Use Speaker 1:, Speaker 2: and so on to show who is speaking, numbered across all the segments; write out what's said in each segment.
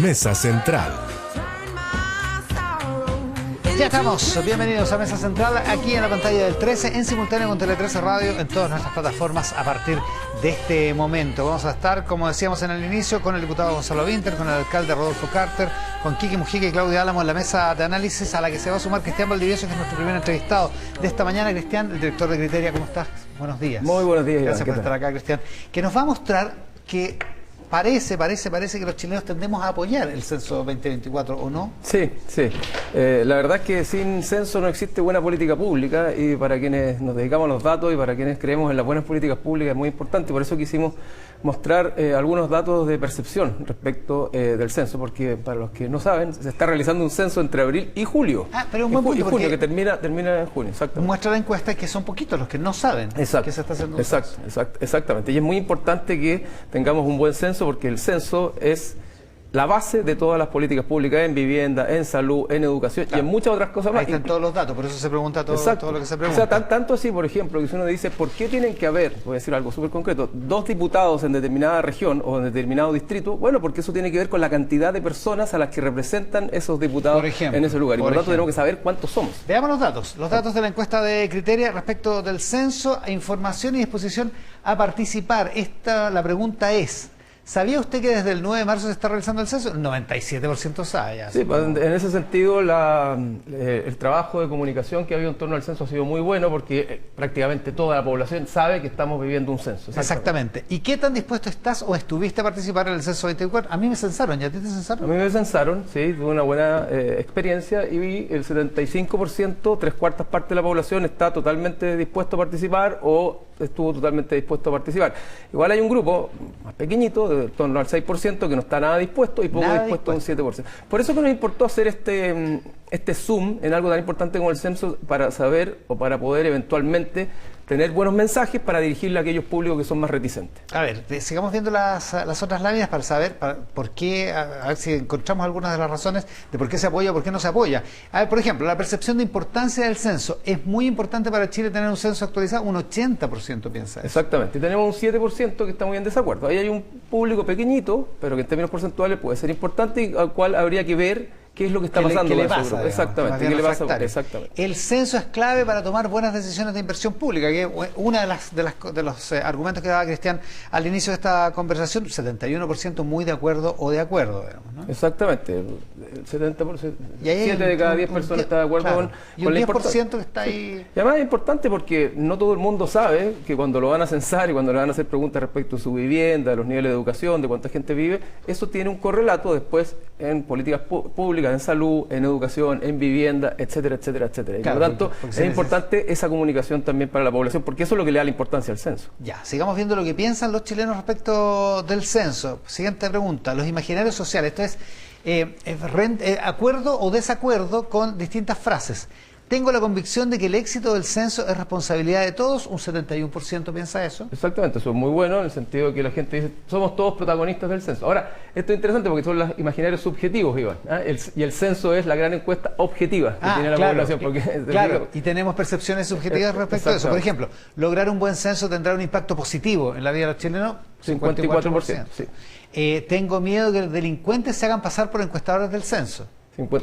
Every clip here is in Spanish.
Speaker 1: Mesa Central.
Speaker 2: Ya estamos, bienvenidos a Mesa Central, aquí en la pantalla del 13, en simultáneo con Tele 13 Radio, en todas nuestras plataformas a partir de este momento. Vamos a estar, como decíamos en el inicio, con el diputado Gonzalo Vinter, con el alcalde Rodolfo Carter, con Quique Mujica y Claudia Álamo en la mesa de análisis, a la que se va a sumar Cristian Valdivieso, que es nuestro primer entrevistado de esta mañana. Cristian, el director de Criteria, ¿cómo estás? Buenos días.
Speaker 3: Muy buenos días.
Speaker 2: Gracias por estar acá, Cristian. Que nos va a mostrar que parece que los chilenos tendemos a apoyar el censo 2024, ¿o no?
Speaker 3: Sí. La verdad es que sin censo no existe buena política pública, y para quienes nos dedicamos a los datos y para quienes creemos en las buenas políticas públicas es muy importante. Por eso quisimos mostrar algunos datos de percepción respecto del censo, porque para los que no saben, se está realizando un censo entre abril y julio.
Speaker 2: Pero un buen punto,
Speaker 3: y junio, que termina en junio, exactamente.
Speaker 2: Muestra la encuesta que son poquitos los que no saben que se está haciendo un censo.
Speaker 3: Exactamente. Y es muy importante que tengamos un buen censo, porque el censo es la base de todas las políticas públicas en vivienda, en salud, en educación, claro, y en muchas otras cosas más.
Speaker 2: Ahí están todos los datos, por eso se pregunta todo lo que se pregunta.
Speaker 3: O sea, tanto así, por ejemplo, que si uno dice, ¿por qué tienen que haber, voy a decir algo súper concreto, 2 diputados en determinada región o en determinado distrito? Bueno, porque eso tiene que ver con la cantidad de personas a las que representan esos diputados en ese lugar. Y por lo tanto tenemos que saber cuántos somos.
Speaker 2: Veamos los datos de la encuesta de Criteria respecto del censo, información y disposición a participar. La pregunta es: ¿sabía usted que desde el 9 de marzo se está realizando el censo? El 97% sabe ya.
Speaker 3: Sí, en ese sentido el trabajo de comunicación que ha habido en torno al censo ha sido muy bueno, porque prácticamente toda la población sabe que estamos viviendo un censo.
Speaker 2: Exactamente. ¿Y qué tan dispuesto estás o estuviste a participar en el censo 24? A mí me censaron, ¿y a ti te censaron?
Speaker 3: A mí me censaron, sí, tuve una buena experiencia, y el 75%, 3/4 partes de la población está totalmente dispuesto a participar o estuvo totalmente dispuesto a participar. Igual hay un grupo más pequeñito, de torno al 6%, que no está nada dispuesto, y poco dispuesto un 7%. Por eso que nos importó hacer este zoom en algo tan importante como el censo, para saber o para poder eventualmente tener buenos mensajes para dirigirle a aquellos públicos que son más reticentes.
Speaker 2: A ver, sigamos viendo las otras láminas para saber por qué, a ver si encontramos algunas de las razones de por qué se apoya o por qué no se apoya. A ver, por ejemplo, la percepción de importancia del censo. Es muy importante para Chile tener un censo actualizado, un 80% piensa eso.
Speaker 3: Exactamente, y tenemos un 7% que está muy en desacuerdo. Ahí hay un público pequeñito, pero que en términos porcentuales puede ser importante, y al cual habría que ver qué es lo que está pasando.
Speaker 2: ¿Qué le pasa?
Speaker 3: Exactamente. ¿Qué le pasa? Exactamente.
Speaker 2: El censo es clave para tomar buenas decisiones de inversión pública, que es una de los argumentos que daba Cristian al inicio de esta conversación. 71% muy de acuerdo o de acuerdo, digamos, ¿no?
Speaker 3: Exactamente. El 70%,
Speaker 2: y ahí
Speaker 3: 7 de cada 10 personas está de acuerdo, claro, con
Speaker 2: el 10% que está ahí.
Speaker 3: Y además es importante porque no todo el mundo sabe que cuando lo van a censar y cuando le van a hacer preguntas respecto a su vivienda, a los niveles de educación, de cuánta gente vive, eso tiene un correlato después en políticas públicas, en salud, en educación, en vivienda, etcétera. Y
Speaker 2: claro,
Speaker 3: por lo tanto, es importante esa comunicación también para la población, porque eso es lo que le da la importancia al censo.
Speaker 2: Ya, sigamos viendo lo que piensan los chilenos respecto del censo. Siguiente pregunta: los imaginarios sociales. Esto es acuerdo o desacuerdo con distintas frases. Tengo la convicción de que el éxito del censo es responsabilidad de todos. Un 71% piensa eso.
Speaker 3: Exactamente, eso es muy bueno, en el sentido de que la gente dice, somos todos protagonistas del censo. Ahora, esto es interesante porque son los imaginarios subjetivos, Iván, y el censo es la gran encuesta objetiva que tiene la población.
Speaker 2: Claro, y tenemos percepciones subjetivas respecto a eso. Por ejemplo, lograr un buen censo tendrá un impacto positivo en la vida de los chilenos.
Speaker 3: 54%. Sí.
Speaker 2: Tengo miedo que los delincuentes se hagan pasar por encuestadores del censo.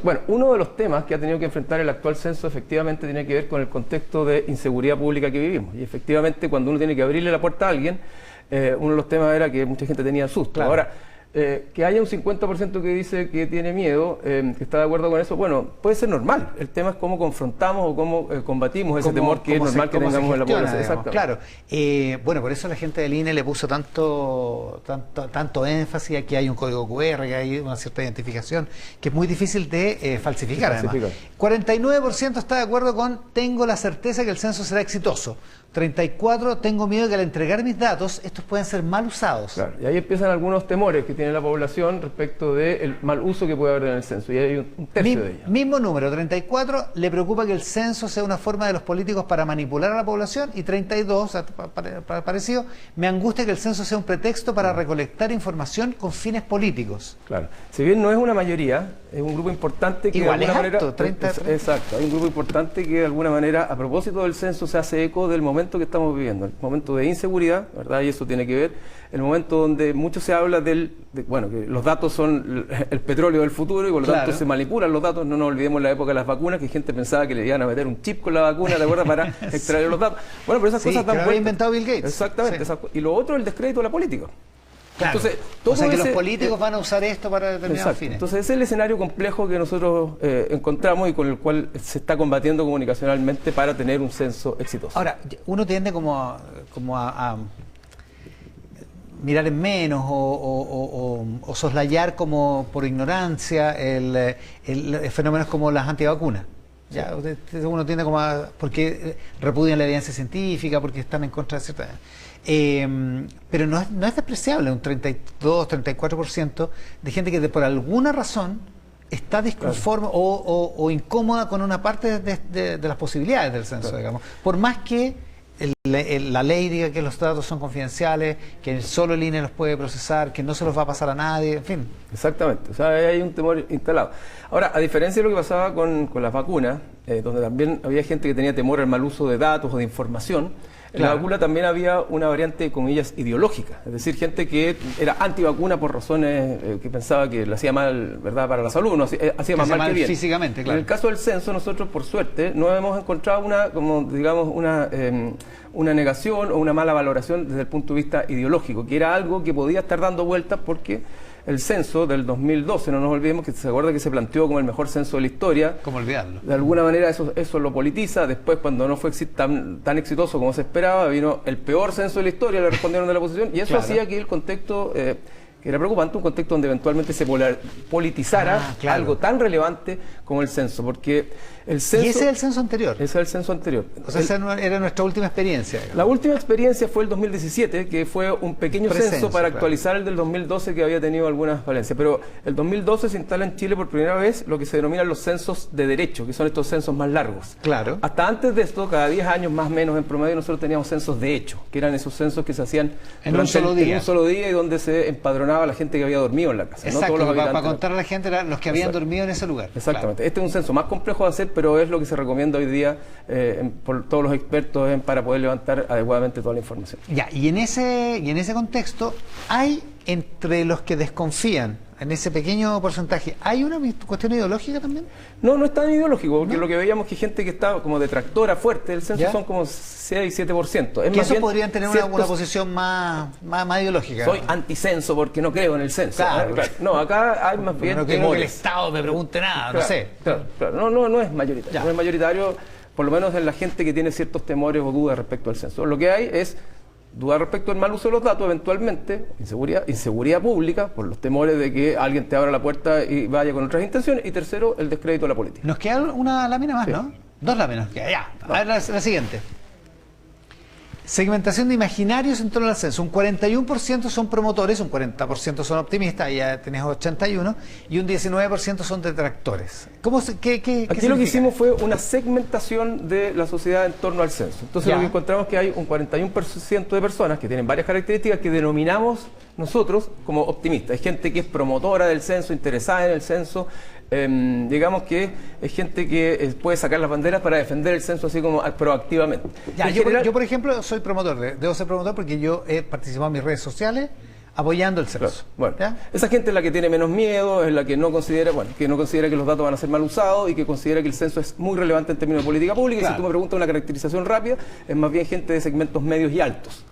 Speaker 3: Bueno, uno de los temas que ha tenido que enfrentar el actual censo efectivamente tiene que ver con el contexto de inseguridad pública que vivimos. Y efectivamente, cuando uno tiene que abrirle la puerta a alguien, uno de los temas era que mucha gente tenía susto.
Speaker 2: Claro.
Speaker 3: Ahora, que haya un 50% que dice que tiene miedo, que está de acuerdo con eso, bueno, puede ser normal. El tema es cómo confrontamos o cómo combatimos ese temor que es normal que tengamos en la población.
Speaker 2: Claro. Bueno, por eso la gente del INE le puso tanto énfasis a que hay un código QR, que hay una cierta identificación, que es muy difícil de falsificar, además. 49% está de acuerdo con tengo la certeza que el censo será exitoso. 34, tengo miedo de que al entregar mis datos, estos pueden ser mal usados.
Speaker 3: Claro, y ahí empiezan algunos temores que tiene la población respecto del mal uso que puede haber en el censo, y hay un tercio de ellos.
Speaker 2: Mismo número, 34, le preocupa que el censo sea una forma de los políticos para manipular a la población, y 32, parecido, me angustia que el censo sea un pretexto para recolectar información con fines políticos.
Speaker 3: Claro, si bien no es una mayoría, es un grupo importante que
Speaker 2: igual
Speaker 3: de alguna
Speaker 2: es alto,
Speaker 3: manera...
Speaker 2: 30.
Speaker 3: Exacto, hay un grupo importante que de alguna manera, a propósito del censo, se hace eco del momento momento que estamos viviendo, el momento de inseguridad, ¿verdad? Y eso tiene que ver, el momento donde mucho se habla que los datos son el petróleo del futuro y por lo tanto se manipulan los datos. No nos olvidemos la época de las vacunas, que gente pensaba que le iban a meter un chip con la vacuna, ¿de acuerdo? Para extraer los datos. Bueno, pero esas cosas dan
Speaker 2: vuelta. Lo había inventado Bill Gates.
Speaker 3: Exactamente. Y lo otro, el descrédito de la política.
Speaker 2: Claro. Entonces, o sea que los políticos van a usar esto para determinados fines.
Speaker 3: Entonces ese es el escenario complejo que nosotros encontramos y con el cual se está combatiendo comunicacionalmente para tener un censo exitoso.
Speaker 2: Ahora, uno tiende como a mirar en menos o soslayar como por ignorancia el fenómenos como las antivacunas. Ya, uno tiende como porque repudian la evidencia científica, porque están en contra de ciertas... pero no es despreciable un 32-34% de gente que por alguna razón está disconforme o incómoda con una parte de las posibilidades del censo, digamos. Por más que la ley diga que los datos son confidenciales, que solo el INE los puede procesar, que no se los va a pasar a nadie, en fin.
Speaker 3: Exactamente, o sea, hay un temor instalado. Ahora, a diferencia de lo que pasaba con las vacunas, donde también había gente que tenía temor al mal uso de datos o de información, en la vacuna también había una variante, comillas, ideológica, es decir, gente que era antivacuna por razones que pensaba que le hacía mal, ¿verdad?, para la salud, no hacía más mal que bien.
Speaker 2: Físicamente, claro.
Speaker 3: En el caso del censo, nosotros, por suerte, no hemos encontrado una negación o una mala valoración desde el punto de vista ideológico, que era algo que podía estar dando vueltas porque el censo del 2012, no nos olvidemos que se acuerda que se planteó como el mejor censo de la historia.
Speaker 2: ¿Cómo olvidarlo?
Speaker 3: De alguna manera eso lo politiza. Después, cuando no fue tan exitoso como se esperaba, vino el peor censo de la historia, le respondieron de la oposición, y eso hacía que el contexto... que era preocupante, un contexto donde eventualmente se politizara algo tan relevante como el censo, porque el censo...
Speaker 2: ¿Y ese es el censo anterior?
Speaker 3: Ese es el censo anterior.
Speaker 2: O sea, esa era nuestra última experiencia.
Speaker 3: La última experiencia fue el 2017, que fue un pequeño censo para actualizar el del 2012, que había tenido algunas falencias. Pero el 2012 se instala en Chile por primera vez lo que se denominan los censos de derecho, que son estos censos más largos.
Speaker 2: Claro.
Speaker 3: Hasta antes de esto, cada 10 años más o menos en promedio, nosotros teníamos censos de hecho, que eran esos censos que se hacían
Speaker 2: en un solo día
Speaker 3: y donde se empadronaba a la gente que había dormido en la casa.
Speaker 2: Exacto,
Speaker 3: ¿no?
Speaker 2: para contar a la gente los que habían dormido en ese lugar.
Speaker 3: Exactamente. Claro. Este es un censo más complejo de hacer, pero es lo que se recomienda hoy día por todos los expertos para poder levantar adecuadamente toda la información.
Speaker 2: Ya, y en ese contexto, hay entre los que desconfían, en ese pequeño porcentaje, ¿hay una cuestión ideológica también?
Speaker 3: No es tan ideológico, porque lo que veíamos que gente que está como detractora fuerte del censo son como 6-7%.
Speaker 2: Es que eso podrían tener una posición más ideológica.
Speaker 3: Soy anticenso porque no creo en el censo.
Speaker 2: Claro.
Speaker 3: No, acá hay más bien
Speaker 2: no creo que el Estado me pregunte nada, no sé.
Speaker 3: Claro. No es mayoritario. No es mayoritario, por lo menos en la gente que tiene ciertos temores o dudas respecto al censo. Lo que hay es duda respecto al mal uso de los datos, eventualmente, inseguridad pública, por los temores de que alguien te abra la puerta y vaya con otras intenciones, y tercero, el descrédito de la política.
Speaker 2: Nos queda una lámina más, ¿no? Dos láminas, ya. A ver la siguiente. Segmentación de imaginarios en torno al censo. Un 41% son promotores, un 40% son optimistas, ya tenés 81%, y un 19% son detractores. ¿Qué
Speaker 3: Aquí lo que hicimos fue una segmentación de la sociedad en torno al censo. Entonces lo que encontramos es que hay un 41% de personas que tienen varias características que denominamos nosotros como optimistas. Hay gente que es promotora del censo, interesada en el censo, digamos que es gente que puede sacar las banderas para defender el censo así como proactivamente.
Speaker 2: Yo, por ejemplo, soy promotor, debo ser promotor porque yo he participado en mis redes sociales apoyando el censo.
Speaker 3: Bueno, esa gente es la que tiene menos miedo, es la que no considera, que los datos van a ser mal usados y que considera que el censo es muy relevante en términos de política pública. Y si tú me preguntas una caracterización rápida, es más bien gente de segmentos medios y altos.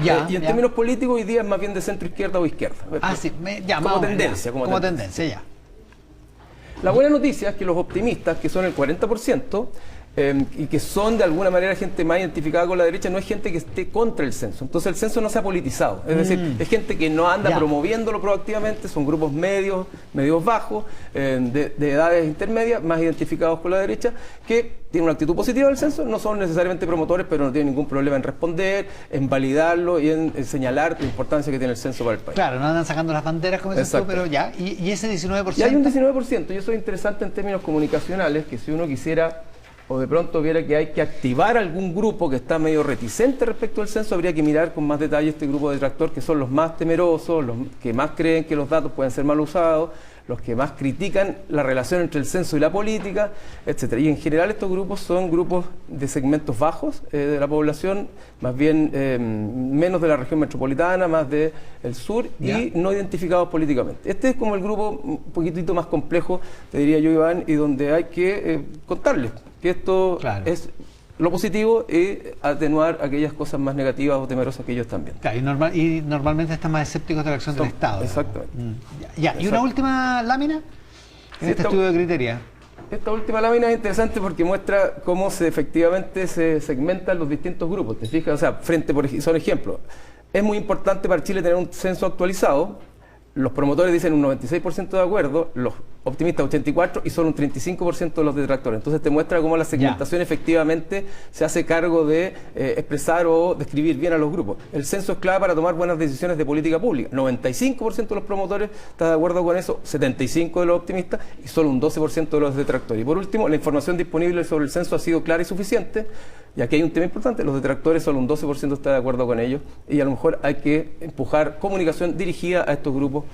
Speaker 3: Y en términos políticos, hoy día es más bien de centro izquierda o izquierda. Como tendencia,
Speaker 2: ya.
Speaker 3: La buena noticia es que los optimistas, que son el 40%, y que son de alguna manera gente más identificada con la derecha, no es gente que esté contra el censo. Entonces el censo no se ha politizado. Es decir, es gente que no anda promoviéndolo proactivamente, son grupos medios bajos, de edades intermedias, más identificados con la derecha, que tienen una actitud positiva del censo, no son necesariamente promotores, pero no tienen ningún problema en responder, en validarlo y en señalar la importancia que tiene el censo para el país.
Speaker 2: Claro, no andan sacando las banderas como dices tú, pero ya. ¿Y ese 19%?
Speaker 3: Y hay un 19%, y eso es interesante en términos comunicacionales, que si uno quisiera o de pronto viera que hay que activar algún grupo que está medio reticente respecto al censo, habría que mirar con más detalle este grupo de detractor, que son los más temerosos, los que más creen que los datos pueden ser mal usados, los que más critican la relación entre el censo y la política, etcétera. Y en general estos grupos son grupos de segmentos bajos de la población, más bien menos de la región metropolitana, más del sur, y no identificados políticamente. Este es como el grupo un poquitito más complejo, te diría yo, Iván, y donde hay que contarles que esto es lo positivo y atenuar aquellas cosas más negativas o temerosas que ellos también.
Speaker 2: Claro, y normalmente están más escépticos de la acción del Estado.
Speaker 3: Exactamente.
Speaker 2: ¿Y una última lámina en este estudio de criteria?
Speaker 3: Esta última lámina es interesante porque muestra cómo efectivamente se segmentan los distintos grupos. ¿Te fijas? O sea, son ejemplos. Es muy importante para Chile tener un censo actualizado. Los promotores dicen un 96% de acuerdo, los optimistas 84% y solo un 35% de los detractores. Entonces te muestra cómo la segmentación efectivamente se hace cargo de expresar o describir bien a los grupos. El censo es clave para tomar buenas decisiones de política pública. 95% de los promotores está de acuerdo con eso, 75% de los optimistas y solo un 12% de los detractores. Y por último, la información disponible sobre el censo ha sido clara y suficiente. Y aquí hay un tema importante, los detractores solo un 12% está de acuerdo con ellos y a lo mejor hay que empujar comunicación dirigida a estos grupos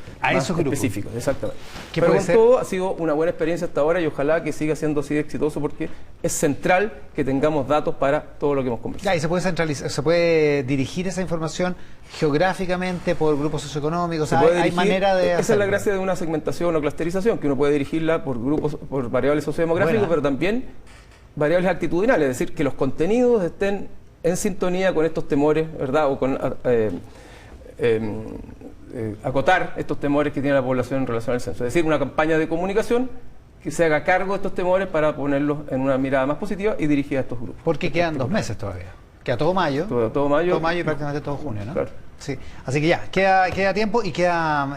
Speaker 3: específicos. Exactamente. Pero con todo ha sido una buena experiencia hasta ahora y ojalá que siga siendo así de exitoso porque es central que tengamos datos para todo lo que hemos conversado.
Speaker 2: Y se puede centralizar, se puede dirigir esa información geográficamente por grupos socioeconómicos, hay manera de hacerlo.
Speaker 3: Esa es la gracia de una segmentación o clusterización, que uno puede dirigirla por grupos, por variables sociodemográficas, pero también variables actitudinales, es decir, que los contenidos estén en sintonía con estos temores, ¿verdad? O con acotar estos temores que tiene la población en relación al censo. Es decir, una campaña de comunicación que se haga cargo de estos temores para ponerlos en una mirada más positiva y dirigida a estos grupos.
Speaker 2: Porque quedan 2 meses todavía. Queda todo mayo.
Speaker 3: Todo mayo
Speaker 2: y prácticamente todo junio, ¿no?
Speaker 3: Claro.
Speaker 2: Sí. Así que ya, queda tiempo y queda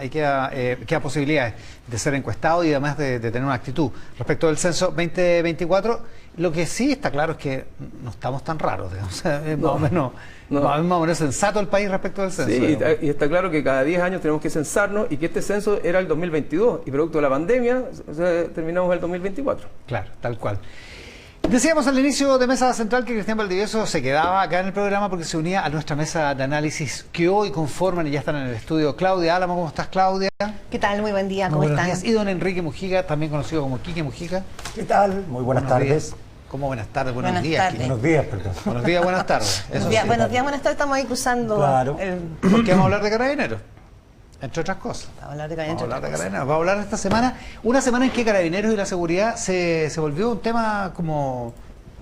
Speaker 2: posibilidades de ser encuestado y además de tener una actitud. Respecto del censo 2024, lo que sí está claro es que no estamos tan raros, digamos. Es más o menos sensato el país respecto del censo.
Speaker 3: Sí, y está claro que cada 10 años tenemos que censarnos y que este censo era el 2022 y producto de la pandemia terminamos el 2024.
Speaker 2: Claro, tal cual. Decíamos al inicio de Mesa Central que Cristian Valdivieso se quedaba acá en el programa porque se unía a nuestra mesa de análisis que hoy conforman y ya están en el estudio Claudia Álamo. ¿Cómo estás, Claudia?
Speaker 1: ¿Qué tal? Muy buen día, ¿cómo están?
Speaker 2: Y don Enrique Mujica, también conocido como Quique Mujica.
Speaker 4: ¿Qué tal? Muy buenas tardes.
Speaker 2: ¿Cómo buenas tardes? Buenos días.
Speaker 4: Buenos días, perdón.
Speaker 2: Buenos días, buenas tardes.
Speaker 1: Buenos días, buenas tardes, estamos ahí cruzando.
Speaker 4: Claro.
Speaker 2: Porque vamos a hablar de Carabineros, entre otras cosas.
Speaker 1: Vamos a hablar de Carabineros.
Speaker 2: Vamos a hablar esta semana, una semana en que Carabineros y la seguridad se volvió un tema como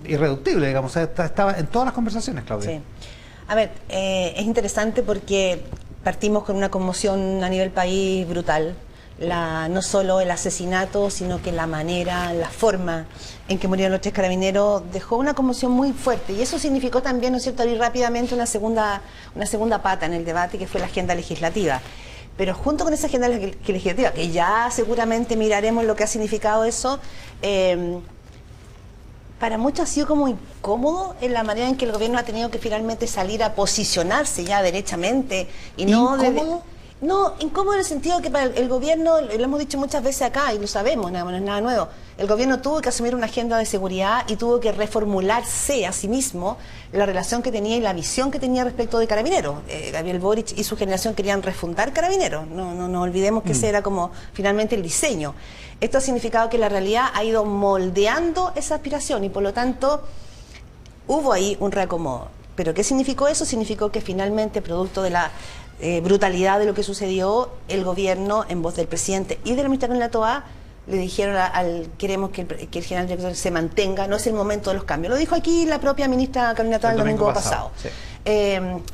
Speaker 2: irreductible, digamos, estaba en todas las conversaciones, Claudia.
Speaker 1: Sí. A ver, es interesante porque partimos con una conmoción a nivel país brutal. No solo el asesinato, sino que la manera, la forma en que murieron los 3 carabineros dejó una conmoción muy fuerte y eso significó también, ¿no es cierto?, abrir rápidamente una segunda pata en el debate que fue la agenda legislativa. Pero junto con esa agenda legislativa, que ya seguramente miraremos lo que ha significado eso, para muchos ha sido como incómodo en la manera en que el gobierno ha tenido que finalmente salir a posicionarse ya derechamente. Y no
Speaker 2: ¿Incómodo?
Speaker 1: No, incómodo en el sentido que para el gobierno, lo hemos dicho muchas veces acá y lo sabemos, no es nada nuevo, el gobierno tuvo que asumir una agenda de seguridad y tuvo que reformularse a sí mismo la relación que tenía y la visión que tenía respecto de Carabineros. Gabriel Boric y su generación querían refundar Carabineros, no olvidemos que ese era como finalmente el diseño. Esto ha significado que la realidad ha ido moldeando esa aspiración y por lo tanto hubo ahí un reacomodo. ¿Pero qué significó eso? Significó que finalmente, producto de la brutalidad de lo que sucedió, el gobierno, en voz del presidente y del ministro Camila Toá, le dijeron queremos que el general director se mantenga, no es el momento de los cambios. Lo dijo aquí la propia ministra Camila Toá el domingo pasado. Sí.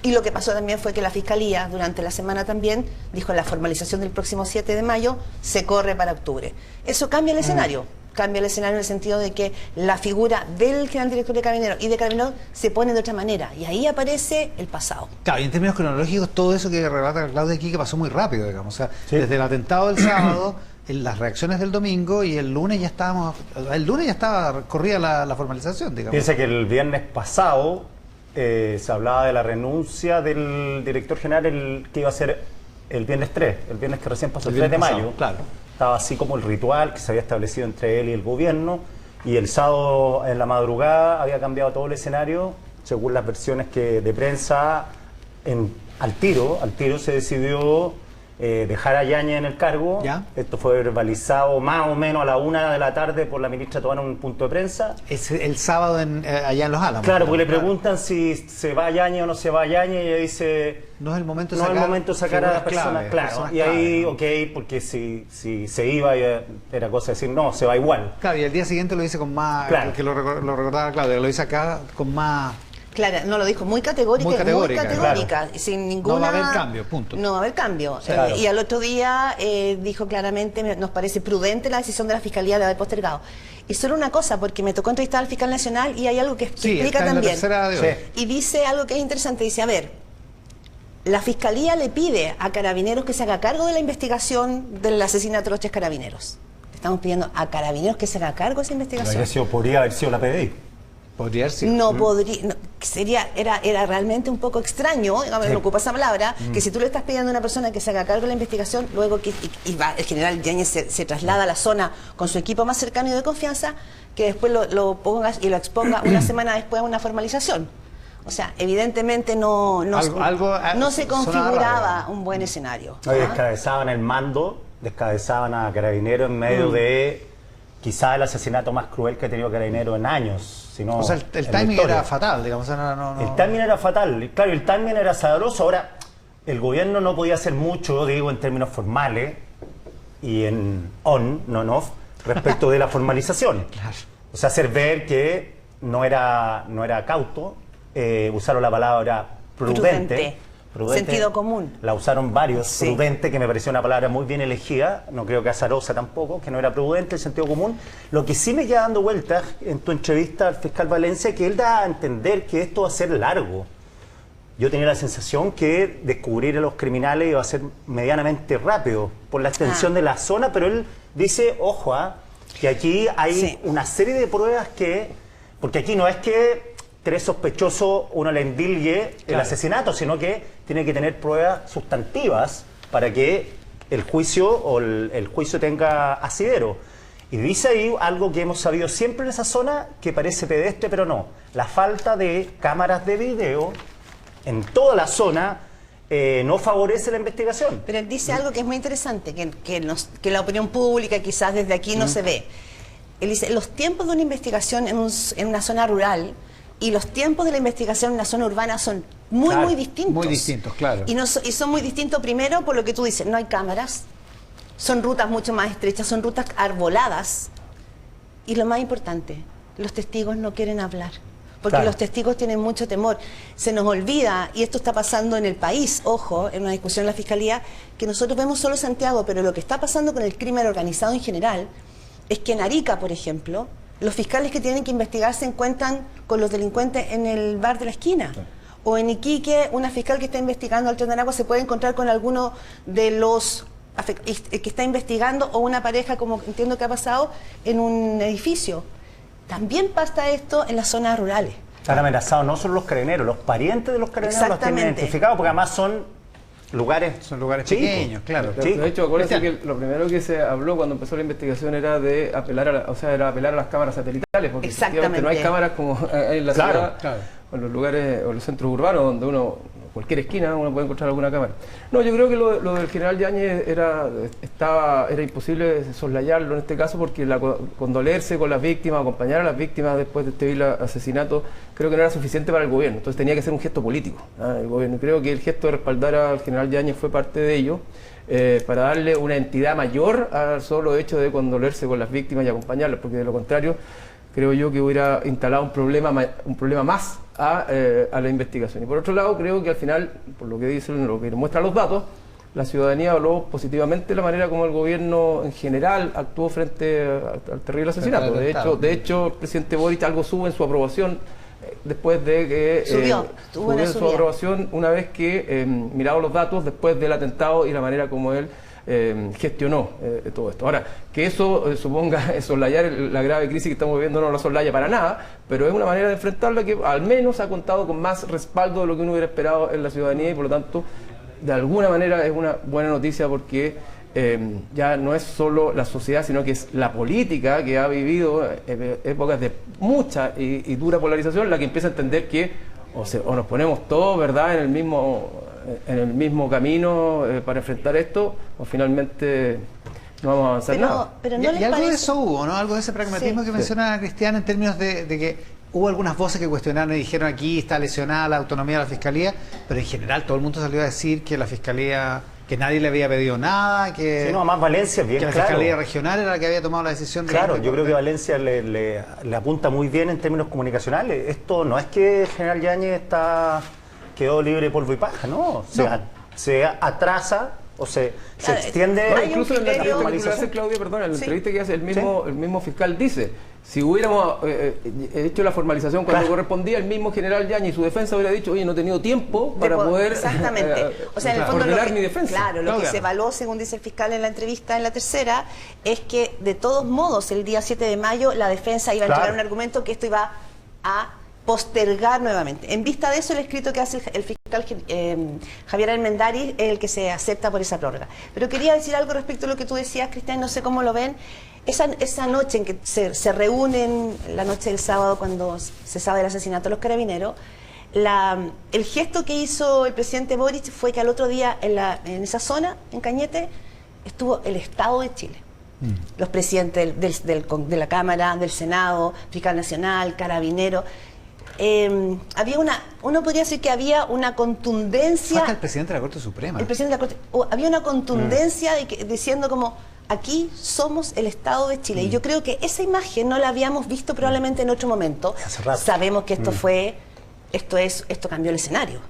Speaker 1: Y lo que pasó también fue que la Fiscalía durante la semana también dijo la formalización del próximo 7 de mayo se corre para octubre. Eso cambia el escenario. Cambia el escenario en el sentido de que la figura del general director de Carabineros y de Carabineros se pone de otra manera y ahí aparece el pasado.
Speaker 2: Claro, y en términos cronológicos todo eso que relata Claudia aquí que pasó muy rápido, digamos, o sea, desde el atentado del sábado, las reacciones del domingo y el lunes ya estaba corrida la formalización, digamos.
Speaker 4: Piensa que el viernes pasado se hablaba de la renuncia del director general que iba a ser el viernes 3, el viernes que recién pasó, el 3 de mayo.
Speaker 2: Claro.
Speaker 4: Estaba así como el ritual que se había establecido entre él y el gobierno Y el sábado en la madrugada había cambiado todo el escenario, según las versiones de prensa, al tiro se decidió dejar a Yáñez en el cargo.
Speaker 2: ¿Ya?
Speaker 4: Esto fue verbalizado más o menos a la 1 de la tarde por la ministra Toana en un punto de prensa.
Speaker 2: Es el sábado allá en Los Álamos.
Speaker 4: Claro, porque le preguntan si se va Yáñez o no se va Yáñez, y ella dice...
Speaker 2: No es el momento de
Speaker 4: no
Speaker 2: sacar,
Speaker 4: es el momento de sacar a las personas, claro.
Speaker 2: personas
Speaker 4: Y ahí,
Speaker 2: clave,
Speaker 4: ok, porque si se iba, era cosa de decir, no, se va igual.
Speaker 2: Claro, y el día siguiente lo dice con más...
Speaker 4: Claro.
Speaker 2: Que lo recordaba Claudia, lo dice acá con más...
Speaker 1: Claro, no lo dijo muy categórica,
Speaker 2: claro.
Speaker 1: sin ninguna...
Speaker 2: No va a haber cambio, punto.
Speaker 1: No va a haber cambio.
Speaker 4: Claro.
Speaker 1: Y al otro día dijo claramente, nos parece prudente la decisión de la Fiscalía de haber postergado. Y solo una cosa, porque me tocó entrevistar al fiscal nacional y hay algo que
Speaker 2: Sí,
Speaker 1: explica
Speaker 2: está en la
Speaker 1: también.
Speaker 2: tercera de hoy.
Speaker 4: Sí.
Speaker 1: Y dice algo que es interesante, dice, a ver, la Fiscalía le pide a Carabineros que se haga cargo de la investigación del asesinato de los 3 carabineros. Le estamos pidiendo a Carabineros que se haga cargo de esa investigación.
Speaker 4: Podría haber sido la PDI.
Speaker 2: Podría haber sido.
Speaker 1: No podría, era realmente un poco extraño, digamos, no ocupa esa palabra, que si tú le estás pidiendo a una persona que se haga cargo de la investigación, luego que el general Yáñez se traslada a la zona con su equipo más cercano y de confianza, que después lo pongas y lo exponga una semana después a una formalización. O sea, evidentemente no se configuraba un buen escenario.
Speaker 4: Descabezaban el mando, descabezaban a Carabineros en medio de quizá el asesinato más cruel que ha tenido Carabineros en años.
Speaker 2: O sea, el timing era fatal, digamos.
Speaker 4: El timing era fatal, claro, el timing era sabroso. Ahora, el gobierno no podía hacer mucho, digo, en términos formales y en no en off, respecto de la formalización.
Speaker 2: Claro.
Speaker 4: O sea, hacer ver que no era cauto, usaron la palabra prudente.
Speaker 1: Sentido común.
Speaker 4: La usaron varios,
Speaker 1: Sí.
Speaker 4: prudente, que me pareció una palabra muy bien elegida, no creo que azarosa tampoco, que no era prudente, el sentido común. Lo que sí me queda dando vueltas en tu entrevista al fiscal Valencia, que él da a entender que esto va a ser largo. Yo tenía la sensación que descubrir a los criminales iba a ser medianamente rápido por la extensión de la zona, pero él dice, ojo, que aquí hay una serie de pruebas porque aquí no es que 3 sospechosos uno le endilgue el asesinato, sino que tiene que tener pruebas sustantivas para que el juicio tenga asidero. Y dice ahí algo que hemos sabido siempre en esa zona, que parece pedestre, pero no. La falta de cámaras de video en toda la zona no favorece la investigación.
Speaker 1: Pero él dice algo que es muy interesante, que la opinión pública quizás desde aquí no se ve. Él dice, los tiempos de una investigación en una zona rural y los tiempos de la investigación en la zona urbana son muy distintos.
Speaker 2: Muy distintos, claro.
Speaker 1: Y son muy distintos primero por lo que tú dices, no hay cámaras, son rutas mucho más estrechas, son rutas arboladas. Y lo más importante, los testigos no quieren hablar. Porque los testigos tienen mucho temor. Se nos olvida, y esto está pasando en el país, ojo, en una discusión en la Fiscalía, que nosotros vemos solo Santiago, pero lo que está pasando con el crimen organizado en general es que en Arica, por ejemplo, los fiscales que tienen que investigar se encuentran con los delincuentes en el bar de la esquina. O en Iquique, una fiscal que está investigando al Tren de Aragua se puede encontrar con alguno de los que está investigando, o una pareja, como entiendo que ha pasado, en un edificio. También pasa esto en las zonas rurales.
Speaker 4: Están amenazados no solo los carabineros, los parientes de los carabineros los tienen identificados, porque además son lugares
Speaker 2: pequeños, claro.
Speaker 3: De hecho, acuérdense que lo primero que se habló cuando empezó la investigación era de apelar a las cámaras satelitales, porque efectivamente no hay cámaras como en la ciudad, o en los lugares, o en los centros urbanos, donde cualquier esquina uno puede encontrar alguna cámara. No, yo creo que lo del general Yáñez era imposible soslayarlo en este caso, porque condolerse con las víctimas, acompañar a las víctimas después de este vil asesinato, creo que no era suficiente para el gobierno. Entonces tenía que ser un gesto político. El gobierno, creo que el gesto de respaldar al general Yáñez fue parte de ello, para darle una entidad mayor al solo hecho de condolerse con las víctimas y acompañarlas, porque de lo contrario creo yo que hubiera instalado un problema más a la investigación. Y por otro lado, creo que al final, por lo que muestran los datos, la ciudadanía habló positivamente de la manera como el gobierno en general actuó frente al terrible asesinato. De hecho, el presidente Boric algo sube en su aprobación después de que subió en su aprobación una vez que mirado los datos después del atentado y la manera como él gestionó todo esto. Ahora, que eso suponga soslayar la grave crisis que estamos viviendo, no lo soslaya para nada, pero es una manera de enfrentarla que al menos ha contado con más respaldo de lo que uno hubiera esperado en la ciudadanía, y por lo tanto, de alguna manera es una buena noticia, porque ya no es solo la sociedad, sino que es la política que ha vivido épocas de mucha y dura polarización, la que empieza a entender que o nos ponemos todos, ¿verdad?, en el mismo camino para enfrentar esto, o finalmente no vamos a avanzar nada.
Speaker 1: Pero no
Speaker 2: y
Speaker 1: les
Speaker 2: algo
Speaker 1: parece...
Speaker 2: de eso hubo, ¿no? Algo de ese pragmatismo que menciona Cristian, en términos de que hubo algunas voces que cuestionaron y dijeron aquí está lesionada la autonomía de la Fiscalía, pero en general todo el mundo salió a decir que la Fiscalía, que nadie le había pedido nada, que,
Speaker 4: Sí, no, más Valencia, bien
Speaker 2: que la
Speaker 4: claro.
Speaker 2: Fiscalía Regional era la que había tomado la decisión de...
Speaker 4: Claro, yo creo que Valencia le apunta muy bien en términos comunicacionales. Esto no es que el general Yáñez quedó libre de polvo y paja, ¿no? Se atrasa o se extiende.
Speaker 3: No,
Speaker 1: Hay un
Speaker 3: incluso en la
Speaker 1: criterio-
Speaker 3: entrevista que hace Claudia, perdón, en la
Speaker 1: Sí.
Speaker 3: entrevista que hace el mismo fiscal dice, si hubiéramos hecho la formalización cuando
Speaker 4: Claro.
Speaker 3: correspondía, el mismo general Yáñez y su defensa hubiera dicho, oye, no he tenido tiempo para poder
Speaker 1: Exactamente. O sea, en el fondo
Speaker 3: ordenar mi defensa.
Speaker 1: Claro, lo que se evaluó, según dice el fiscal en la entrevista en la tercera, es que de todos modos el día 7 de mayo la defensa iba a entregar un argumento que esto iba a postergar nuevamente. En vista de eso, el escrito que hace el fiscal Javier Almendaris es el que se acepta por esa prórroga. Pero quería decir algo respecto a lo que tú decías, Cristian, no sé cómo lo ven. Esa noche en que se reúnen, la noche del sábado, cuando se sabe del asesinato de los carabineros, el gesto que hizo el presidente Boric fue que al otro día en esa zona, en Cañete, estuvo el Estado de Chile. Los presidentes de la Cámara, del Senado, Fiscal Nacional, Carabinero. Uno podría decir que había una contundencia.
Speaker 2: Hasta el presidente de la Corte Suprema.
Speaker 1: El presidente de la Corte. Había una contundencia diciendo como, aquí somos el Estado de Chile. Y yo creo que esa imagen no la habíamos visto probablemente en otro momento.
Speaker 4: Hace rato.
Speaker 1: Sabemos que esto cambió el escenario.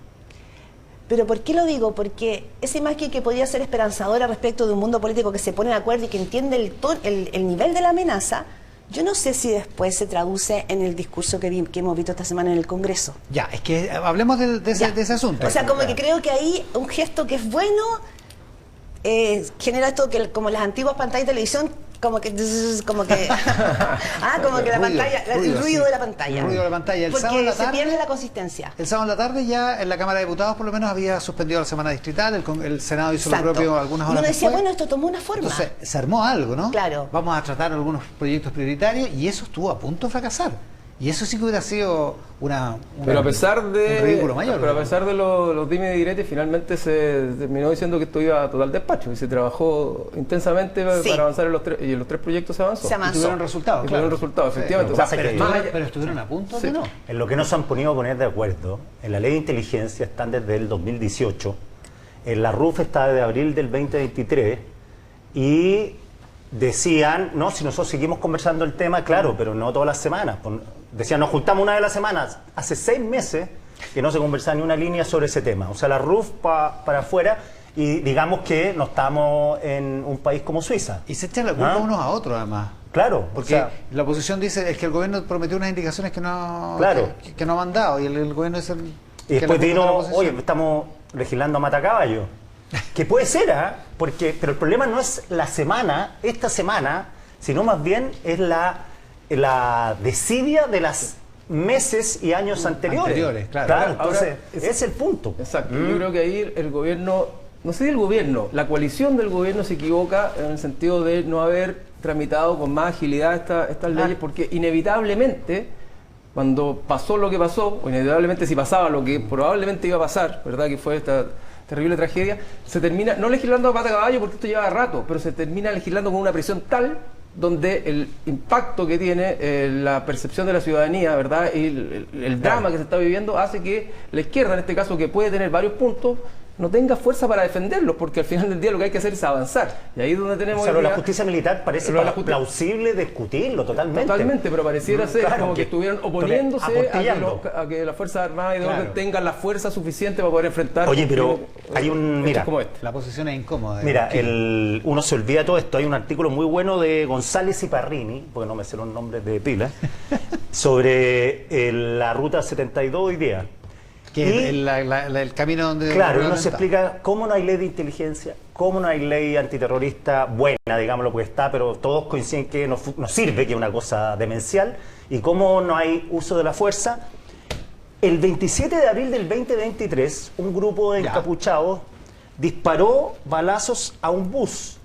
Speaker 1: Pero ¿por qué lo digo? Porque esa imagen que podía ser esperanzadora respecto de un mundo político que se pone de acuerdo y que entiende el nivel de la amenaza, yo no sé si después se traduce en el discurso que hemos visto esta semana en el Congreso.
Speaker 2: Ya, es que hablemos de ese asunto.
Speaker 1: O sea, como que creo que ahí un gesto que es bueno genera esto que como las antiguas pantallas de televisión, como que la pantalla, el ruido de la pantalla.
Speaker 2: El ruido de la pantalla. El sábado en
Speaker 1: Porque
Speaker 2: la
Speaker 1: se
Speaker 2: tarde,
Speaker 1: pierde la consistencia.
Speaker 2: el sábado en la tarde ya en la Cámara de Diputados por lo menos había suspendido la semana distrital, el Senado hizo
Speaker 1: Exacto.
Speaker 2: lo propio algunas
Speaker 1: Y
Speaker 2: horas
Speaker 1: uno decía,
Speaker 2: después.
Speaker 1: bueno, esto tomó una forma.
Speaker 2: Entonces se armó algo, ¿no?
Speaker 1: Claro.
Speaker 2: Vamos a tratar algunos proyectos prioritarios y eso estuvo a punto de fracasar. Y eso sí que hubiera sido
Speaker 3: Pero a pesar
Speaker 2: un ridículo mayor.
Speaker 3: pero a pesar de los dimes y diretes, finalmente se terminó diciendo que esto iba a total despacho y se trabajó intensamente
Speaker 1: Sí.
Speaker 3: para avanzar y en los tres proyectos se avanzó.
Speaker 1: Se avanzó.
Speaker 2: Y tuvieron resultados.
Speaker 3: Y tuvieron
Speaker 2: claro.
Speaker 3: resultados, efectivamente.
Speaker 4: Lo
Speaker 3: O
Speaker 4: que
Speaker 3: sea,
Speaker 4: pasa es que
Speaker 3: más
Speaker 2: Pero,
Speaker 3: allá-
Speaker 2: pero estuvieron a punto de no.
Speaker 4: En lo que no se han podido poner de acuerdo, en la ley de inteligencia están desde el 2018, en la RUF está de abril del 2023 y decían, no, si nosotros seguimos conversando el tema, claro, pero no todas las semanas. Decían, nos juntamos una de las semanas. Hace 6 meses que no se conversaba ni una línea sobre ese tema. O sea, la RUF para afuera y digamos que no estamos en un país como Suiza.
Speaker 2: Y se echan la culpa unos a otros además.
Speaker 4: Claro,
Speaker 2: Porque
Speaker 4: o sea,
Speaker 2: la oposición dice es que el gobierno prometió unas indicaciones que no,
Speaker 4: Claro.
Speaker 2: que no ha mandado y el gobierno es el...
Speaker 4: y después
Speaker 2: que la culpa de la
Speaker 4: vino,
Speaker 2: oposición.
Speaker 4: oye, estamos legislando a matacaballo. Que puede ser, pero el problema no es la semana, esta semana, sino más bien es la desidia de las meses y años anteriores.
Speaker 2: Claro.
Speaker 3: Ahora,
Speaker 4: entonces,
Speaker 3: es-
Speaker 4: ese es el punto.
Speaker 3: Exacto. Yo creo que ahí el gobierno, no sé si el gobierno, la coalición del gobierno se equivoca en el sentido de no haber tramitado con más agilidad estas leyes, porque inevitablemente, cuando pasó lo que pasó, o inevitablemente si pasaba lo que probablemente iba a pasar, ¿verdad? Que fue esta terrible tragedia, se termina, no legislando a pata caballo porque esto lleva rato, pero se termina legislando con una presión tal donde el impacto que tiene la percepción de la ciudadanía, ¿verdad? Y el drama que se está viviendo hace que la izquierda, en este caso, que puede tener varios puntos, no tenga fuerza para defenderlos, porque al final del día lo que hay que hacer es avanzar. Y ahí es donde tenemos...
Speaker 4: O sea,
Speaker 3: hoy
Speaker 4: lo de la
Speaker 3: día-
Speaker 4: justicia militar parece
Speaker 3: lo de la justicia-
Speaker 4: plausible discutirlo totalmente.
Speaker 3: Totalmente, pero pareciera ser
Speaker 4: Claro,
Speaker 3: como que estuvieran oponiéndose
Speaker 4: apostillando.
Speaker 3: a que las Fuerzas Armadas y de
Speaker 2: Claro.
Speaker 3: orden tengan la fuerza suficiente para poder enfrentar...
Speaker 4: Oye, pero
Speaker 3: conflictos,
Speaker 4: hay un-
Speaker 3: hechos
Speaker 4: mira,
Speaker 3: como este.
Speaker 2: La posición es incómoda.
Speaker 4: Mira, uno se olvida de todo esto. Hay un artículo muy bueno de González y Parrini, porque no me sé los nombres de pila, sobre la ruta 72 hoy día.
Speaker 2: Que
Speaker 4: Y-
Speaker 2: el camino donde...
Speaker 4: Claro, y
Speaker 2: donde
Speaker 4: uno se
Speaker 2: está.
Speaker 4: explica cómo no hay ley de inteligencia, cómo no hay ley antiterrorista buena, digámoslo, porque está, pero todos coinciden que no sirve, que es una cosa demencial, y cómo no hay uso de la fuerza. El 27 de abril del 2023, un grupo de
Speaker 2: Ya.
Speaker 4: encapuchados disparó balazos a un bus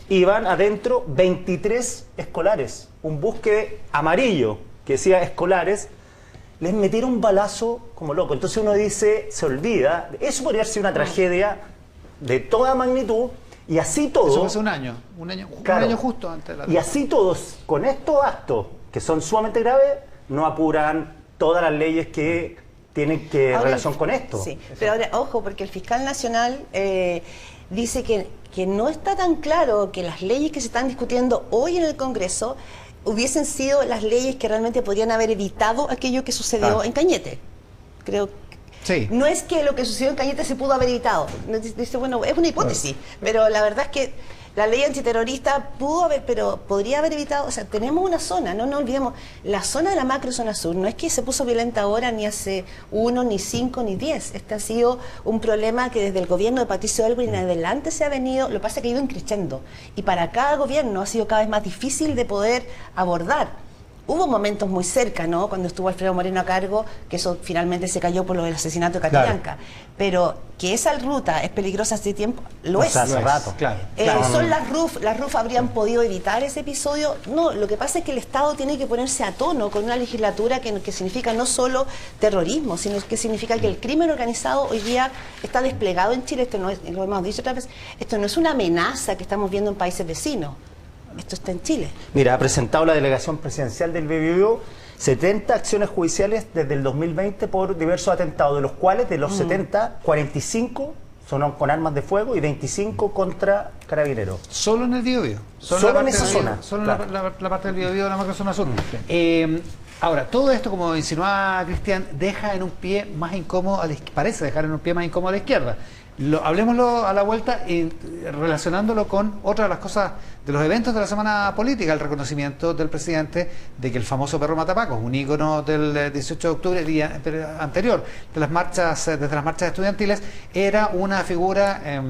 Speaker 4: iban adentro 23 escolares, un buque amarillo que decía escolares, les metieron un balazo como loco. Entonces uno dice, se olvida, eso podría ser una tragedia de toda magnitud, y así todo...
Speaker 2: Eso fue hace un año
Speaker 4: claro,
Speaker 2: un año justo antes de la...
Speaker 4: Y así todos, con estos actos, que son sumamente graves, no apuran todas las leyes que tienen relación con esto.
Speaker 1: Sí, pero ahora, ojo, porque el fiscal nacional dice que no está tan claro que las leyes que se están discutiendo hoy en el Congreso hubiesen sido las leyes que realmente podrían haber evitado aquello que sucedió en Cañete. Creo que
Speaker 2: sí.
Speaker 1: No es que lo que sucedió en Cañete se pudo haber evitado. Dice, bueno, es una hipótesis, pero la verdad es que la ley antiterrorista pudo haber, pero podría haber evitado, o sea, tenemos una zona, no nos olvidemos, la zona de la macrozona sur, no es que se puso violenta ahora ni hace 1, ni 5, ni 10. Este ha sido un problema que desde el gobierno de Patricio Aylwin en adelante se ha venido, lo que pasa es que ha ido creciendo, y para cada gobierno ha sido cada vez más difícil de poder abordar. Hubo momentos muy cerca, ¿no? Cuando estuvo Alfredo Moreno a cargo, que eso finalmente se cayó por lo del asesinato de Catrillanca. Claro. Pero que esa ruta es peligrosa hace tiempo, lo es.
Speaker 4: Hace rato.
Speaker 2: Claro.
Speaker 1: Son las RUF habrían podido evitar ese episodio. No, lo que pasa es que el Estado tiene que ponerse a tono con una legislatura que significa no solo terrorismo, sino que significa que el crimen organizado hoy día está desplegado en Chile. Esto no es, lo hemos dicho otra vez, esto no es una amenaza que estamos viendo en países vecinos. Esto está en Chile.
Speaker 4: Mira, ha presentado la delegación presidencial del Biobío 70 acciones judiciales desde el 2020 por diversos atentados, de los cuales de los 70, 45 son con armas de fuego y 25 contra carabineros.
Speaker 2: ¿Solo en el Biobío?
Speaker 4: Solo en esa zona.
Speaker 2: Solo
Speaker 4: claro.
Speaker 2: la parte del Biobío de la macrozona sur. Ahora, todo esto, como insinuaba Cristian, deja en un pie más incómodo, parece dejar en un pie más incómodo a la izquierda. Hablemoslo a la vuelta y relacionándolo con otra de las cosas de los eventos de la semana política, el reconocimiento del presidente de que el famoso perro Matapacos, un ícono del 18 de octubre, día anterior, de las marchas, desde las marchas estudiantiles, era una figura,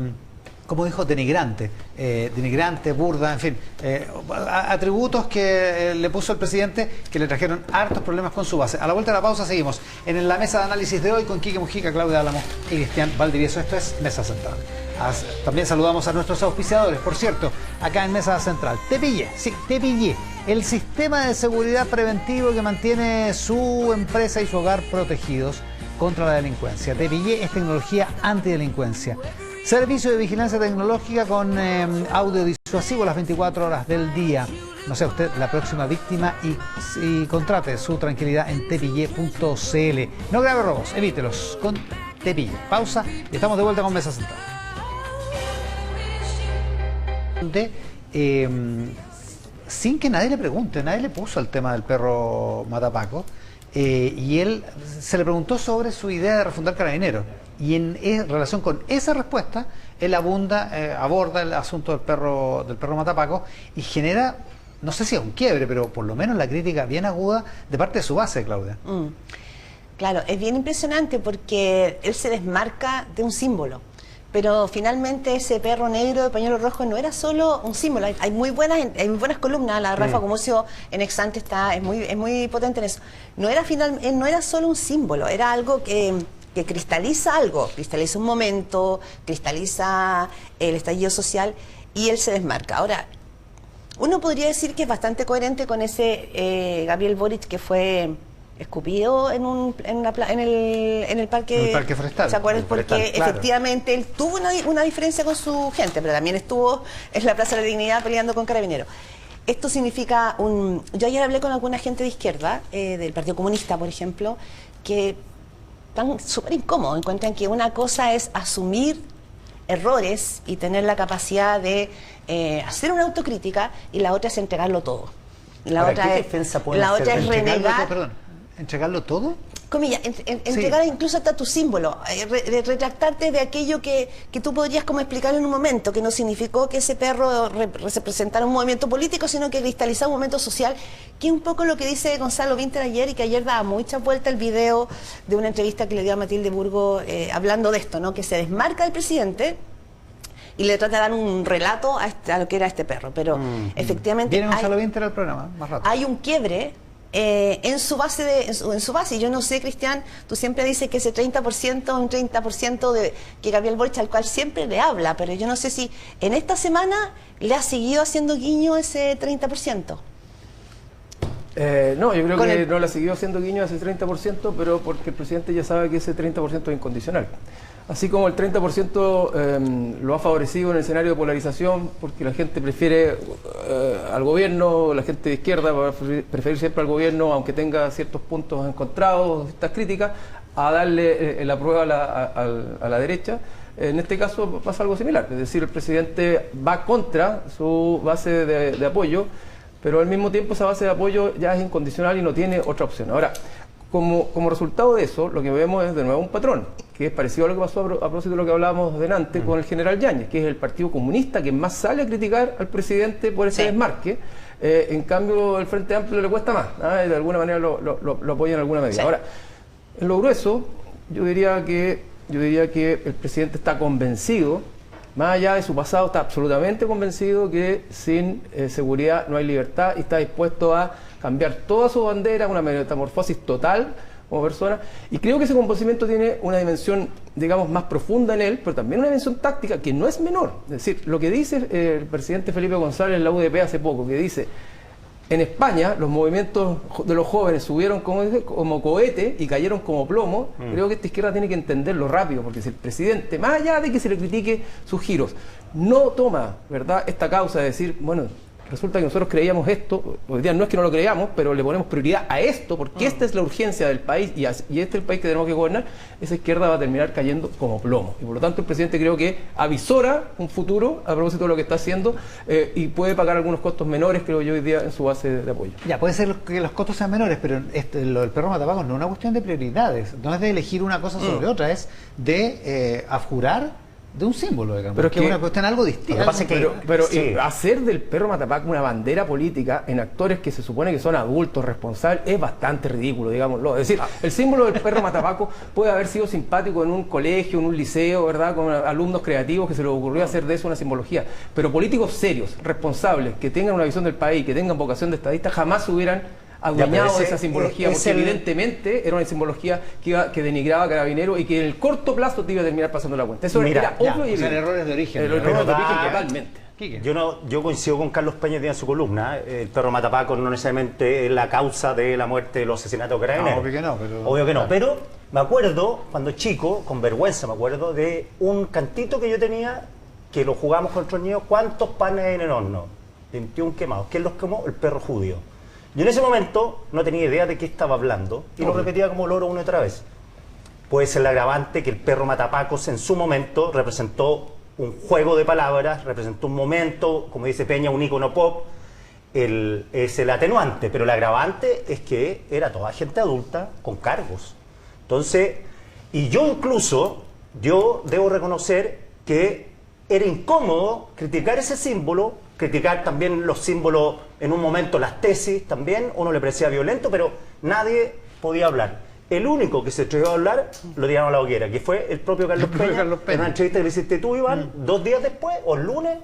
Speaker 2: como dijo, denigrante, burda, en fin, atributos que le puso el presidente que le trajeron hartos problemas con su base. A la vuelta de la pausa seguimos en la mesa de análisis de hoy con Quique Mujica, Claudia Álamo y Cristian Valdivieso. Esto es Mesa Central. También saludamos a nuestros auspiciadores, por cierto, acá en Mesa Central. Te pillé, el sistema de seguridad preventivo que mantiene su empresa y su hogar protegidos contra la delincuencia. Te pillé es tecnología antidelincuencia. Servicio de vigilancia tecnológica con audio disuasivo las 24 horas del día. No sea usted la próxima víctima y contrate su tranquilidad en tepille.cl. No grabe robos, evítelos con Tepille. Pausa y estamos de vuelta con Mesa Central. Sin que nadie le pregunte, nadie le puso el tema del perro Matapaco, y él se le preguntó sobre su idea de refundar Carabineros. Y en relación con esa respuesta, él aborda el asunto del perro Matapaco y genera, no sé si es un quiebre, pero por lo menos la crítica bien aguda de parte de su base, Claudia.
Speaker 1: Claro, es bien impresionante porque él se desmarca de un símbolo. Pero finalmente ese perro negro de pañuelo rojo no era solo un símbolo. Hay muy buenas columnas. La de Rafa Gumucio en Exante es muy potente en eso. No era solo un símbolo, era algo que cristaliza algo, cristaliza un momento, cristaliza el estallido social, y él se desmarca. Ahora, uno podría decir que es bastante coherente con ese Gabriel Boric que fue escupido en el parque
Speaker 2: forestal.
Speaker 1: ¿Se acuerdan? Porque
Speaker 4: claro,
Speaker 1: efectivamente él tuvo una diferencia con su gente, pero también estuvo en la Plaza de la Dignidad peleando con Carabineros. Esto significa yo ayer hablé con alguna gente de izquierda, del Partido Comunista, por ejemplo, que están súper incómodos, encuentran que una cosa es asumir errores y tener la capacidad de hacer una autocrítica, y la otra es entregarlo todo. La otra es renegar.
Speaker 2: ¿Entregarlo todo?
Speaker 1: Comillas, entregar incluso hasta tu símbolo, retractarte de aquello que tú podrías como explicar en un momento, que no significó que ese perro representara un movimiento político, sino que cristalizaba un momento social, que es un poco lo que dice Gonzalo Vinter ayer, y que ayer daba mucha vuelta el video de una entrevista que le dio a Matilde Burgo hablando de esto, ¿no? Que se desmarca del presidente y le trata de dar un relato a lo que era este perro, pero efectivamente
Speaker 2: viene Gonzalo Vinter al programa, más rato.
Speaker 1: Hay un quiebre en su base. Y yo no sé, Cristian, tú siempre dices que ese 30%, un 30% de que Gabriel Boric, al cual siempre le habla, pero yo no sé si en esta semana le ha seguido haciendo guiño ese 30%.
Speaker 3: No, yo creo que no le ha seguido haciendo guiño a ese 30%, pero porque el presidente ya sabe que ese 30% es incondicional. Así como el 30% lo ha favorecido en el escenario de polarización, porque la gente prefiere al gobierno, la gente de izquierda va a preferir siempre al gobierno, aunque tenga ciertos puntos encontrados, estas críticas, a darle la prueba a la derecha. En este caso pasa algo similar, es decir, el presidente va contra su base de apoyo, pero al mismo tiempo esa base de apoyo ya es incondicional y no tiene otra opción. Ahora, como resultado de eso, lo que vemos es de nuevo un patrón, que es parecido a lo que pasó a propósito de lo que hablábamos delante con el general Yáñez, que es el Partido Comunista que más sale a criticar al presidente por ese desmarque. En cambio, el Frente Amplio le cuesta más, de alguna manera lo apoya en alguna medida. Sí. Ahora, en lo grueso, yo diría que el presidente está convencido, más allá de su pasado, está absolutamente convencido que sin seguridad no hay libertad y está dispuesto a cambiar toda su bandera, una metamorfosis total como persona. Y creo que ese convencimiento tiene una dimensión, digamos, más profunda en él, pero también una dimensión táctica que no es menor. Es decir, lo que dice el presidente Felipe González en la UDP hace poco, que dice: en España los movimientos de los jóvenes subieron como cohete y cayeron como plomo. Creo que esta izquierda tiene que entenderlo rápido, porque si el presidente, más allá de que se le critique sus giros, no toma, ¿verdad?, esta causa de decir, bueno, resulta que nosotros creíamos esto, hoy día no es que no lo creamos, pero le ponemos prioridad a esto, porque esta es la urgencia del país y este es el país que tenemos que gobernar, esa izquierda va a terminar cayendo como plomo. Y por lo tanto el presidente creo que avisora un futuro a propósito de lo que está haciendo y puede pagar algunos costos menores, creo yo, hoy día en su base de apoyo. Ya, puede ser que los costos sean menores, pero lo del perro matapacos no es una cuestión de prioridades, no es de elegir una cosa sobre otra, es de abjurar de un símbolo, digamos, pero que es una cuestión algo distinta. Sí. Hacer del perro matapaco una bandera política en actores que se supone que son adultos, responsables, es bastante ridículo, digámoslo. Es decir, el símbolo del perro matapaco puede haber sido simpático en un colegio, en un liceo, ¿verdad?, con alumnos creativos que se les ocurrió hacer de eso una simbología, pero políticos serios, responsables, que tengan una visión del país, que tengan vocación de estadista, jamás hubieran adueñado de esa simbología, porque evidentemente era una simbología que denigraba a Carabineros y que en el corto plazo te iba a terminar pasando la cuenta. Eso era obvio y evidente. Errores de origen. Errores de origen totalmente.
Speaker 4: Yo coincido con Carlos Peña en su columna. El perro matapaco no necesariamente es la causa de la muerte de los asesinatos de Carabineros. Obvio que no. Pero me acuerdo, cuando chico, con vergüenza me acuerdo, de un cantito que yo tenía, que lo jugamos con otros niños. ¿Cuántos panes hay en el horno? 21 quemados. ¿Quién los quemó? El perro judío. Yo en ese momento no tenía idea de qué estaba hablando y lo repetía como loro una y otra vez. Puede ser el agravante que el perro matapacos en su momento representó un juego de palabras, representó un momento, como dice Peña, un ícono pop. Es el atenuante, pero el agravante es que era toda gente adulta con cargos. Entonces, y yo debo reconocer que era incómodo criticar ese símbolo, criticar también los símbolos, en un momento las tesis también, uno le parecía violento, pero nadie podía hablar. El único que se atrevió a hablar lo tiraron a la hoguera, que fue el propio Carlos Peña. En una entrevista que le hiciste tú, Iván, 2 días después, o el lunes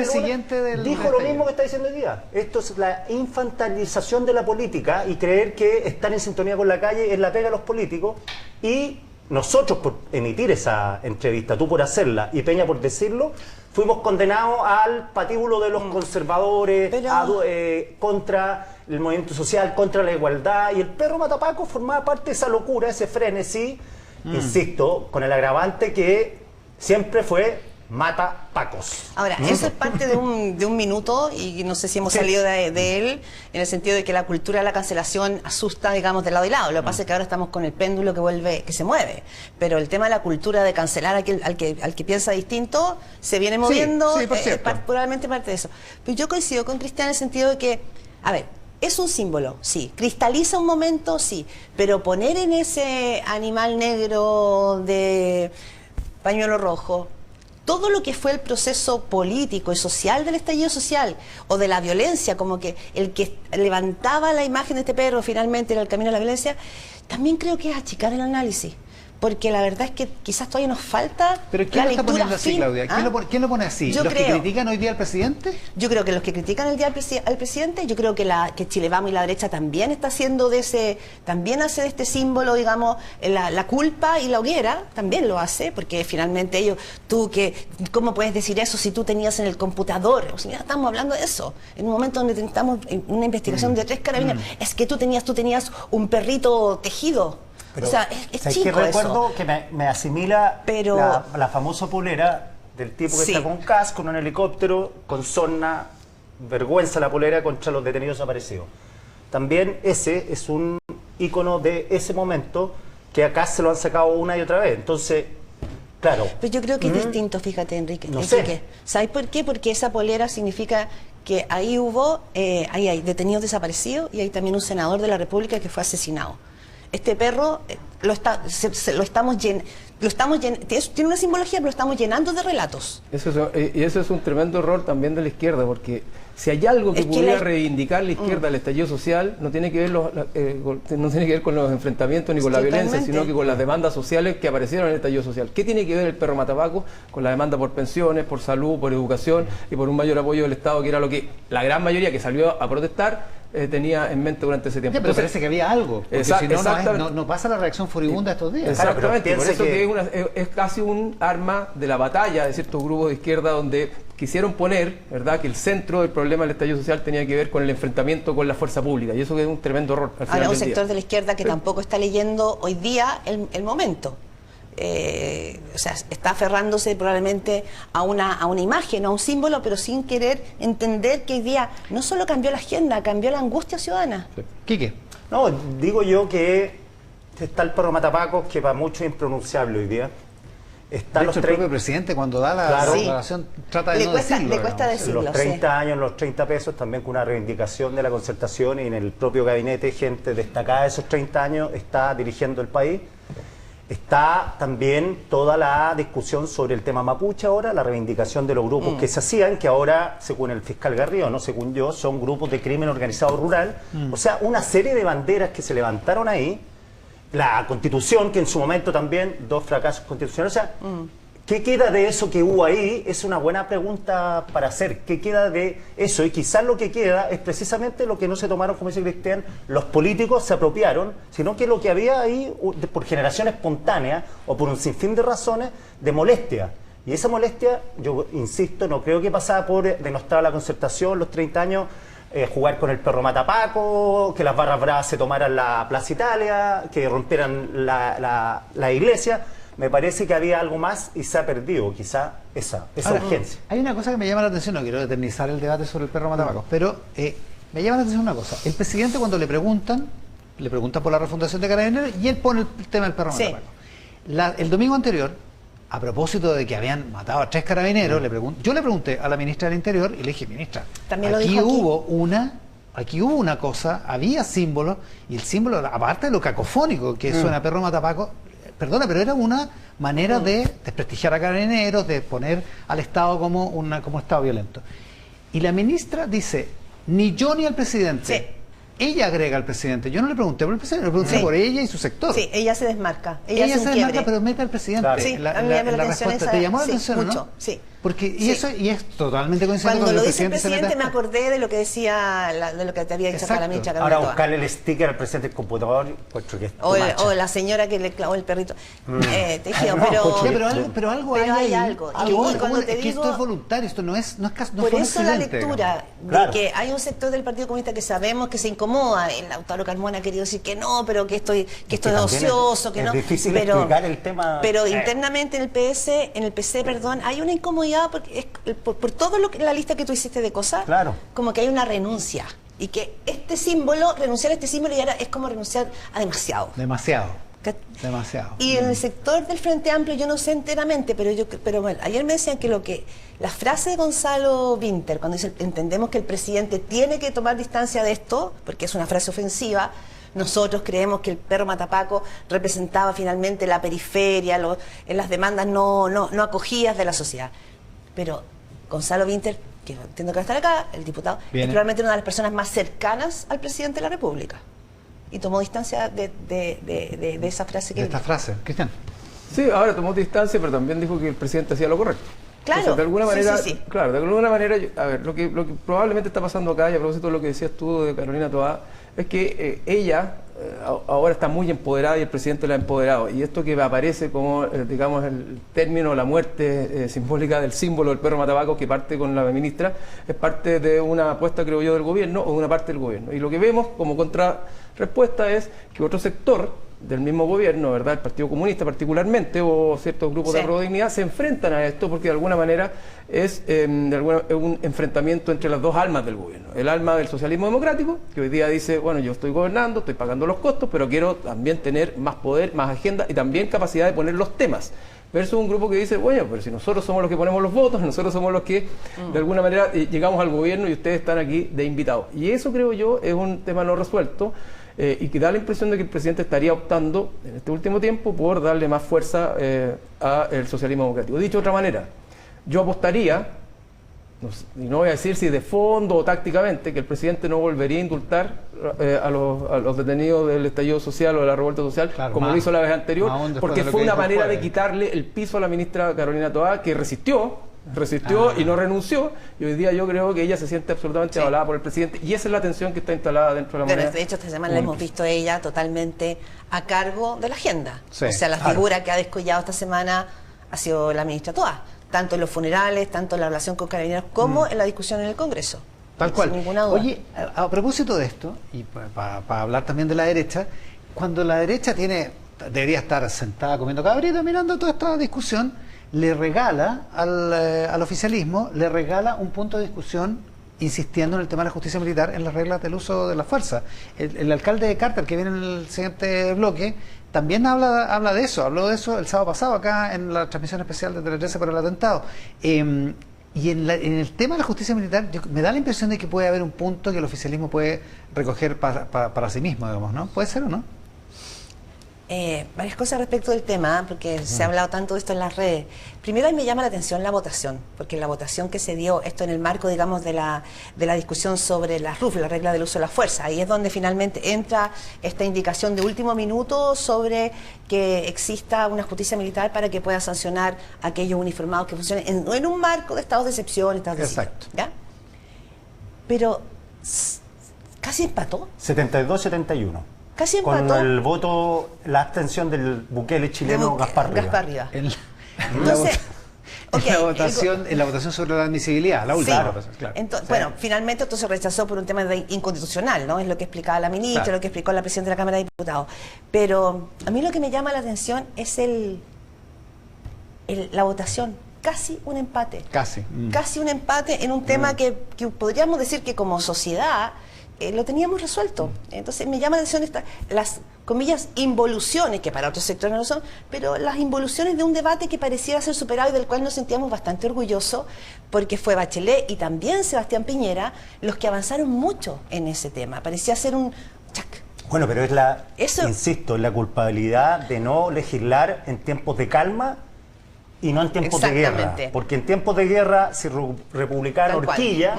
Speaker 4: siguiente dijo lo mismo que está diciendo hoy día. Esto es la infantilización de la política y creer que estar en sintonía con la calle es la pega de los políticos. Y nosotros, por emitir esa entrevista, tú por hacerla y Peña por decirlo, fuimos condenados al patíbulo de los conservadores, contra el movimiento social, contra la igualdad, y el perro matapaco formaba parte de esa locura, ese frenesí, insisto, con el agravante que siempre fue mata pacos.
Speaker 1: Ahora, eso es parte de un minuto y no sé si hemos salido de él, en el sentido de que la cultura de la cancelación asusta, digamos, de lado y lado. Lo que pasa es que ahora estamos con el péndulo que se mueve, pero el tema de la cultura de cancelar al que piensa distinto se viene moviendo, probablemente parte de eso. Pero yo coincido con Cristian en el sentido de que, a ver, es un símbolo, sí, cristaliza un momento, sí, pero poner en ese animal negro de pañuelo rojo todo lo que fue el proceso político y social del estallido social o de la violencia, como que el que levantaba la imagen de este perro finalmente era el camino a la violencia, también creo que es achicar el análisis. porque la verdad es que quizás todavía nos falta
Speaker 2: ¿Pero quién
Speaker 1: la
Speaker 2: lo está
Speaker 1: lectura
Speaker 2: poniendo así,
Speaker 1: fin.
Speaker 2: Claudia?
Speaker 1: ¿Ah?
Speaker 2: ¿Quién lo pone así?
Speaker 1: Yo
Speaker 2: ¿Los que
Speaker 1: creo.
Speaker 2: critican hoy día al presidente?
Speaker 1: Yo creo que los que critican el día al presidente, yo creo que que Chile Vamos y la derecha también está haciendo también hace de este símbolo, digamos, la culpa y la hoguera, también lo hace, porque finalmente ellos, ¿cómo puedes decir eso si tú tenías en el computador? O sea, estamos hablando de eso, en un momento donde estamos en una investigación de 3 carabineros, es que tú tenías un perrito tejido.
Speaker 4: Pero,
Speaker 1: o sea, es
Speaker 4: ¿sabes
Speaker 1: chico
Speaker 4: qué recuerdo?
Speaker 1: eso.
Speaker 4: Que me asimila
Speaker 1: Pero,
Speaker 4: la famosa polera del tipo que
Speaker 1: sí,
Speaker 4: está con casco en un helicóptero, con sorna, vergüenza la polera contra los detenidos desaparecidos. También ese es un ícono de ese momento que acá se lo han sacado una y otra vez. Entonces, claro.
Speaker 1: Pero yo creo que es distinto, fíjate, Enrique.
Speaker 4: No sé.
Speaker 1: ¿Sabes por qué? Porque esa polera significa que ahí ahí hay detenidos desaparecidos y hay también un senador de la República que fue asesinado. Este perro tiene una simbología, pero lo estamos llenando de relatos.
Speaker 3: Y eso es un tremendo error también de la izquierda, porque si hay algo que pudiera reivindicar la izquierda, el estallido social, no tiene que ver con los enfrentamientos ni con la violencia, sino que con las demandas sociales que aparecieron en el estallido social. ¿Qué tiene que ver el perro matapaco con la demanda por pensiones, por salud, por educación y por un mayor apoyo del Estado, que era lo que la gran mayoría que salió a protestar tenía en mente durante ese tiempo?
Speaker 2: Pero parece que había algo, porque si no pasa la reacción furibunda estos días.
Speaker 3: Exactamente,
Speaker 4: Claro,
Speaker 3: por eso que es casi un arma de la batalla de ciertos grupos de izquierda donde quisieron poner, ¿verdad?, que el centro del problema del estallido social tenía que ver con el enfrentamiento con la fuerza pública, y eso que es un tremendo error al final
Speaker 1: Ahora, un
Speaker 3: del día.
Speaker 1: sector de la izquierda que tampoco está leyendo hoy día el momento. O sea, está aferrándose probablemente a una imagen, a un símbolo, pero sin querer entender que hoy día no solo cambió la agenda, cambió la angustia ciudadana.
Speaker 2: Sí. Quique.
Speaker 4: No, digo yo que está el perro matapacos, que para muchos es impronunciable hoy día. Está
Speaker 2: De
Speaker 4: los
Speaker 2: hecho, el propio presidente, cuando da la
Speaker 4: Claro.
Speaker 2: declaración, trata de
Speaker 1: Le
Speaker 2: no
Speaker 1: cuesta-
Speaker 2: decirlo.
Speaker 1: le cuesta
Speaker 2: digamos.
Speaker 1: decirlo.
Speaker 4: los 30 años, los 30 pesos, también con una reivindicación de la concertación, y en el propio gabinete gente destacada de esos 30 años está dirigiendo el país. Está también toda la discusión sobre el tema mapuche ahora, la reivindicación de los grupos que se hacían, que ahora, según el fiscal Garrido, no según yo, son grupos de crimen organizado rural. O sea, una serie de banderas que se levantaron ahí. La Constitución, que en su momento también, 2 fracasos constitucionales. O sea, ¿qué queda de eso que hubo ahí? Es una buena pregunta para hacer. ¿Qué queda de eso? Y quizás lo que queda es precisamente lo que no se tomaron, como dice Cristian, los políticos se apropiaron, sino que lo que había ahí, por generación espontánea o por un sinfín de razones, de molestia. Y esa molestia, yo insisto, no creo que pasaba por denostar la concertación, los 30 años, jugar con el perro matapaco, que las barras bravas se tomaran la Plaza Italia, que rompieran la iglesia. Me parece que había algo más y se ha perdido quizá esa urgencia.
Speaker 2: Hay una cosa que me llama la atención, no quiero eternizar el debate sobre el perro matapacos, pero me llama la atención una cosa. El presidente, cuando le preguntan por la refundación de Carabineros y él pone el tema del perro matapacos. El domingo anterior, a propósito de que habían matado a 3 carabineros, yo le pregunté a la ministra del Interior y le dije, ministra,
Speaker 1: También lo dijo
Speaker 2: aquí hubo una cosa, había símbolos, y el símbolo, aparte de lo cacofónico que suena perro matapaco, perdona, pero era una manera de desprestigiar a Carabineros, de poner al Estado como Estado violento. Y la ministra dice, ni yo ni el presidente.
Speaker 1: Sí.
Speaker 2: Ella agrega al presidente. Yo no le pregunté por el presidente, le pregunté por ella y su sector.
Speaker 1: Sí, ella se desmarca.
Speaker 2: Ella
Speaker 1: hace
Speaker 2: se
Speaker 1: un
Speaker 2: desmarca,
Speaker 1: quiebre.
Speaker 2: pero mete al presidente.
Speaker 4: Claro.
Speaker 1: Sí,
Speaker 2: La
Speaker 1: a mí me llama la atención
Speaker 2: respuesta.
Speaker 1: esa-
Speaker 2: ¿Te llamó la
Speaker 1: sí,
Speaker 2: atención,
Speaker 1: mucho,
Speaker 2: no?
Speaker 1: sí.
Speaker 2: Porque,
Speaker 1: Sí.
Speaker 2: y es totalmente coincidente
Speaker 1: Cuando
Speaker 2: con
Speaker 1: lo
Speaker 2: el
Speaker 1: dice el
Speaker 2: presidente.
Speaker 1: presidente me acordé de lo que decía, de lo que te había dicho acá la
Speaker 2: Exacto.
Speaker 1: ministra
Speaker 4: Ahora
Speaker 1: Carmen Toa.
Speaker 4: buscarle el sticker al presidente del computador, encuentro que es
Speaker 1: O,
Speaker 4: too much.
Speaker 1: o la señora que le clavó el perrito. Tejido,
Speaker 4: No,
Speaker 1: pero...
Speaker 4: Jochi,
Speaker 2: Pero algo
Speaker 1: Pero hay
Speaker 2: ahí.
Speaker 1: algo.
Speaker 2: Que
Speaker 1: Y
Speaker 2: bueno,
Speaker 1: cuando te
Speaker 2: es que esto
Speaker 1: digo-
Speaker 2: es voluntario, esto no
Speaker 1: Por
Speaker 2: fue un
Speaker 1: eso la
Speaker 2: accidente,
Speaker 1: lectura
Speaker 2: digamos.
Speaker 4: Claro.
Speaker 1: de que hay un sector del Partido Comunista que sabemos que se incomoda. El Lautaro Carmona ha querido decir que no, pero que esto es
Speaker 4: también
Speaker 1: ocioso, que
Speaker 4: es
Speaker 1: no.
Speaker 4: difícil
Speaker 1: pero,
Speaker 4: explicar el tema.
Speaker 1: Pero internamente en el PC, perdón, hay una incomodidad porque por todo la lista que tú hiciste de cosas,
Speaker 4: Claro.
Speaker 1: como que hay una renuncia. Y que renunciar a este símbolo ya es como renunciar a demasiado.
Speaker 2: Demasiado.
Speaker 1: ¿Ca-
Speaker 2: Demasiado.
Speaker 1: Y en el sector del Frente Amplio yo no sé enteramente, pero bueno, ayer me decían que la frase de Gonzalo Winter, cuando dice entendemos que el presidente tiene que tomar distancia de esto, porque es una frase ofensiva, nosotros creemos que el perro matapaco representaba finalmente la periferia, en las demandas no acogidas de la sociedad. Pero Gonzalo Winter, que entiendo que va a estar acá, el diputado,
Speaker 2: Viene.
Speaker 1: es probablemente una de las personas más cercanas al presidente de la República. Y tomó distancia de esa frase que
Speaker 2: De esta frase. Cristian.
Speaker 3: Sí, ahora tomó distancia, pero también dijo que el presidente hacía lo correcto.
Speaker 1: Claro,
Speaker 3: Entonces, de alguna manera,
Speaker 1: sí.
Speaker 3: claro, de alguna manera, a ver, lo que probablemente está pasando acá, y a propósito de lo que decías tú de Carolina Toá, es que ella ahora está muy empoderada y el presidente la ha empoderado. Y esto que aparece como, digamos, el término, la muerte simbólica del símbolo del perro matabaco que parte con la ministra, es parte de una apuesta, creo yo, del gobierno o de una parte del gobierno. Y lo que vemos como contrarrespuesta es que otro sector del mismo gobierno, ¿verdad?, el Partido Comunista particularmente, o ciertos grupos de Prodignidad, se enfrentan a esto porque de alguna manera es un enfrentamiento entre las dos almas del gobierno. El alma del socialismo democrático, que hoy día dice, bueno, yo estoy gobernando, estoy pagando los costos, pero quiero también tener más poder, más agenda y también capacidad de poner los temas. Versus un grupo que dice, bueno, pero si nosotros somos los que ponemos los votos, nosotros somos los que de alguna manera llegamos al gobierno y ustedes están aquí de invitados. Y eso, creo yo, es un tema no resuelto. Y que da la impresión de que el presidente estaría optando en este último tiempo por darle más fuerza al socialismo democrático. Dicho de otra manera, yo apostaría, y no voy a decir si de fondo o tácticamente, que el presidente no volvería a indultar a los detenidos del estallido social o de la revuelta social, claro, como lo hizo la vez anterior, porque fue una manera de quitarle el piso a la ministra Carolina Toá, que resistió y no renunció, y hoy día yo creo que ella se siente absolutamente avalada por el presidente, y esa es la tensión que está instalada dentro de la moneda.
Speaker 1: De hecho, esta semana la hemos visto ella totalmente a cargo de la agenda.
Speaker 2: Sí,
Speaker 1: o sea, la figura que ha descollado esta semana ha sido la ministra Toá, tanto en los funerales, tanto en la relación con Carabineros, como en la discusión en el Congreso.
Speaker 2: Tal cual.
Speaker 1: Sin ninguna duda.
Speaker 2: Oye, a propósito de esto, y para hablar también de la derecha, cuando la derecha debería estar sentada comiendo cabrito, mirando toda esta discusión, le regala al oficialismo, le regala un punto de discusión insistiendo en el tema de la justicia militar, en las reglas del uso de la fuerza. El alcalde de Carter, que viene en el siguiente bloque, también habla de eso, habló de eso el sábado pasado acá en la transmisión especial de Tele 13 por el atentado. Y en el tema de la justicia militar, me da la impresión de que puede haber un punto que el oficialismo puede recoger para sí mismo, digamos, ¿no? ¿Puede ser o no?
Speaker 1: Varias cosas respecto del tema, porque se ha hablado tanto de esto en las redes. Primero, a mí me llama la atención la votación, porque la votación que se dio, esto en el marco, digamos, de la discusión sobre la RUF, la regla del uso de la fuerza, ahí es donde finalmente entra esta indicación de último minuto sobre que exista una justicia militar para que pueda sancionar a aquellos uniformados que funcionen en un marco de estados de excepción, estados de sitio, ¿ya? Pero casi empató.
Speaker 4: 72-71.
Speaker 1: Casi empató.
Speaker 4: Con el voto, la abstención del Bukele chileno Gaspar Rivas.
Speaker 1: Entonces,
Speaker 2: en la votación sobre la admisibilidad, la última.
Speaker 1: Sí. Claro. Entonces, bueno, finalmente esto se rechazó por un tema de inconstitucional, ¿no? Es lo que explicaba la ministra, lo que explicó la presidenta de la Cámara de Diputados. Pero a mí lo que me llama la atención es la votación. Casi un empate. Casi un empate en un tema que podríamos decir que como sociedad lo teníamos resuelto. Entonces me llama la atención las, comillas, involuciones, que para otros sectores no lo son, pero las involuciones de un debate que pareciera ser superado y del cual nos sentíamos bastante orgullosos, porque fue Bachelet y también Sebastián Piñera los que avanzaron mucho en ese tema. Parecía ser un...
Speaker 4: Bueno, pero insisto, es la culpabilidad de no legislar en tiempos de calma y no en tiempos de guerra. Porque en tiempos de guerra, si republicana horquilla...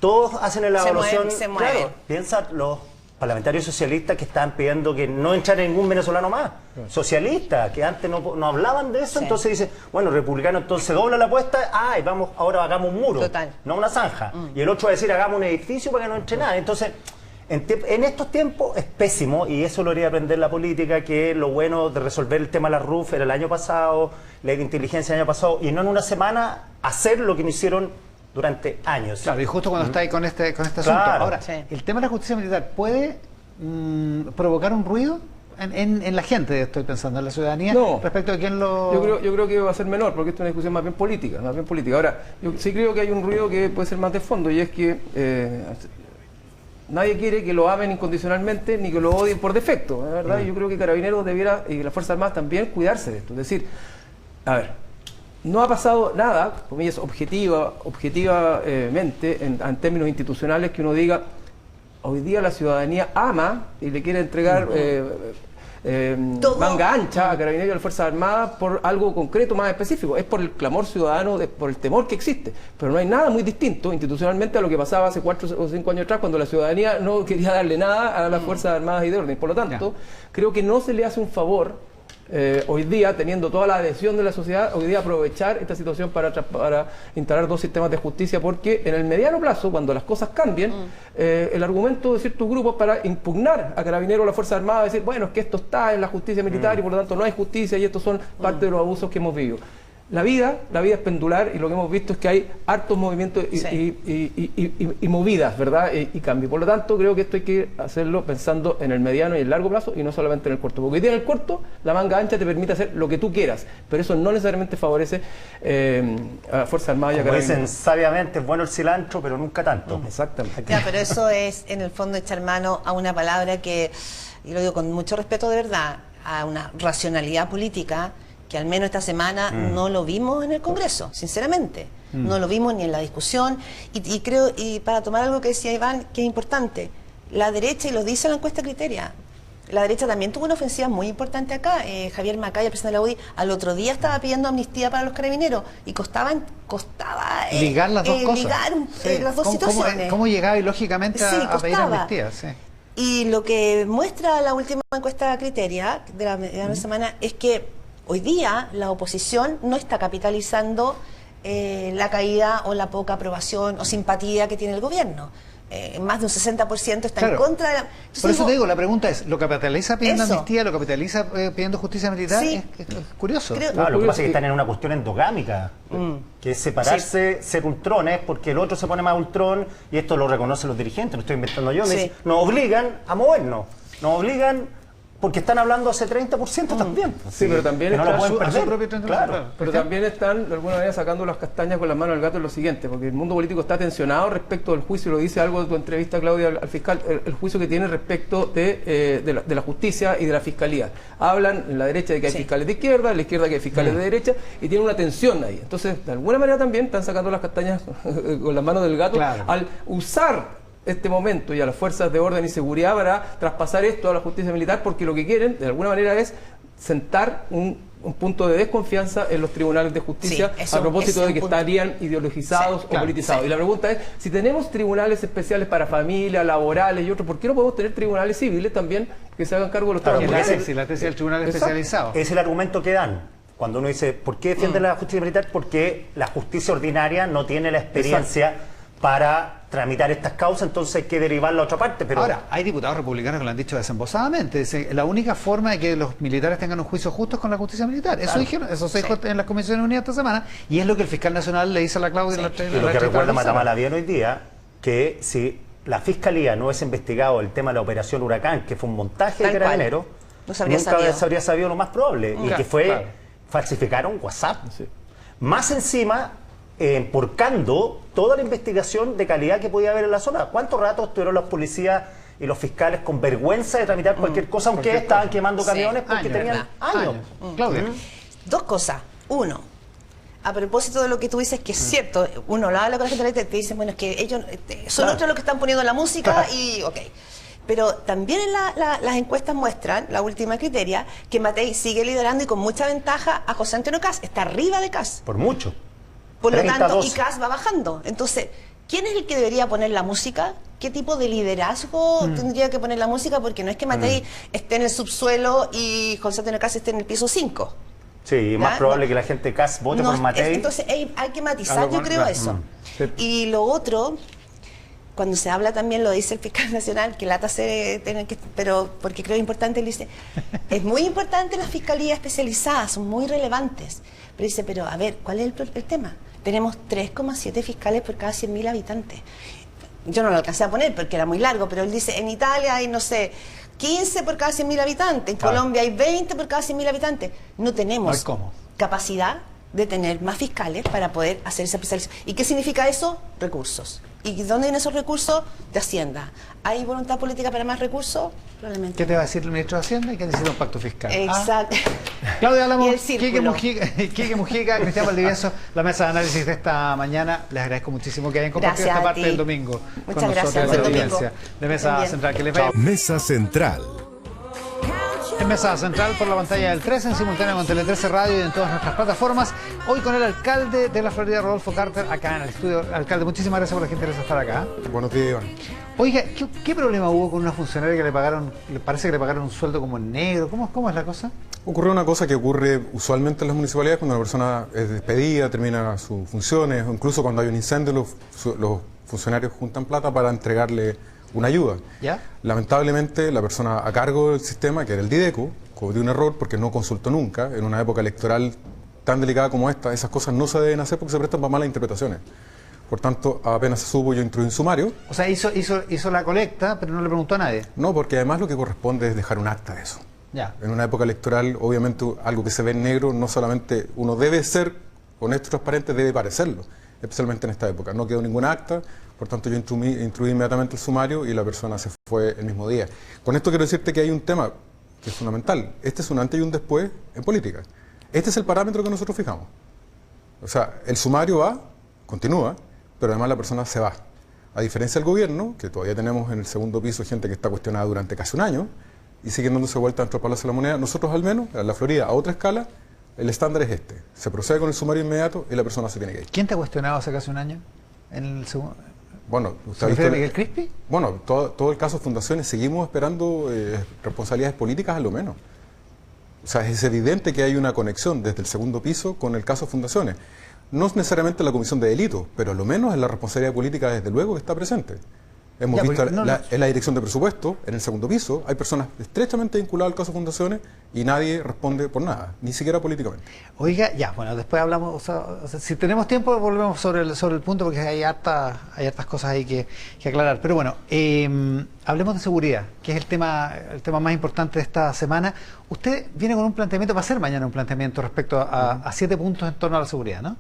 Speaker 4: Todos hacen la evaluación.
Speaker 1: Se mueve.
Speaker 4: Claro, piensa los parlamentarios socialistas que estaban pidiendo que no entrara ningún venezolano más. Socialistas, que antes no hablaban de eso, entonces dicen, bueno, republicano, entonces dobla la apuesta, vamos, ahora hagamos un muro, no una zanja. Y el otro va a decir, hagamos un edificio para que no entre nada. Entonces, en estos tiempos es pésimo, y eso lo haría aprender la política, que lo bueno de resolver el tema de la RUF era el año pasado, la inteligencia el año pasado, y no en una semana hacer lo que no hicieron durante años.
Speaker 2: Claro, y justo cuando está ahí con este asunto. Ahora, el tema de la justicia militar puede provocar un ruido en la gente, estoy pensando, en la ciudadanía, respecto a quién lo...
Speaker 3: Yo creo que va a ser menor, porque esto es una discusión más bien política. Ahora, yo sí creo que hay un ruido que puede ser más de fondo, y es que nadie quiere que lo amen incondicionalmente ni que lo odien por defecto, ¿verdad? Yo creo que Carabineros debiera, y las Fuerzas Armadas también, cuidarse de esto. Es decir, a ver, no ha pasado nada, comillas, objetivamente, en términos institucionales, que uno diga, hoy día la ciudadanía ama y le quiere entregar manga ancha a Carabineros y a las Fuerzas Armadas por algo concreto, más específico. Es por el clamor ciudadano, por el temor que existe. Pero no hay nada muy distinto institucionalmente a lo que pasaba hace 4 o 5 años atrás, cuando la ciudadanía no quería darle nada a las Fuerzas Armadas y de orden. Por lo tanto, creo que no se le hace un favor hoy día, teniendo toda la adhesión de la sociedad, hoy día aprovechar esta situación para instalar dos sistemas de justicia, porque en el mediano plazo, cuando las cosas cambien, el argumento de ciertos grupos para impugnar a Carabineros o la Fuerza Armada, decir, bueno, es que esto está en la justicia militar y por lo tanto no hay justicia y estos son parte de los abusos que hemos vivido. La vida es pendular y lo que hemos visto es que hay hartos movimientos y movidas, ¿verdad? Y cambio. Por lo tanto, creo que esto hay que hacerlo pensando en el mediano y el largo plazo y no solamente en el corto. Porque hoy día en el corto, la manga ancha te permite hacer lo que tú quieras, pero eso no necesariamente favorece a la Fuerza Armada y a
Speaker 4: Como
Speaker 3: Carabineros.
Speaker 4: dicen sabiamente, es bueno el cilantro, pero nunca tanto.
Speaker 3: Exactamente.
Speaker 1: Ya, pero eso es, en el fondo, echar mano a una palabra que, y lo digo con mucho respeto de verdad, a una racionalidad política que al menos esta semana no lo vimos en el Congreso, sinceramente. No lo vimos ni en la discusión. Y creo, y para tomar algo que decía Iván, que es importante, la derecha, y lo dice la encuesta Criteria, la derecha también tuvo una ofensiva muy importante acá. Javier Macaya, presidente de la UDI, al otro día estaba pidiendo amnistía para los carabineros y costaba
Speaker 2: ligar las dos cosas.
Speaker 1: Ligar las dos situaciones.
Speaker 2: ¿Cómo llegaba ilógicamente a pedir amnistía? Sí.
Speaker 1: Y lo que muestra la última encuesta Criteria de la semana es que hoy día la oposición no está capitalizando la caída o la poca aprobación o simpatía que tiene el gobierno. Más de un 60% está en contra de la... Entonces,
Speaker 2: por eso te digo, la pregunta es, ¿lo capitaliza pidiendo
Speaker 1: Eso.
Speaker 2: amnistía, lo capitaliza pidiendo justicia militar?
Speaker 1: Sí.
Speaker 2: Es curioso.
Speaker 4: Claro, lo que pasa es que están en una cuestión endogámica, que es separarse, ser ultrones, porque el otro se pone más ultrón, y esto lo reconocen los dirigentes, no estoy inventando yo, me dicen, nos obligan a movernos, nos obligan porque están hablando hace 30% también.
Speaker 3: Sí, pero también
Speaker 4: que no lo
Speaker 3: está
Speaker 4: pueden perder.
Speaker 2: propio 30%.
Speaker 4: Claro.
Speaker 3: Pero también están, de alguna manera, sacando las castañas con las manos del gato en lo siguiente, porque el mundo político está tensionado respecto del juicio, lo dice algo de tu entrevista, Claudia, al fiscal, el juicio que tiene respecto de la justicia y de la fiscalía. Hablan en la derecha de que hay fiscales de izquierda, en la izquierda que hay fiscales de derecha, y tiene una tensión ahí. Entonces, de alguna manera también están sacando las castañas con las manos del gato al usar este momento y a las fuerzas de orden y seguridad para traspasar esto a la justicia militar, porque lo que quieren de alguna manera es sentar un punto de desconfianza en los tribunales de justicia, a propósito de que estarían ideologizados o politizados. Y la pregunta es, si tenemos tribunales especiales para familia, laborales y otros, ¿por qué no podemos tener tribunales civiles también que se hagan cargo de los trabajadores?
Speaker 2: La tesis del tribunal especializado.
Speaker 4: Es el argumento que dan. Cuando uno dice, ¿por qué defiende la justicia militar? Porque la justicia ordinaria no tiene la experiencia para tramitar estas causas, entonces hay que derivarla a otra parte. Pero
Speaker 2: ahora, hay diputados republicanos que lo han dicho desembosadamente. Dicen, la única forma de que los militares tengan un juicio justo es con la justicia militar. Eso dijeron, eso se dijo en las Comisiones Unidas esta semana, y es lo que el fiscal nacional le dice a la Claudia en la
Speaker 4: y lo que recuerda Matamala bien hoy día, que si la Fiscalía no hubiese investigado el tema de la operación Huracán, que fue un montaje de Carabineros, nunca se habría sabido lo más probable, y que fue, falsificaron WhatsApp. Más encima, empurcando toda la investigación de calidad que podía haber en la zona. ¿Cuánto rato estuvieron los policías y los fiscales con vergüenza de tramitar cualquier cosa, aunque estaban quemando camiones porque tenían años?
Speaker 2: Claudia.
Speaker 1: Dos cosas. Uno, a propósito de lo que tú dices, que es cierto, uno lo habla con la gente, te dicen, bueno, es que ellos son otros los que están poniendo la música y ok. Pero también en las encuestas muestran, la última Criteria, que Matei sigue liderando y con mucha ventaja a José Antonio Kast, está arriba de Kast.
Speaker 4: Por mucho.
Speaker 1: Por lo tanto,
Speaker 4: 30-12.
Speaker 1: y Kast va bajando. Entonces, ¿quién es el que debería poner la música? ¿Qué tipo de liderazgo tendría que poner la música? Porque no es que Matei esté en el subsuelo y José Antonio Kast esté en el piso 5.
Speaker 4: Sí, es más probable que la gente Kast vote por Matei.
Speaker 1: Entonces, hay que matizar, yo creo, eso. Y lo otro, cuando se habla también, lo dice el fiscal nacional, que lata tener que, pero porque creo importante, él dice, es muy importante las fiscalías especializadas, son muy relevantes. Pero dice, pero a ver, ¿cuál es el tema? Tenemos 3,7 fiscales por cada 100.000 habitantes. Yo no lo alcancé a poner porque era muy largo, pero él dice, en Italia hay, no sé, 15 por cada 100.000 habitantes, en Colombia hay 20 por cada 100.000 habitantes. No tenemos capacidad de tener más fiscales para poder hacer esa especialización. ¿Y qué significa eso? Recursos. ¿Y dónde vienen esos recursos? De Hacienda. ¿Hay voluntad política para más recursos? Probablemente.
Speaker 2: ¿Qué te va a decir el ministro de Hacienda? Que necesita un pacto fiscal.
Speaker 1: Exacto.
Speaker 2: Claudia Álamo,
Speaker 1: Y el círculo.
Speaker 2: Quique Mujica, Cristian Valdivieso, la mesa de análisis de esta mañana. Les agradezco muchísimo que hayan compartido
Speaker 1: Gracias
Speaker 2: esta
Speaker 1: a
Speaker 2: parte
Speaker 1: ti.
Speaker 2: del domingo
Speaker 1: Muchas
Speaker 2: con
Speaker 1: gracias.
Speaker 2: nosotros en la
Speaker 1: Buen
Speaker 2: audiencia
Speaker 1: domingo.
Speaker 2: de Mesa
Speaker 1: También.
Speaker 2: Central. Que les vaya
Speaker 5: Mesa Central.
Speaker 2: en Mesa Central por la pantalla del 13, en simultáneo con Tele 13 Radio y en todas nuestras plataformas. Hoy con el alcalde de la Florida, Rodolfo Carter, acá en el estudio. Alcalde, muchísimas gracias por la gente que estar acá.
Speaker 6: Buenos días, Iván.
Speaker 2: Oiga, ¿qué problema hubo con una funcionaria que le pagaron, le parece que le pagaron un sueldo como en negro? ¿Cómo es la cosa?
Speaker 5: Ocurrió una cosa que ocurre usualmente en las municipalidades cuando una persona es despedida, termina sus funciones, o incluso cuando hay un incendio, los funcionarios juntan plata para entregarle una ayuda.
Speaker 2: ¿Ya?
Speaker 5: Lamentablemente, la persona a cargo del sistema, que era el Dideco, cometió un error porque no consultó nunca. En una época electoral tan delicada como esta, esas cosas no se deben hacer porque se prestan para malas interpretaciones. Por tanto, apenas se supo, yo introducí un sumario.
Speaker 2: O sea, hizo la colecta, pero no le preguntó a nadie.
Speaker 5: No, porque además lo que corresponde es dejar un acta de eso.
Speaker 2: Ya.
Speaker 5: En una época electoral, obviamente, algo que se ve en negro, no solamente uno debe ser honesto y transparente, debe parecerlo, especialmente en esta época. No quedó ninguna acta, por tanto yo instruí inmediatamente el sumario y la persona se fue el mismo día. Con esto quiero decirte que hay un tema que es fundamental. Este es un antes y un después en política. Este es el parámetro que nosotros fijamos. O sea, el sumario va, continúa, pero además la persona se va. A diferencia del gobierno, que todavía tenemos en el segundo piso gente que está cuestionada durante casi un año y sigue dándose vuelta dentro del Palacio de la Moneda, nosotros al menos, en la Florida, a otra escala, el estándar es este. Se procede con el sumario inmediato y la persona se tiene que ir.
Speaker 2: ¿Quién te ha cuestionado hace casi un año? En el segundo.
Speaker 5: Bueno,
Speaker 2: ¿Se refiere a Miguel Crispi?
Speaker 5: Bueno, todo el caso de Fundaciones, seguimos esperando responsabilidades políticas a lo menos. O sea, es evidente que hay una conexión desde el segundo piso con el caso de Fundaciones. No es necesariamente la comisión de delitos, pero a lo menos en la responsabilidad política, desde luego, que está presente. Hemos visto en la dirección de presupuesto, en el segundo piso, hay personas estrechamente vinculadas al caso de Fundaciones y nadie responde por nada, ni siquiera políticamente.
Speaker 2: Oiga, ya, bueno, después hablamos, o sea, si tenemos tiempo volvemos sobre el punto porque hay hartas cosas ahí que aclarar. Pero bueno, hablemos de seguridad, que es el tema más importante de esta semana. Usted viene con un planteamiento, va a ser mañana un planteamiento respecto a 7 puntos en torno a la seguridad, ¿no?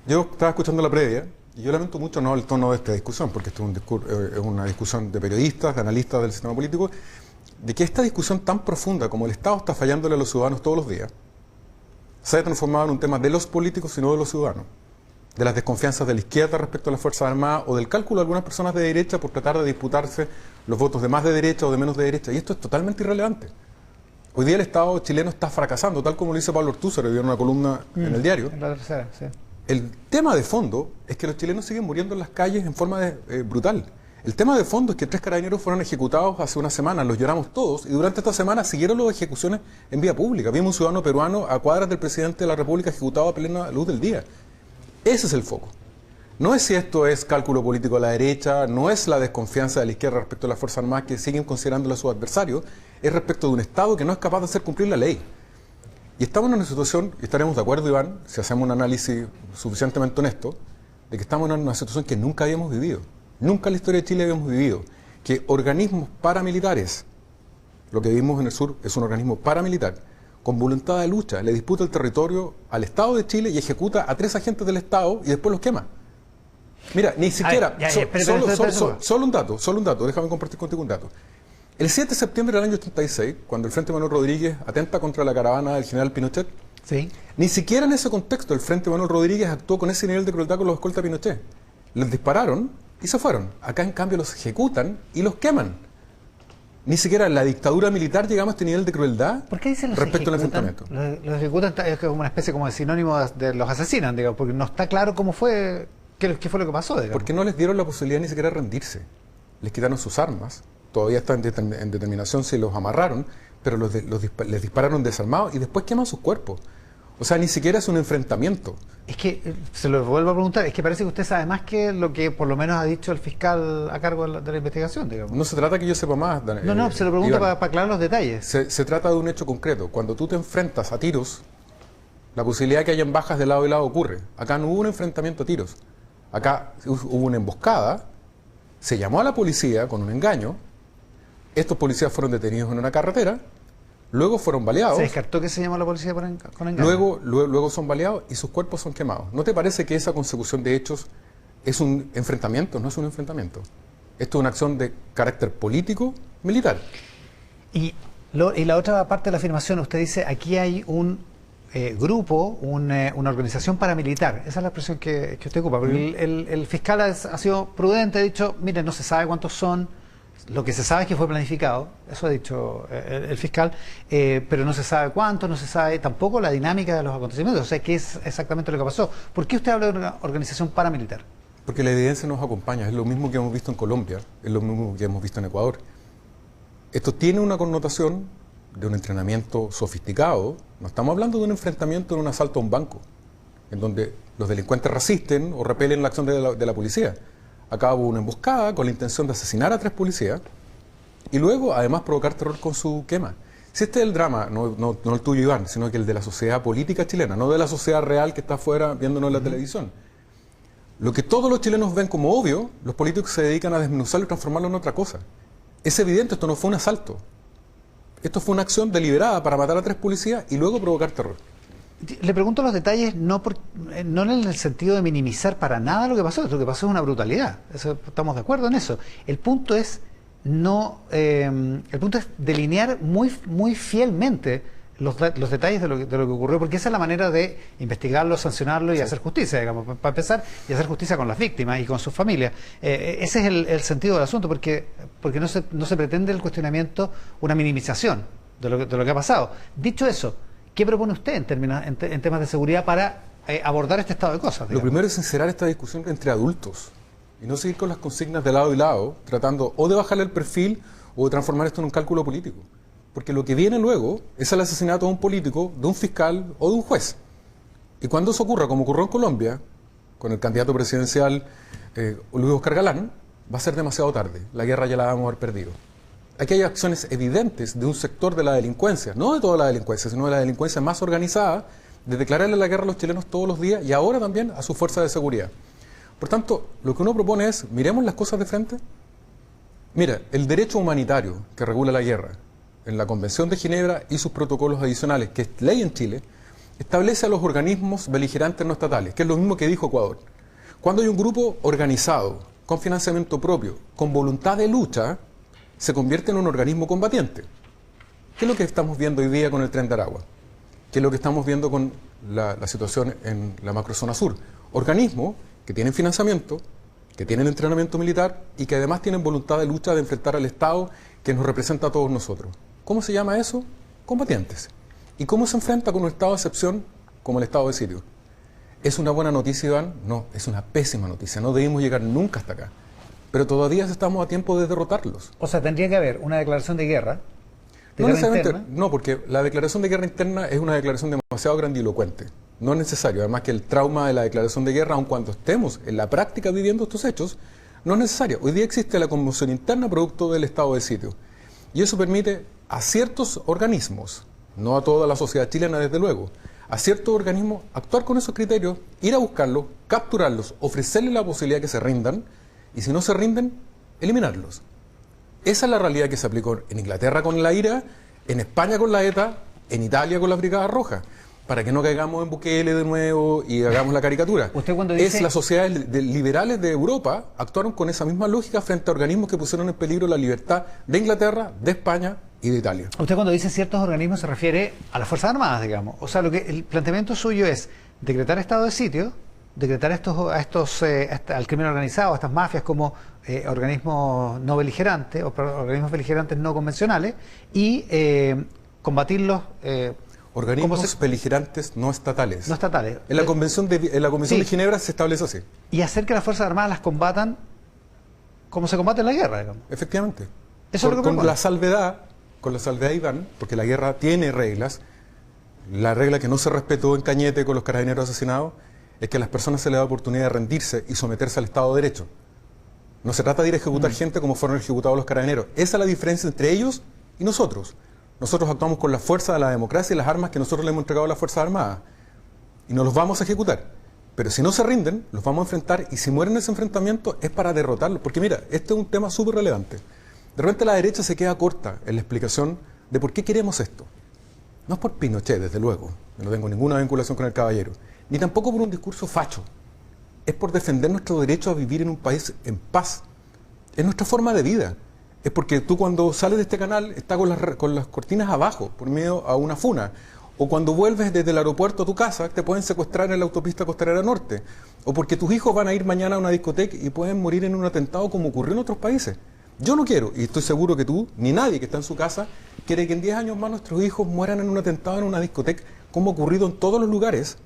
Speaker 5: Yo estaba escuchando la previa. Y yo lamento mucho no el tono de esta discusión, porque esto es una discusión de periodistas, de analistas del sistema político, de que esta discusión tan profunda como el Estado está fallándole a los ciudadanos todos los días, se haya transformado en un tema de los políticos y no de los ciudadanos, de las desconfianzas de la izquierda respecto a las Fuerzas Armadas o del cálculo de algunas personas de derecha por tratar de disputarse los votos de más de derecha o de menos de derecha, y esto es totalmente irrelevante. Hoy día el Estado chileno está fracasando, tal como lo dice Pablo Ortúzar, en una columna en el diario.
Speaker 2: En la tercera, sí.
Speaker 5: El tema de fondo es que los chilenos siguen muriendo en las calles en forma brutal. El tema de fondo es que 3 carabineros fueron ejecutados hace una semana, los lloramos todos, y durante esta semana siguieron las ejecuciones en vía pública. Vimos un ciudadano peruano a cuadras del presidente de la República ejecutado a plena luz del día. Ese es el foco. No es si esto es cálculo político a la derecha, no es la desconfianza de la izquierda respecto a las Fuerzas Armadas que siguen considerándolas sus adversarios, es respecto de un Estado que no es capaz de hacer cumplir la ley. Y estamos en una situación, y estaremos de acuerdo, Iván, si hacemos un análisis suficientemente honesto, de que estamos en una situación que nunca habíamos vivido. Nunca en la historia de Chile habíamos vivido. Que organismos paramilitares, lo que vimos en el sur es un organismo paramilitar, con voluntad de lucha, le disputa el territorio al Estado de Chile y ejecuta a 3 agentes del Estado y después los quema. Mira, ni siquiera, solo un dato, déjame compartir contigo un dato. El 7 de septiembre del año 86, cuando el Frente Manuel Rodríguez atenta contra la caravana del general Pinochet,
Speaker 2: sí,
Speaker 5: ni siquiera en ese contexto el Frente Manuel Rodríguez actuó con ese nivel de crueldad con los escoltas Pinochet. Les dispararon y se fueron. Acá, en cambio, los ejecutan y los queman. Ni siquiera en la dictadura militar llegamos a este nivel de crueldad.
Speaker 2: ¿Por qué dicen los
Speaker 5: respecto al
Speaker 2: ejecutan?
Speaker 5: enfrentamiento.
Speaker 2: Los ejecutan es como una especie como de sinónimo de los asesinan, digamos, porque no está claro cómo fue, qué fue lo que pasó, digamos.
Speaker 5: Porque no les dieron la posibilidad ni siquiera de rendirse. Les quitaron sus armas. Todavía están en determinación si los amarraron, pero les dispararon desarmados y después queman sus cuerpos. O sea, ni siquiera es un enfrentamiento.
Speaker 2: Es que, se lo vuelvo a preguntar, es que parece que usted sabe más que lo que por lo menos ha dicho el fiscal a cargo de la investigación, digamos.
Speaker 5: No se trata que yo sepa más, Daniel.
Speaker 2: No, se lo pregunto para aclarar los detalles.
Speaker 5: Se trata de un hecho concreto. Cuando tú te enfrentas a tiros, la posibilidad de que hayan bajas de lado y lado ocurre. Acá no hubo un enfrentamiento a tiros. Acá hubo una emboscada, se llamó a la policía con un engaño. Estos policías fueron detenidos en una carretera, luego fueron baleados.
Speaker 2: ¿Se descartó que se llamó a la policía con engaño?
Speaker 5: Luego son baleados y sus cuerpos son quemados. ¿No te parece que esa consecución de hechos es un enfrentamiento? No es un enfrentamiento. Esto es una acción de carácter político, militar.
Speaker 2: Y la otra parte de la afirmación, usted dice, aquí hay un grupo, una organización paramilitar. Esa es la expresión que usted ocupa. Porque el fiscal ha sido prudente, ha dicho, mire, no se sabe cuántos son. Lo que se sabe es que fue planificado, eso ha dicho el fiscal, pero no se sabe cuánto, no se sabe tampoco la dinámica de los acontecimientos, o sea, qué es exactamente lo que pasó. ¿Por qué usted habla de una organización paramilitar?
Speaker 5: Porque la evidencia nos acompaña, es lo mismo que hemos visto en Colombia, es lo mismo que hemos visto en Ecuador. Esto tiene una connotación de un entrenamiento sofisticado, no estamos hablando de un enfrentamiento en un asalto a un banco, en donde los delincuentes resisten o repelen la acción de la policía. Acá hubo una emboscada con la intención de asesinar a 3 policías y luego además provocar terror con su quema. Si este es el drama, no el tuyo, Iván, sino que el de la sociedad política chilena, no de la sociedad real que está afuera viéndonos en la televisión. Lo que todos los chilenos ven como obvio, los políticos se dedican a desmenuzarlo y transformarlo en otra cosa. Es evidente, esto no fue un asalto. Esto fue una acción deliberada para matar a 3 policías y luego provocar terror.
Speaker 2: Le pregunto los detalles no en el sentido de minimizar para nada lo que pasó. Lo que pasó es una brutalidad. Estamos de acuerdo en eso. El punto es delinear muy fielmente los detalles de lo que ocurrió, porque esa es la manera de investigarlo, sancionarlo y hacer justicia, digamos, para empezar, y hacer justicia con las víctimas y con sus familias. Ese es el sentido del asunto, porque no se pretende el cuestionamiento, una minimización de lo que ha pasado. Dicho eso, ¿qué propone usted en temas de seguridad para abordar este estado de cosas, digamos?
Speaker 5: Lo primero es sincerar esta discusión entre adultos y no seguir con las consignas de lado y lado, tratando o de bajarle el perfil o de transformar esto en un cálculo político. Porque lo que viene luego es el asesinato de un político, de un fiscal o de un juez. Y cuando eso ocurra, como ocurrió en Colombia, con el candidato presidencial Luis Oscar Galán, va a ser demasiado tarde. La guerra ya la vamos a haber perdido. Aquí hay acciones evidentes de un sector de la delincuencia, no de toda la delincuencia, sino de la delincuencia más organizada, de declararle la guerra a los chilenos todos los días y ahora también a su fuerza de seguridad. Por tanto, lo que uno propone es, miremos las cosas de frente. Mira, el derecho humanitario que regula la guerra, en la Convención de Ginebra y sus protocolos adicionales, que es ley en Chile, establece a los organismos beligerantes no estatales, que es lo mismo que dijo Ecuador. Cuando hay un grupo organizado, con financiamiento propio, con voluntad de lucha, se convierte en un organismo combatiente. ¿Qué es lo que estamos viendo hoy día con el Tren de Aragua? ¿Qué es lo que estamos viendo con la situación en la macrozona sur? Organismos que tienen financiamiento, que tienen entrenamiento militar y que además tienen voluntad de lucha de enfrentar al Estado que nos representa a todos nosotros. ¿Cómo se llama eso? Combatientes. ¿Y cómo se enfrenta con un estado de excepción como el estado de sitio? ¿Es una buena noticia, Iván? No, es una pésima noticia. No debimos llegar nunca hasta acá. Pero todavía estamos a tiempo de derrotarlos.
Speaker 2: O sea, tendría que haber una declaración de guerra.
Speaker 5: No necesariamente, no, porque la declaración de guerra interna es una declaración demasiado grandilocuente. No es necesario. Además que el trauma de la declaración de guerra, aun cuando estemos en la práctica viviendo estos hechos, no es necesario. Hoy día existe la conmoción interna producto del estado de sitio. Y eso permite a ciertos organismos, no a toda la sociedad chilena desde luego, a ciertos organismos actuar con esos criterios, ir a buscarlos, capturarlos, ofrecerles la posibilidad de que se rindan, y si no se rinden, eliminarlos. Esa es la realidad que se aplicó en Inglaterra con la IRA, en España con la ETA, en Italia con la Brigada Roja, para que no caigamos en Bukele de nuevo y hagamos la caricatura.
Speaker 2: Usted cuando dice...
Speaker 5: Las sociedades liberales de Europa actuaron con esa misma lógica frente a organismos que pusieron en peligro la libertad de Inglaterra, de España y de Italia.
Speaker 2: Usted cuando dice ciertos organismos se refiere a las Fuerzas Armadas, digamos. O sea, el planteamiento suyo es decretar estado de sitio, decretar al crimen organizado, a estas mafias como organismos no beligerantes o organismos beligerantes no convencionales y combatirlos...
Speaker 5: organismos beligerantes no estatales.
Speaker 2: No estatales.
Speaker 5: En la Convención de Ginebra se establece así.
Speaker 2: Y hacer que las Fuerzas Armadas las combatan como se combate en la guerra, digamos.
Speaker 5: Efectivamente.
Speaker 2: Eso es lo que
Speaker 5: con la salvedad, Iván, porque la guerra tiene reglas. La regla que no se respetó en Cañete con los carabineros asesinados es que a las personas se les da oportunidad de rendirse y someterse al Estado de Derecho. No se trata de ir a ejecutar gente como fueron ejecutados los carabineros. Esa es la diferencia entre ellos y nosotros. Nosotros actuamos con la fuerza de la democracia y las armas que nosotros le hemos entregado a las Fuerzas Armadas. Y nos los vamos a ejecutar. Pero si no se rinden, los vamos a enfrentar y si mueren en ese enfrentamiento es para derrotarlos. Porque mira, este es un tema súper relevante. De repente la derecha se queda corta en la explicación de por qué queremos esto. No es por Pinochet, desde luego. Yo no tengo ninguna vinculación con el caballero. Ni tampoco por un discurso facho. Es por defender nuestro derecho a vivir en un país en paz. Es nuestra forma de vida. Es porque tú cuando sales de este canal estás con las cortinas abajo, por miedo a una funa. O cuando vuelves desde el aeropuerto a tu casa, te pueden secuestrar en la autopista Costanera Norte. O porque tus hijos van a ir mañana a una discoteca y pueden morir en un atentado como ocurrió en otros países. Yo no quiero, y estoy seguro que tú, ni nadie que está en su casa, quiere que en 10 años más nuestros hijos mueran en un atentado en una discoteca, como ha ocurrido en todos los lugares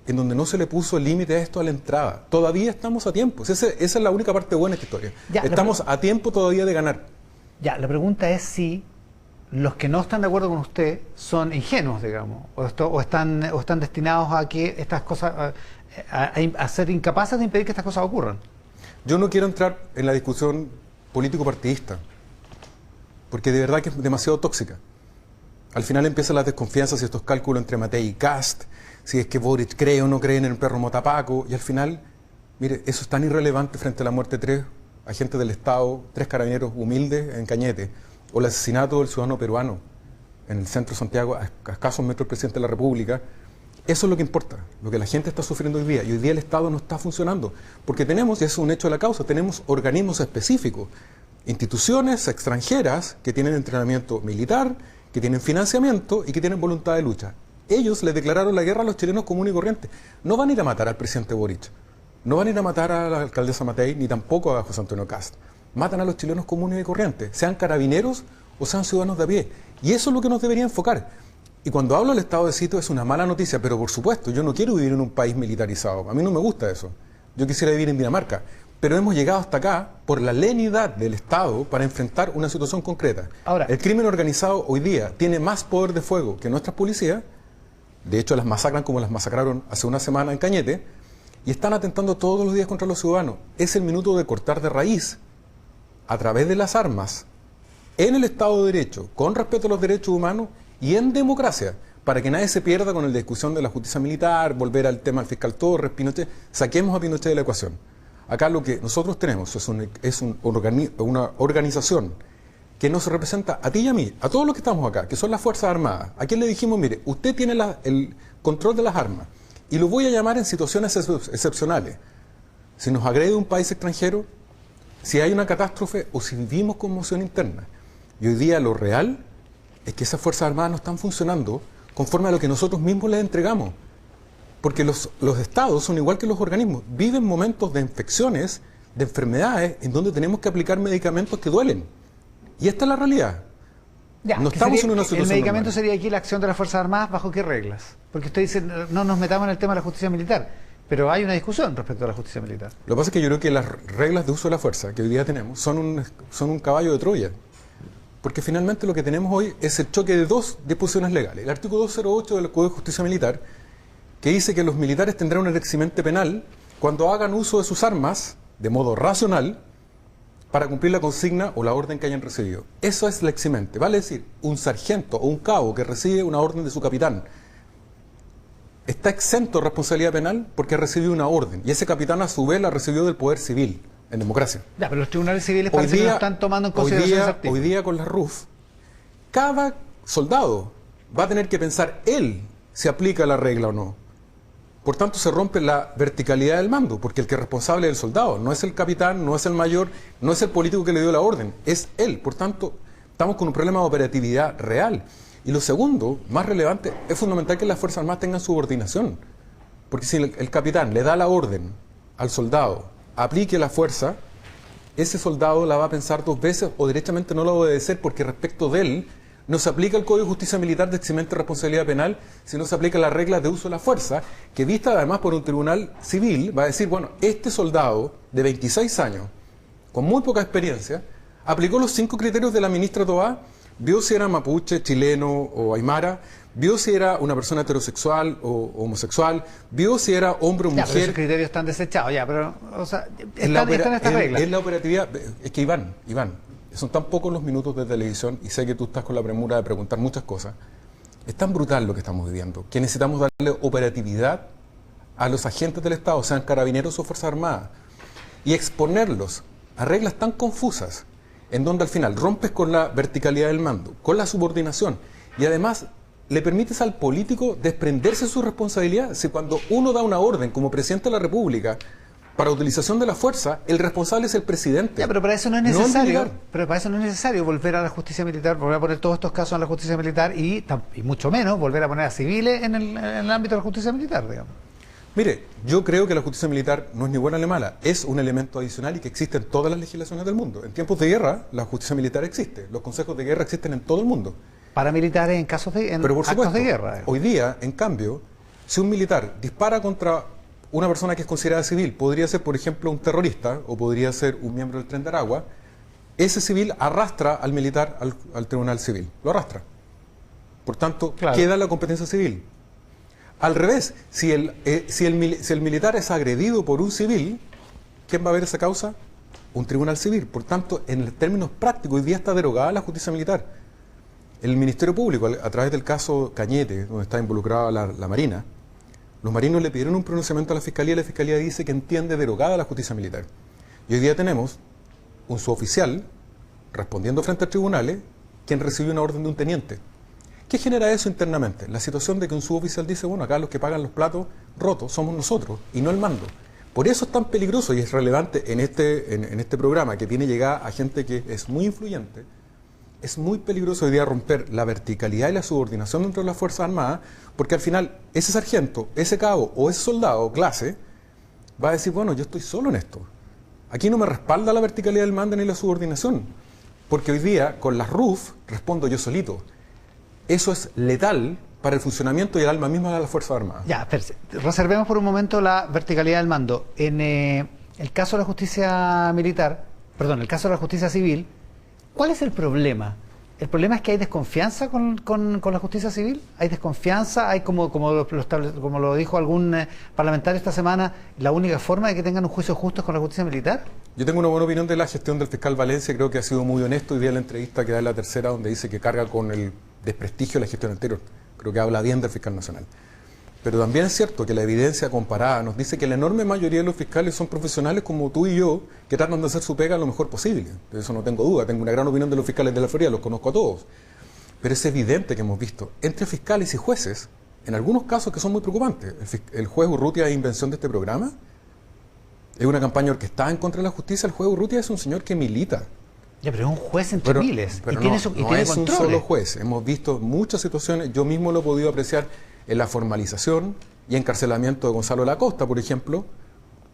Speaker 5: en donde no se le puso límite a esto a la entrada. Todavía estamos a tiempo. Esa es la única parte buena de esta historia.
Speaker 2: Ya,
Speaker 5: estamos a tiempo todavía de ganar.
Speaker 2: Ya, la pregunta es si los que no están de acuerdo con usted son ingenuos, digamos, o están destinados a que estas cosas, a ser incapaces de impedir que estas cosas ocurran.
Speaker 5: Yo no quiero entrar en la discusión político-partidista, porque de verdad que es demasiado tóxica. Al final empiezan las desconfianzas y estos cálculos entre Matei y Kast, si es que Boric cree o no cree en el perro Motapaco, y al final, mire, eso es tan irrelevante frente a la muerte de 3 agentes del Estado, 3 carabineros humildes en Cañete, o el asesinato del ciudadano peruano en el centro de Santiago, a escasos metros del presidente de la República. Eso es lo que importa, lo que la gente está sufriendo hoy día, y hoy día el Estado no está funcionando, porque tenemos, y eso es un hecho de la causa, tenemos organismos específicos, instituciones extranjeras que tienen entrenamiento militar, que tienen financiamiento y que tienen voluntad de lucha. Ellos le declararon la guerra a los chilenos comunes y corrientes. No van a ir a matar al presidente Boric, no van a ir a matar a la alcaldesa Matei, ni tampoco a José Antonio Kast. Matan a los chilenos comunes y corrientes, sean carabineros o sean ciudadanos de a pie. Y eso es lo que nos debería enfocar. Y cuando hablo del estado de sitio es una mala noticia, pero por supuesto, yo no quiero vivir en un país militarizado. A mí no me gusta eso. Yo quisiera vivir en Dinamarca. Pero hemos llegado hasta acá por la lenidad del Estado para enfrentar una situación concreta.
Speaker 2: Ahora,
Speaker 5: el crimen organizado hoy día tiene más poder de fuego que nuestras policías. De hecho, las masacran como las masacraron hace una semana en Cañete. Y están atentando todos los días contra los ciudadanos. Es el minuto de cortar de raíz, a través de las armas, en el Estado de Derecho, con respeto a los derechos humanos y en democracia, para que nadie se pierda con la discusión de la justicia militar, volver al tema del fiscal Torres, Pinochet. Saquemos a Pinochet de la ecuación. Acá lo que nosotros tenemos es una organización que nos representa a ti y a mí, a todos los que estamos acá, que son las Fuerzas Armadas. A quien le dijimos, mire, usted tiene el control de las armas y lo voy a llamar en situaciones excepcionales. Si nos agrede un país extranjero, si hay una catástrofe o si vivimos conmoción interna. Y hoy día lo real es que esas Fuerzas Armadas no están funcionando conforme a lo que nosotros mismos les entregamos. Porque los estados son igual que los organismos, viven momentos de infecciones, de enfermedades, en donde tenemos que aplicar medicamentos que duelen. Y esta es la realidad.
Speaker 2: Ya,
Speaker 5: no estamos en una situación
Speaker 2: el medicamento
Speaker 5: normal.
Speaker 2: sería aquí la acción de las Fuerzas Armadas, ¿bajo qué reglas? Porque usted dice, no nos metamos en el tema de la justicia militar, pero hay una discusión respecto a la justicia militar.
Speaker 5: Lo que pasa es que yo creo que las reglas de uso de la fuerza que hoy día tenemos son un caballo de Troya. Porque finalmente lo que tenemos hoy es el choque de 2 disposiciones legales. El artículo 208 del Código de Justicia Militar, que dice que los militares tendrán un eximente penal cuando hagan uso de sus armas de modo racional para cumplir la consigna o la orden que hayan recibido. Eso es el eximente. Vale decir, un sargento o un cabo que recibe una orden de su capitán está exento de responsabilidad penal porque recibió una orden. Y ese capitán a su vez la recibió del poder civil, en democracia.
Speaker 2: Ya, pero los tribunales civiles parece que no están tomando en consideración ese artículo.
Speaker 5: Hoy día con la RUF, cada soldado va a tener que pensar él si aplica la regla o no. Por tanto, se rompe la verticalidad del mando, porque el que es responsable es el soldado, no es el capitán, no es el mayor, no es el político que le dio la orden, es él. Por tanto, estamos con un problema de operatividad real. Y lo segundo, más relevante, es fundamental que las Fuerzas Armadas tengan subordinación. Porque si el capitán le da la orden al soldado, aplique la fuerza, ese soldado la va a pensar 2 veces o derechamente no la va a obedecer porque respecto de él no se aplica el Código de Justicia Militar de eximente de responsabilidad penal, sino se aplica las reglas de uso de la fuerza, que vista además por un tribunal civil, va a decir, bueno, este soldado de 26 años, con muy poca experiencia, aplicó los 5 criterios de la ministra Toá, vio si era mapuche, chileno o aymara, vio si era una persona heterosexual o homosexual, vio si era hombre o
Speaker 2: ya,
Speaker 5: mujer.
Speaker 2: Pero esos criterios están desechados, ya, pero, o sea, están estas reglas.
Speaker 5: Es la operatividad, es que Iván, son tan pocos los minutos de televisión y sé que tú estás con la premura de preguntar muchas cosas. Es tan brutal lo que estamos viviendo que necesitamos darle operatividad a los agentes del Estado, sean carabineros o Fuerzas Armadas, y exponerlos a reglas tan confusas en donde al final rompes con la verticalidad del mando, con la subordinación y además le permites al político desprenderse de su responsabilidad. Si cuando uno da una orden como presidente de la República para utilización de la fuerza, el responsable es el presidente.
Speaker 2: Ya, pero para eso no es necesario, volver a la justicia militar, volver a poner todos estos casos en la justicia militar y mucho menos volver a poner a civiles en el ámbito de la justicia militar, digamos.
Speaker 5: Mire, yo creo que la justicia militar no es ni buena ni mala, es un elemento adicional y que existe en todas las legislaciones del mundo. En tiempos de guerra, la justicia militar existe, los consejos de guerra existen en todo el mundo.
Speaker 2: Paramilitares en casos de
Speaker 5: Pero por
Speaker 2: actos
Speaker 5: supuesto,
Speaker 2: de guerra.
Speaker 5: Hoy día, en cambio, Si un militar dispara contra una persona que es considerada civil, podría ser, por ejemplo, un terrorista o podría ser un miembro del Tren de Aragua, ese civil arrastra al militar al tribunal civil, lo arrastra. Por tanto, queda la competencia civil. Al revés, si el militar es agredido por un civil, ¿quién va a ver esa causa? Un tribunal civil. Por tanto, en términos prácticos, hoy día está derogada la justicia militar. El Ministerio Público, a través del caso Cañete, donde está involucrada la Marina, los marinos le pidieron un pronunciamiento a la Fiscalía dice que entiende derogada la justicia militar. Y hoy día tenemos un suboficial respondiendo frente a tribunales quien recibió una orden de un teniente. ¿Qué genera eso internamente? La situación de que un suboficial dice, bueno, acá los que pagan los platos rotos somos nosotros y no el mando. Por eso es tan peligroso y es relevante en este programa que tiene llegada a gente que es muy influyente. Es muy peligroso hoy día romper la verticalidad y la subordinación dentro de las Fuerzas Armadas, porque al final ese sargento, ese cabo o ese soldado o clase va a decir, bueno, yo estoy solo en esto. Aquí no me respalda la verticalidad del mando ni la subordinación, porque hoy día con las RUF respondo yo solito. Eso es letal para el funcionamiento y el alma misma de las Fuerzas Armadas.
Speaker 2: Ya, reservemos por un momento la verticalidad del mando. En el caso de la justicia militar, perdón, el caso de la justicia civil, ¿cuál es el problema? ¿El problema es que hay desconfianza con la justicia civil? ¿Hay desconfianza? ¿Hay, como lo dijo algún parlamentario esta semana, la única forma de que tengan un juicio justo con la justicia militar?
Speaker 5: Yo tengo una buena opinión de la gestión del fiscal Valencia, creo que ha sido muy honesto. Hoy día la entrevista que da en La Tercera, donde dice que carga con el desprestigio de la gestión anterior. Creo que habla bien del fiscal nacional. Pero también es cierto que la evidencia comparada nos dice que la enorme mayoría de los fiscales son profesionales como tú y yo, que tratan de hacer su pega lo mejor posible. De eso no tengo duda. Tengo una gran opinión de los fiscales de la Florida, los conozco a todos. Pero es evidente que hemos visto entre fiscales y jueces, en algunos casos que son muy preocupantes. El juez Urrutia es invención de este programa. Es una campaña orquestada en contra de la justicia. El juez Urrutia es un señor que milita.
Speaker 2: Ya, pero es un juez entre miles.
Speaker 5: Pero
Speaker 2: y tiene
Speaker 5: no es un solo juez. Hemos visto muchas situaciones. Yo mismo lo he podido apreciar en la formalización y encarcelamiento de Gonzalo Lacosta, por ejemplo,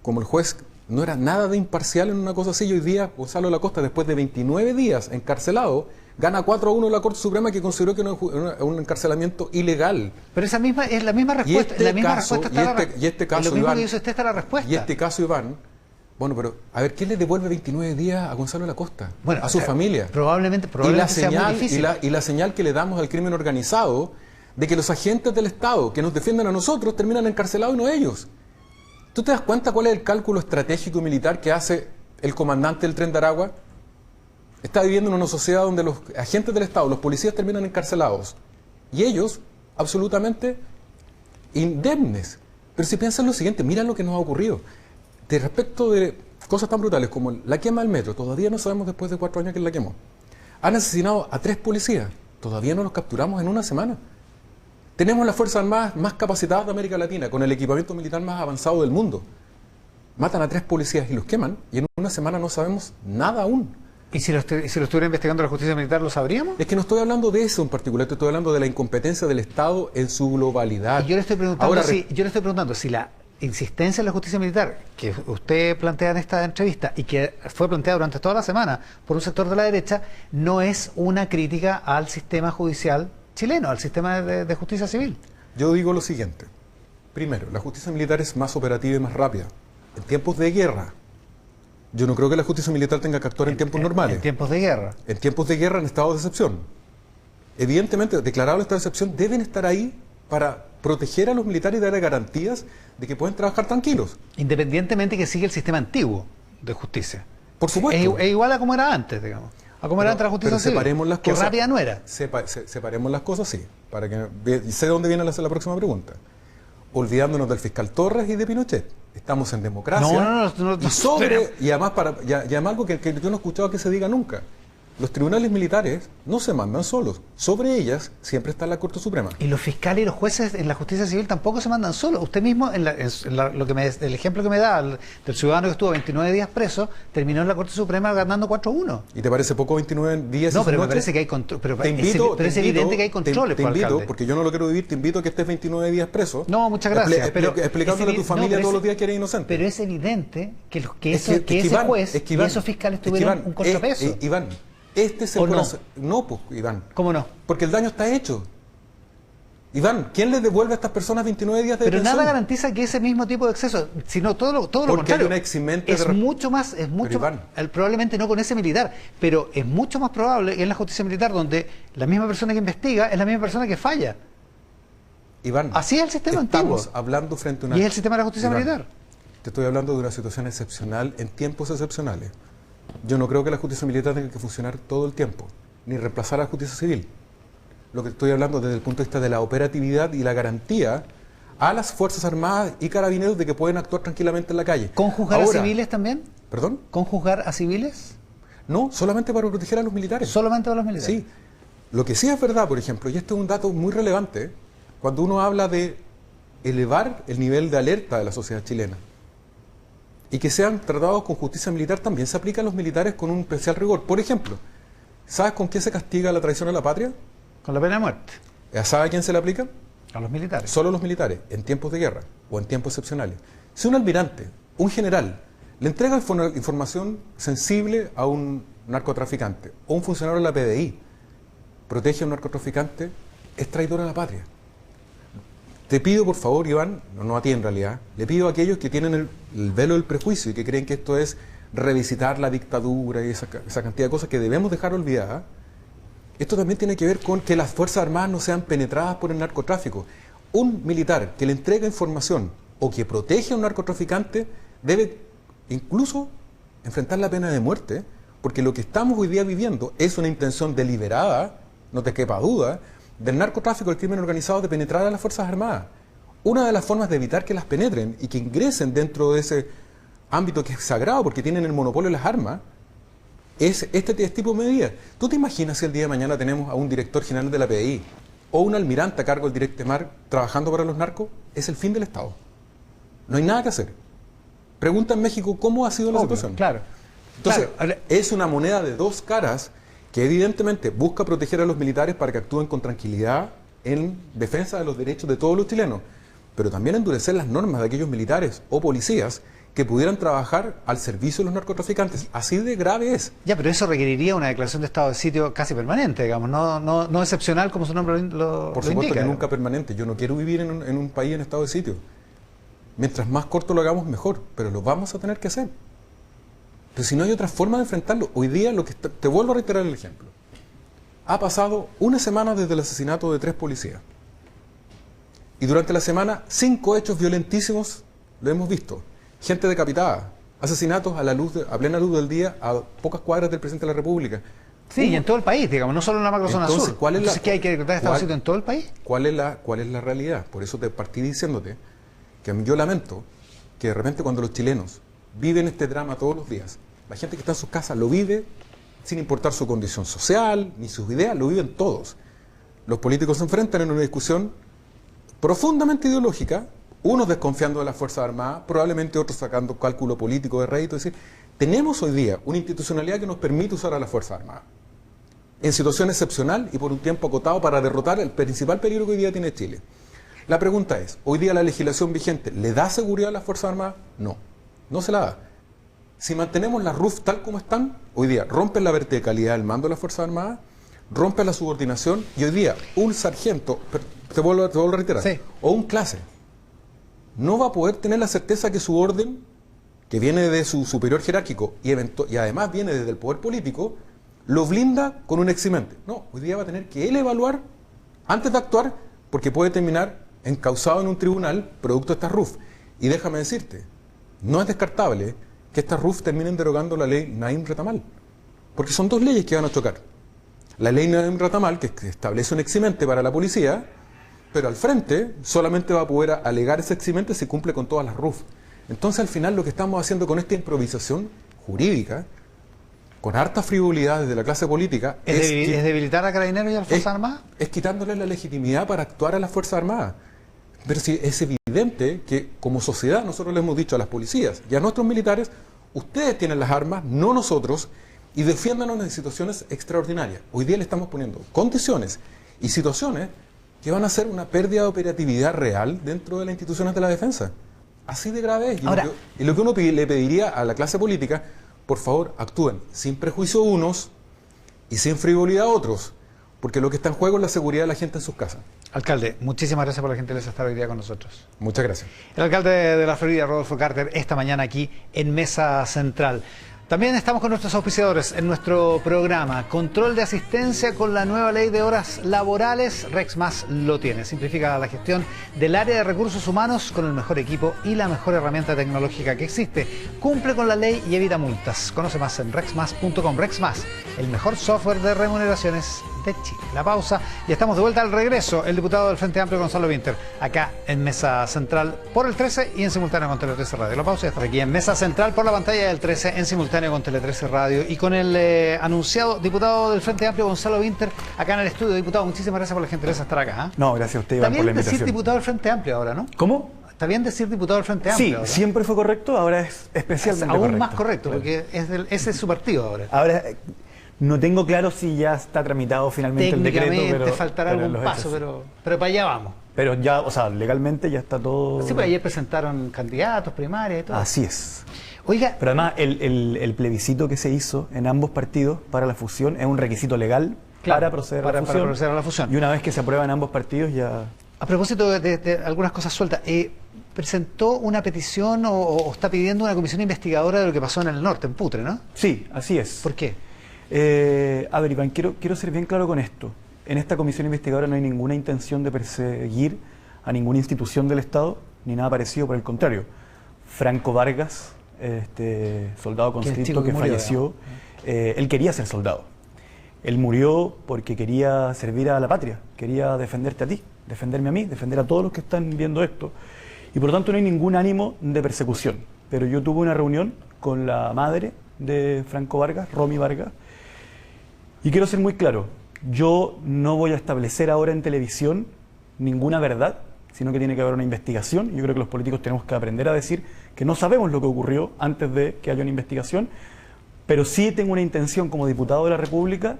Speaker 5: como el juez no era nada de imparcial en una cosa así. Y hoy día Gonzalo Lacosta, después de 29 días encarcelado, gana 4-1 la Corte Suprema, que consideró que no es un encarcelamiento ilegal.
Speaker 2: Pero esa misma es la misma respuesta.
Speaker 5: Y este caso,
Speaker 2: lo mismo
Speaker 5: Iván,
Speaker 2: que dice usted está la respuesta.
Speaker 5: Y este caso, Iván, bueno, pero a ver, ¿quién le devuelve 29 días a Gonzalo Lacosta?
Speaker 2: Bueno,
Speaker 5: a su familia.
Speaker 2: Probablemente sea muy difícil.
Speaker 5: Y la señal que le damos al crimen organizado de que los agentes del Estado que nos defienden a nosotros terminan encarcelados y no ellos. ¿Tú te das cuenta cuál es el cálculo estratégico y militar que hace el comandante del Tren de Aragua? Está viviendo en una sociedad donde los agentes del Estado, los policías, terminan encarcelados. Y ellos, absolutamente indemnes. Pero si piensan lo siguiente, mira lo que nos ha ocurrido. De respecto de cosas tan brutales como la quema del metro, todavía no sabemos después de 4 años quién la quemó. Han asesinado a 3 policías, todavía no los capturamos en una semana. Tenemos las Fuerzas Armadas más capacitadas de América Latina, con el equipamiento militar más avanzado del mundo. Matan a 3 policías y los queman, y en una semana no sabemos nada aún.
Speaker 2: ¿Y si lo estuviera investigando la justicia militar, lo sabríamos?
Speaker 5: Es que no estoy hablando de eso en particular, estoy hablando de la incompetencia del Estado en su globalidad.
Speaker 2: Y yo le estoy preguntando si la insistencia en la justicia militar que usted plantea en esta entrevista y que fue planteada durante toda la semana por un sector de la derecha, no es una crítica al sistema judicial chileno, al sistema de justicia civil.
Speaker 5: Yo digo lo siguiente. Primero, la justicia militar es más operativa y más rápida. En tiempos de guerra, yo no creo que la justicia militar tenga que actuar en tiempos normales.
Speaker 2: En tiempos de guerra.
Speaker 5: En tiempos de guerra, en estado de excepción. Evidentemente, declarado el estado de excepción, deben estar ahí para proteger a los militares y darle garantías de que pueden trabajar tranquilos.
Speaker 2: Independientemente que siga el sistema antiguo de justicia.
Speaker 5: Por supuesto.
Speaker 2: Es igual a como era antes, digamos. A como era antes la justicia civil.
Speaker 5: Separemos las cosas.
Speaker 2: Que rápida no era.
Speaker 5: Separemos las cosas, sí. Para que sé de dónde viene la próxima pregunta. Olvidándonos del fiscal Torres y de Pinochet. Estamos en democracia. Y además algo que yo no he escuchado que se diga nunca. Los tribunales militares no se mandan solos. Sobre ellas siempre está la Corte Suprema.
Speaker 2: Y los fiscales y los jueces en la justicia civil tampoco se mandan solos. Usted mismo, el ejemplo que me da del ciudadano que estuvo 29 días preso, terminó en la Corte Suprema ganando 4-1.
Speaker 5: ¿Y te parece poco 29 días?
Speaker 2: No, pero me parece que hay control. Pero es evidente que hay controles.
Speaker 5: Te invito, porque yo no lo quiero vivir, te invito a que estés 29 días preso.
Speaker 2: No, muchas gracias.
Speaker 5: Explicándole a tu familia todos los días que eres inocente.
Speaker 2: Pero es evidente que ese juez y esos fiscales tuvieron un contrapeso.
Speaker 5: Iván, este es el corazón. No, pues, Iván.
Speaker 2: ¿Cómo no?
Speaker 5: Porque el daño está hecho. Iván, ¿quién les devuelve a estas personas 29 días de
Speaker 2: Pero
Speaker 5: detención?
Speaker 2: nada garantiza que ese mismo tipo de exceso, sino todo lo
Speaker 5: Porque
Speaker 2: contrario.
Speaker 5: hay una eximente
Speaker 2: es
Speaker 5: de...
Speaker 2: mucho más,
Speaker 5: Iván,
Speaker 2: probablemente no con ese militar, pero es mucho más probable que en la justicia militar, donde la misma persona que investiga es la misma persona que falla.
Speaker 5: Iván,
Speaker 2: Así es el sistema antiguo.
Speaker 5: estamos hablando frente a una...
Speaker 2: Y es el sistema de la justicia
Speaker 5: Iván,
Speaker 2: militar.
Speaker 5: Te estoy hablando de una situación excepcional en tiempos excepcionales. Yo no creo que la justicia militar tenga que funcionar todo el tiempo, ni reemplazar a la justicia civil. Lo que estoy hablando desde el punto de vista de la operatividad y la garantía a las Fuerzas Armadas y Carabineros de que pueden actuar tranquilamente en la calle.
Speaker 2: ¿Con juzgar
Speaker 5: Ahora,
Speaker 2: a civiles también?
Speaker 5: ¿Perdón?
Speaker 2: ¿Con juzgar a civiles?
Speaker 5: No, solamente para proteger a los militares.
Speaker 2: Solamente a los militares.
Speaker 5: Sí. Lo que sí es verdad, por ejemplo, y este es un dato muy relevante, cuando uno habla de elevar el nivel de alerta de la sociedad chilena y que sean tratados con justicia militar, también se aplica a los militares con un especial rigor. Por ejemplo, ¿sabes con qué se castiga la traición a la patria?
Speaker 2: Con la pena de muerte.
Speaker 5: ¿Sabe a quién se le aplica?
Speaker 2: A los militares.
Speaker 5: Solo a los militares, en tiempos de guerra o en tiempos excepcionales. Si un almirante, un general, le entrega información sensible a un narcotraficante o un funcionario de la PDI, protege a un narcotraficante, es traidor a la patria. Te pido, por favor, Iván, no a ti en realidad, le pido a aquellos que tienen el velo del prejuicio y que creen que esto es revisitar la dictadura y esa cantidad de cosas que debemos dejar olvidadas. Esto también tiene que ver con que las Fuerzas Armadas no sean penetradas por el narcotráfico. Un militar que le entrega información o que protege a un narcotraficante debe incluso enfrentar la pena de muerte, porque lo que estamos hoy día viviendo es una intención deliberada, no te quepa duda, del narcotráfico, del crimen organizado, de penetrar a las Fuerzas Armadas. Una de las formas de evitar que las penetren y que ingresen dentro de ese ámbito que es sagrado, porque tienen el monopolio de las armas, es este tipo de medidas. ¿Tú te imaginas si el día de mañana tenemos a un director general de la PDI o un almirante a cargo del Directemar trabajando para los narcos? Es el fin del Estado. No hay nada que hacer. Pregunta en México cómo ha sido la situación.
Speaker 2: Claro.
Speaker 5: Entonces,
Speaker 2: Claro.
Speaker 5: es una moneda de dos caras que evidentemente busca proteger a los militares para que actúen con tranquilidad en defensa de los derechos de todos los chilenos, pero también endurecer las normas de aquellos militares o policías que pudieran trabajar al servicio de los narcotraficantes. Así de grave es.
Speaker 2: Ya, pero eso requeriría una declaración de estado de sitio casi permanente, digamos, no excepcional como su nombre lo
Speaker 5: Por supuesto
Speaker 2: indica,
Speaker 5: que nunca permanente. Yo no quiero vivir en un país en estado de sitio. Mientras más corto lo hagamos, mejor. Pero lo vamos a tener que hacer. Pero si no hay otra forma de enfrentarlo, hoy día te vuelvo a reiterar el ejemplo. Ha pasado una semana desde el asesinato de 3 policías. Y durante la semana, 5 hechos violentísimos lo hemos visto. Gente decapitada, asesinatos a plena luz del día, a pocas cuadras del presidente de la República.
Speaker 2: Sí, y en todo el país, digamos, no solo en la macrozona
Speaker 5: Entonces,
Speaker 2: sur.
Speaker 5: ¿cuál es
Speaker 2: Entonces, ¿qué hay que decretar estado de sitio en todo el país?
Speaker 5: ¿Cuál es la realidad? Por eso te partí diciéndote que yo lamento que de repente cuando los chilenos viven este drama todos los días, la gente que está en sus casas lo vive sin importar su condición social ni sus ideas, lo viven todos. Los políticos se enfrentan en una discusión profundamente ideológica, unos desconfiando de las Fuerzas Armadas, probablemente otros sacando cálculo político de rédito. Es decir, tenemos hoy día una institucionalidad que nos permite usar a las Fuerzas Armadas en situación excepcional y por un tiempo acotado para derrotar el principal peligro que hoy día tiene Chile. La pregunta es, ¿hoy día la legislación vigente le da seguridad a las Fuerzas Armadas? No, no se la da. Si mantenemos las RUF tal como están, hoy día rompen la verticalidad del mando de las Fuerzas Armadas, rompen la subordinación y hoy día un sargento, te vuelvo a reiterar,
Speaker 2: sí,
Speaker 5: o un clase, no va a poder tener la certeza que su orden, que viene de su superior jerárquico y además viene desde el poder político, lo blinda con un eximente. No, hoy día va a tener que él evaluar antes de actuar, porque puede terminar encausado en un tribunal producto de estas RUF. Y déjame decirte, no es descartable que estas RUF terminen derogando la ley Naim Retamal, porque son 2 leyes que van a chocar. La ley Naim Retamal, que establece un eximente para la policía, pero al frente solamente va a poder alegar ese eximente si cumple con todas las RUF. Entonces al final lo que estamos haciendo con esta improvisación jurídica, con harta frivolidad desde la clase política,
Speaker 2: ¿Es debilitar a Carabineros y a las Fuerzas Armadas?
Speaker 5: Es quitándole la legitimidad para actuar a las Fuerzas Armadas. Pero sí, es evidente que como sociedad nosotros le hemos dicho a las policías y a nuestros militares, ustedes tienen las armas, no nosotros, y defiéndanos en situaciones extraordinarias. Hoy día le estamos poniendo condiciones y situaciones que van a ser una pérdida de operatividad real dentro de las instituciones de la defensa. Así de grave es. Y lo que uno le pediría a la clase política, por favor, actúen sin prejuicio unos y sin frivolidad otros. porque lo que está en juego es la seguridad de la gente en sus casas.
Speaker 2: Alcalde, muchísimas gracias por la gentileza de estar hoy día con nosotros.
Speaker 5: Muchas gracias.
Speaker 2: El alcalde de la Florida, Rodolfo Carter, esta mañana aquí en Mesa Central. También estamos con nuestros auspiciadores en nuestro programa. Control de asistencia con la nueva ley de horas laborales. RexMás lo tiene. Simplifica la gestión del área de recursos humanos con el mejor equipo y la mejor herramienta tecnológica que existe. Cumple con la ley y evita multas. Conoce más en rexmas.com. RexMás, el mejor software de remuneraciones de Chile. La pausa y estamos de vuelta al regreso. El diputado del Frente Amplio, Gonzalo Winter, acá en Mesa Central por el 13 y en simultáneo con Tele 13 Radio. La pausa y estar aquí en Mesa Central por la pantalla del 13 en simultáneo con Tele 13 Radio y con el anunciado diputado del Frente Amplio, Gonzalo Winter, acá en el estudio. Diputado, muchísimas gracias por la gentileza de estar acá.
Speaker 6: No, gracias a usted, Iván,
Speaker 2: Está
Speaker 6: por la
Speaker 2: bien decir
Speaker 6: invitación.
Speaker 2: diputado del Frente Amplio ahora, ¿no?
Speaker 6: ¿Cómo?
Speaker 2: Está bien decir diputado del Frente Amplio.
Speaker 6: Sí,
Speaker 2: ahora.
Speaker 6: siempre fue correcto, ahora es especialmente
Speaker 2: Aún
Speaker 6: correcto.
Speaker 2: más correcto, porque ese es su partido ahora.
Speaker 6: Ahora, no tengo claro si ya está tramitado finalmente el decreto,
Speaker 2: Técnicamente
Speaker 6: pero
Speaker 2: faltará
Speaker 6: pero
Speaker 2: algún
Speaker 6: los
Speaker 2: paso,
Speaker 6: hechos sí.
Speaker 2: pero para allá vamos.
Speaker 6: Pero ya, o sea, legalmente ya está todo...
Speaker 2: Sí, pues ayer presentaron candidatos, primarias y todo.
Speaker 6: Así es.
Speaker 2: Oiga,
Speaker 6: Pero además, el plebiscito que se hizo en ambos partidos para la fusión es un requisito legal
Speaker 2: claro,
Speaker 6: para proceder a la
Speaker 2: para
Speaker 6: fusión.
Speaker 2: proceder a la fusión.
Speaker 6: Y una vez que se aprueba en ambos partidos ya...
Speaker 2: A propósito de algunas cosas sueltas, presentó una petición o está pidiendo una comisión investigadora de lo que pasó en el norte, en Putre, ¿no?
Speaker 6: Sí, así es.
Speaker 2: ¿Por qué?
Speaker 6: A ver, Iván, quiero ser bien claro con esto. En esta comisión investigadora no hay ninguna intención de perseguir a ninguna institución del Estado, ni nada parecido, por el contrario. Franco Vargas, soldado conscripto que
Speaker 2: murió,
Speaker 6: falleció, él quería ser soldado. Él murió porque quería servir a la patria, quería defenderte a ti, defenderme a mí, defender a todos los que están viendo esto. Y por lo tanto no hay ningún ánimo de persecución. Pero yo tuve una reunión con la madre de Franco Vargas, Romy Vargas, y quiero ser muy claro, yo no voy a establecer ahora en televisión ninguna verdad, sino que tiene que haber una investigación. Yo creo que los políticos tenemos que aprender a decir que no sabemos lo que ocurrió antes de que haya una investigación, pero sí tengo una intención como diputado de la República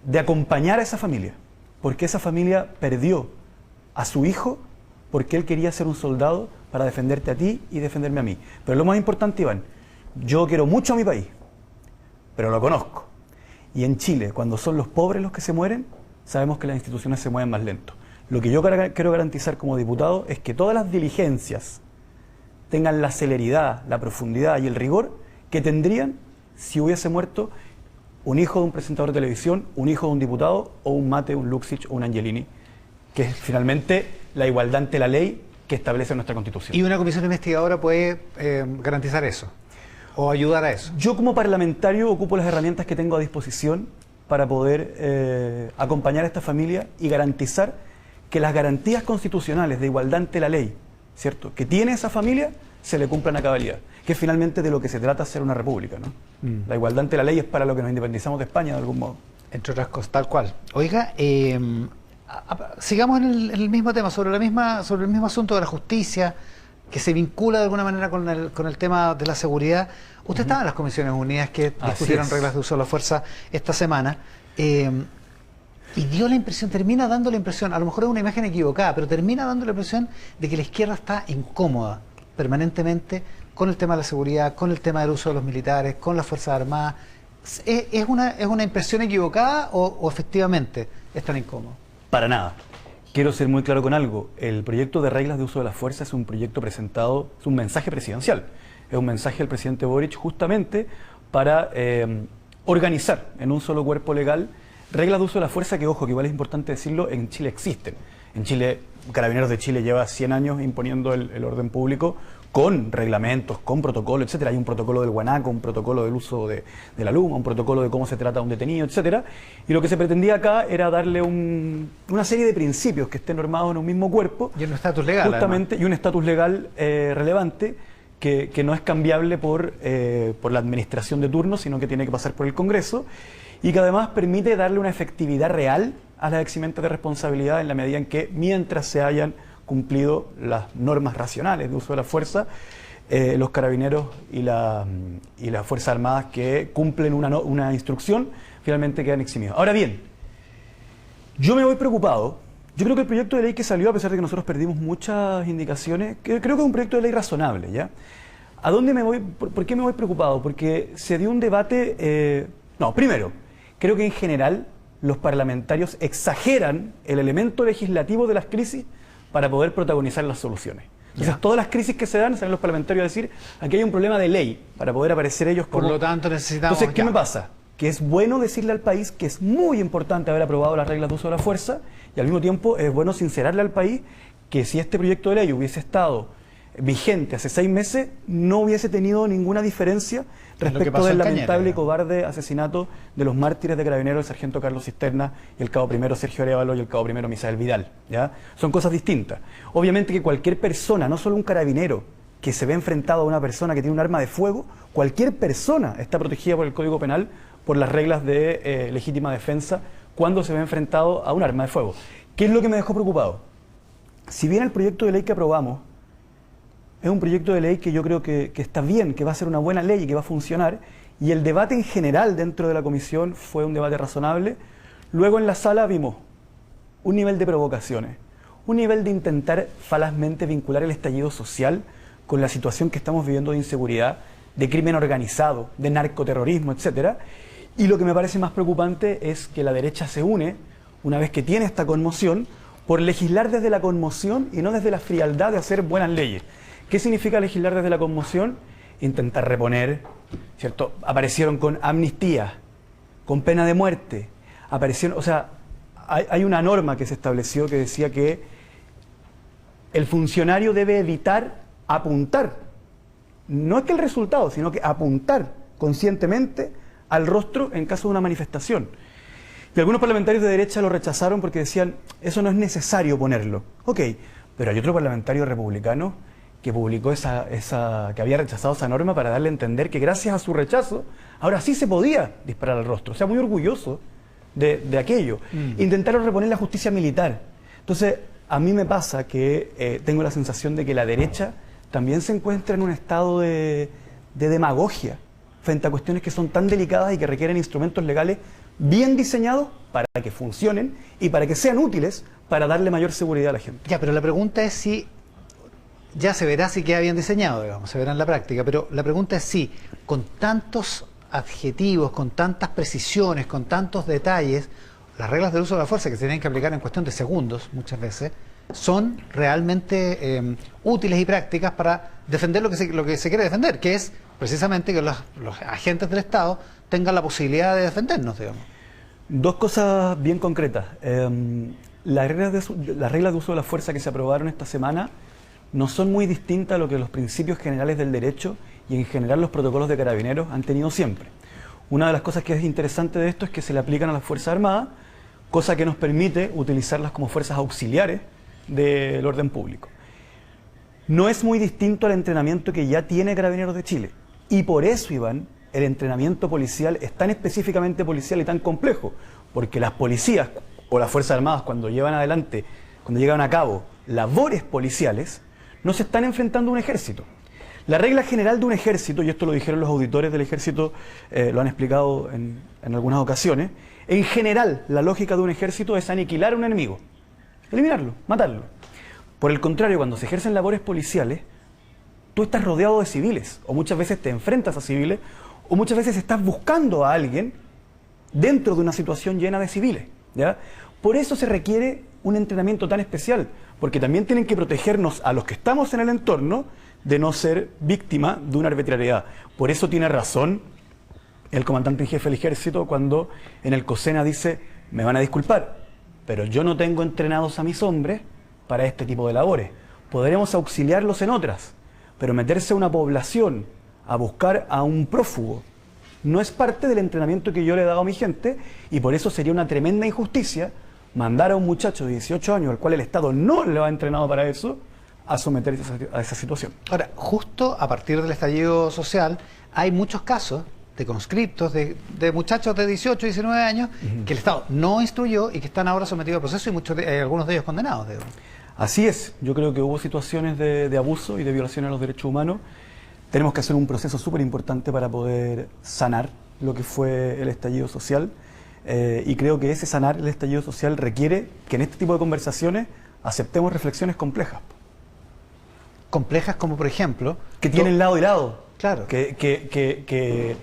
Speaker 6: de acompañar a esa familia, porque esa familia perdió a su hijo porque él quería ser un soldado para defenderte a ti y defenderme a mí. Pero lo más importante, Iván, yo quiero mucho a mi país, pero lo conozco. Y en Chile, cuando son los pobres los que se mueren, sabemos que las instituciones se mueven más lento. Lo que yo quiero garantizar como diputado es que todas las diligencias tengan la celeridad, la profundidad y el rigor que tendrían si hubiese muerto un hijo de un presentador de televisión, un hijo de un diputado, o un Mate, un Luxich o un Angelini, que es finalmente la igualdad ante la ley que establece nuestra Constitución.
Speaker 2: ¿Y una comisión investigadora puede garantizar eso? ¿O ayudar a eso?
Speaker 6: Yo como parlamentario ocupo las herramientas que tengo a disposición para poder acompañar a esta familia y garantizar que las garantías constitucionales de igualdad ante la ley, ¿cierto?, que tiene esa familia, se le cumplan a cabalidad, que es finalmente de lo que se trata ser una república, ¿no? La igualdad ante la ley es para lo que nos independizamos de España de algún modo.
Speaker 2: Entre otras cosas, tal cual. Oiga, sigamos en el mismo tema, sobre el mismo asunto de la justicia, que se vincula de alguna manera con el tema de la seguridad. Usted estaba en las Comisiones Unidas que discutieron reglas de uso de la fuerza esta semana, y dio la impresión, termina dando la impresión, a lo mejor es una imagen equivocada, pero termina dando la impresión de que la izquierda está incómoda permanentemente con el tema de la seguridad, con el tema del uso de los militares, con las Fuerzas Armadas. ¿Es una impresión equivocada o efectivamente están incómodos?
Speaker 6: Para nada. Quiero ser muy claro con algo. El proyecto de reglas de uso de la fuerza es un proyecto presentado, es un mensaje presidencial. Es un mensaje del presidente Boric justamente para organizar en un solo cuerpo legal reglas de uso de la fuerza que, ojo, que igual es importante decirlo, en Chile existen. En Chile, Carabineros de Chile lleva 100 años imponiendo el orden público con reglamentos, con protocolos, etcétera. Hay un protocolo del guanaco, un protocolo del uso de la luma, un protocolo de cómo se trata a un detenido, etcétera. Y lo que se pretendía acá era darle una serie de principios que estén normados en un mismo cuerpo.
Speaker 2: Y un estatus legal.
Speaker 6: Justamente, además. Y un estatus legal relevante que no es cambiable por la administración de turno, sino que tiene que pasar por el Congreso, y que además permite darle una efectividad real a las eximente de responsabilidad en la medida en que, mientras se hayan cumplido las normas racionales de uso de la fuerza, los carabineros y las Fuerzas Armadas que cumplen una instrucción finalmente quedan eximidos. Ahora bien, yo me voy preocupado. Yo creo que el proyecto de ley que salió, a pesar de que nosotros perdimos muchas indicaciones, creo que es un proyecto de ley razonable, ¿ya? ¿A dónde me voy? ¿Por qué me voy preocupado? Porque se dio un debate... primero, creo que en general los parlamentarios exageran el elemento legislativo de las crisis para poder protagonizar las soluciones. Entonces, todas las crisis que se dan, salen los parlamentarios a decir, aquí hay un problema de ley, para poder aparecer ellos como...
Speaker 2: Por lo tanto, necesitamos...
Speaker 6: Entonces, ¿qué me pasa? Que es bueno decirle al país que es muy importante haber aprobado las reglas de uso de la fuerza, y al mismo tiempo es bueno sincerarle al país que si este proyecto de ley hubiese estado vigente hace 6 meses, no hubiese tenido ninguna diferencia respecto del lamentable y cobarde asesinato de los mártires de Carabineros, el sargento Carlos Cisterna y el cabo primero Sergio Arévalo y el cabo primero Misael Vidal, ¿ya? Son cosas distintas. Obviamente que cualquier persona, no solo un carabinero, que se ve enfrentado a una persona que tiene un arma de fuego, cualquier persona está protegida por el Código Penal por las reglas de legítima defensa cuando se ve enfrentado a un arma de fuego. ¿Qué es lo que me dejó preocupado? Si bien el proyecto de ley que aprobamos es un proyecto de ley que yo creo que está bien, que va a ser una buena ley y que va a funcionar, y el debate en general dentro de la comisión fue un debate razonable, luego en la sala vimos un nivel de provocaciones, un nivel de intentar falazmente vincular el estallido social con la situación que estamos viviendo de inseguridad, de crimen organizado, de narcoterrorismo, etcétera. Y lo que me parece más preocupante es que la derecha se une, una vez que tiene esta conmoción, por legislar desde la conmoción y no desde la frialdad de hacer buenas leyes. ¿Qué significa legislar desde la conmoción? Intentar reponer, ¿cierto? Aparecieron con amnistía, con pena de muerte, aparecieron, o sea, hay una norma que se estableció que decía que el funcionario debe evitar apuntar, no es que el resultado, sino que apuntar conscientemente al rostro en caso de una manifestación. Y algunos parlamentarios de derecha lo rechazaron porque decían, eso no es necesario ponerlo. Ok, pero hay otro parlamentario republicano que publicó que había rechazado esa norma para darle a entender que gracias a su rechazo, ahora sí se podía disparar al rostro. O sea, muy orgulloso de aquello. Intentaron reponer la justicia militar. Entonces, a mí me pasa que tengo la sensación de que la derecha también se encuentra en un estado de demagogia frente a cuestiones que son tan delicadas y que requieren instrumentos legales bien diseñados para que funcionen y para que sean útiles para darle mayor seguridad a la gente.
Speaker 2: Ya, pero la pregunta es si... Ya se verá si queda bien diseñado, digamos, se verá en la práctica, pero la pregunta es si con tantos adjetivos, con tantas precisiones, con tantos detalles, las reglas del uso de la fuerza que se tienen que aplicar en cuestión de segundos muchas veces, son realmente útiles y prácticas para defender lo que se quiere defender, que es precisamente que los agentes del Estado tengan la posibilidad de defendernos, digamos.
Speaker 6: Dos cosas bien concretas. Las reglas de uso de la fuerza que se aprobaron esta semana no son muy distintas a lo que los principios generales del derecho y en general los protocolos de carabineros han tenido siempre. Una de las cosas que es interesante de esto es que se le aplican a las Fuerzas Armadas, cosa que nos permite utilizarlas como fuerzas auxiliares del orden público. No es muy distinto al entrenamiento que ya tiene Carabineros de Chile. Y por eso, Iván, el entrenamiento policial es tan específicamente policial y tan complejo, porque las policías o las Fuerzas Armadas cuando llevan a cabo labores policiales, no se están enfrentando a un ejército. La regla general de un ejército, y esto lo dijeron los auditores del ejército, lo han explicado en algunas ocasiones, en general la lógica de un ejército es aniquilar a un enemigo, eliminarlo, matarlo. Por el contrario, cuando se ejercen labores policiales, tú estás rodeado de civiles, o muchas veces te enfrentas a civiles, o muchas veces estás buscando a alguien dentro de una situación llena de civiles, ¿ya? Por eso se requiere un entrenamiento tan especial, porque también tienen que protegernos a los que estamos en el entorno de no ser víctima de una arbitrariedad. Por eso tiene razón el comandante en jefe del ejército cuando en el COSENA dice, me van a disculpar, pero yo no tengo entrenados a mis hombres para este tipo de labores. Podremos auxiliarlos en otras, pero meterse a una población a buscar a un prófugo no es parte del entrenamiento que yo le he dado a mi gente, y por eso sería una tremenda injusticia mandar a un muchacho de 18 años, al cual el Estado no le ha entrenado para eso, a someterse a esa situación.
Speaker 2: Ahora, justo a partir del estallido social, hay muchos casos de conscriptos, de muchachos de 18, 19 años, que el Estado no instruyó y que están ahora sometidos al proceso y algunos de ellos condenados.
Speaker 6: Así es, yo creo que hubo situaciones de abuso y de violación a los derechos humanos. Tenemos que hacer un proceso súper importante para poder sanar lo que fue el estallido social. Y creo que ese sanar el estallido social requiere que en este tipo de conversaciones aceptemos reflexiones complejas.
Speaker 2: Complejas como, por ejemplo...
Speaker 6: Que tienen lado y lado.
Speaker 2: Claro.
Speaker 6: Que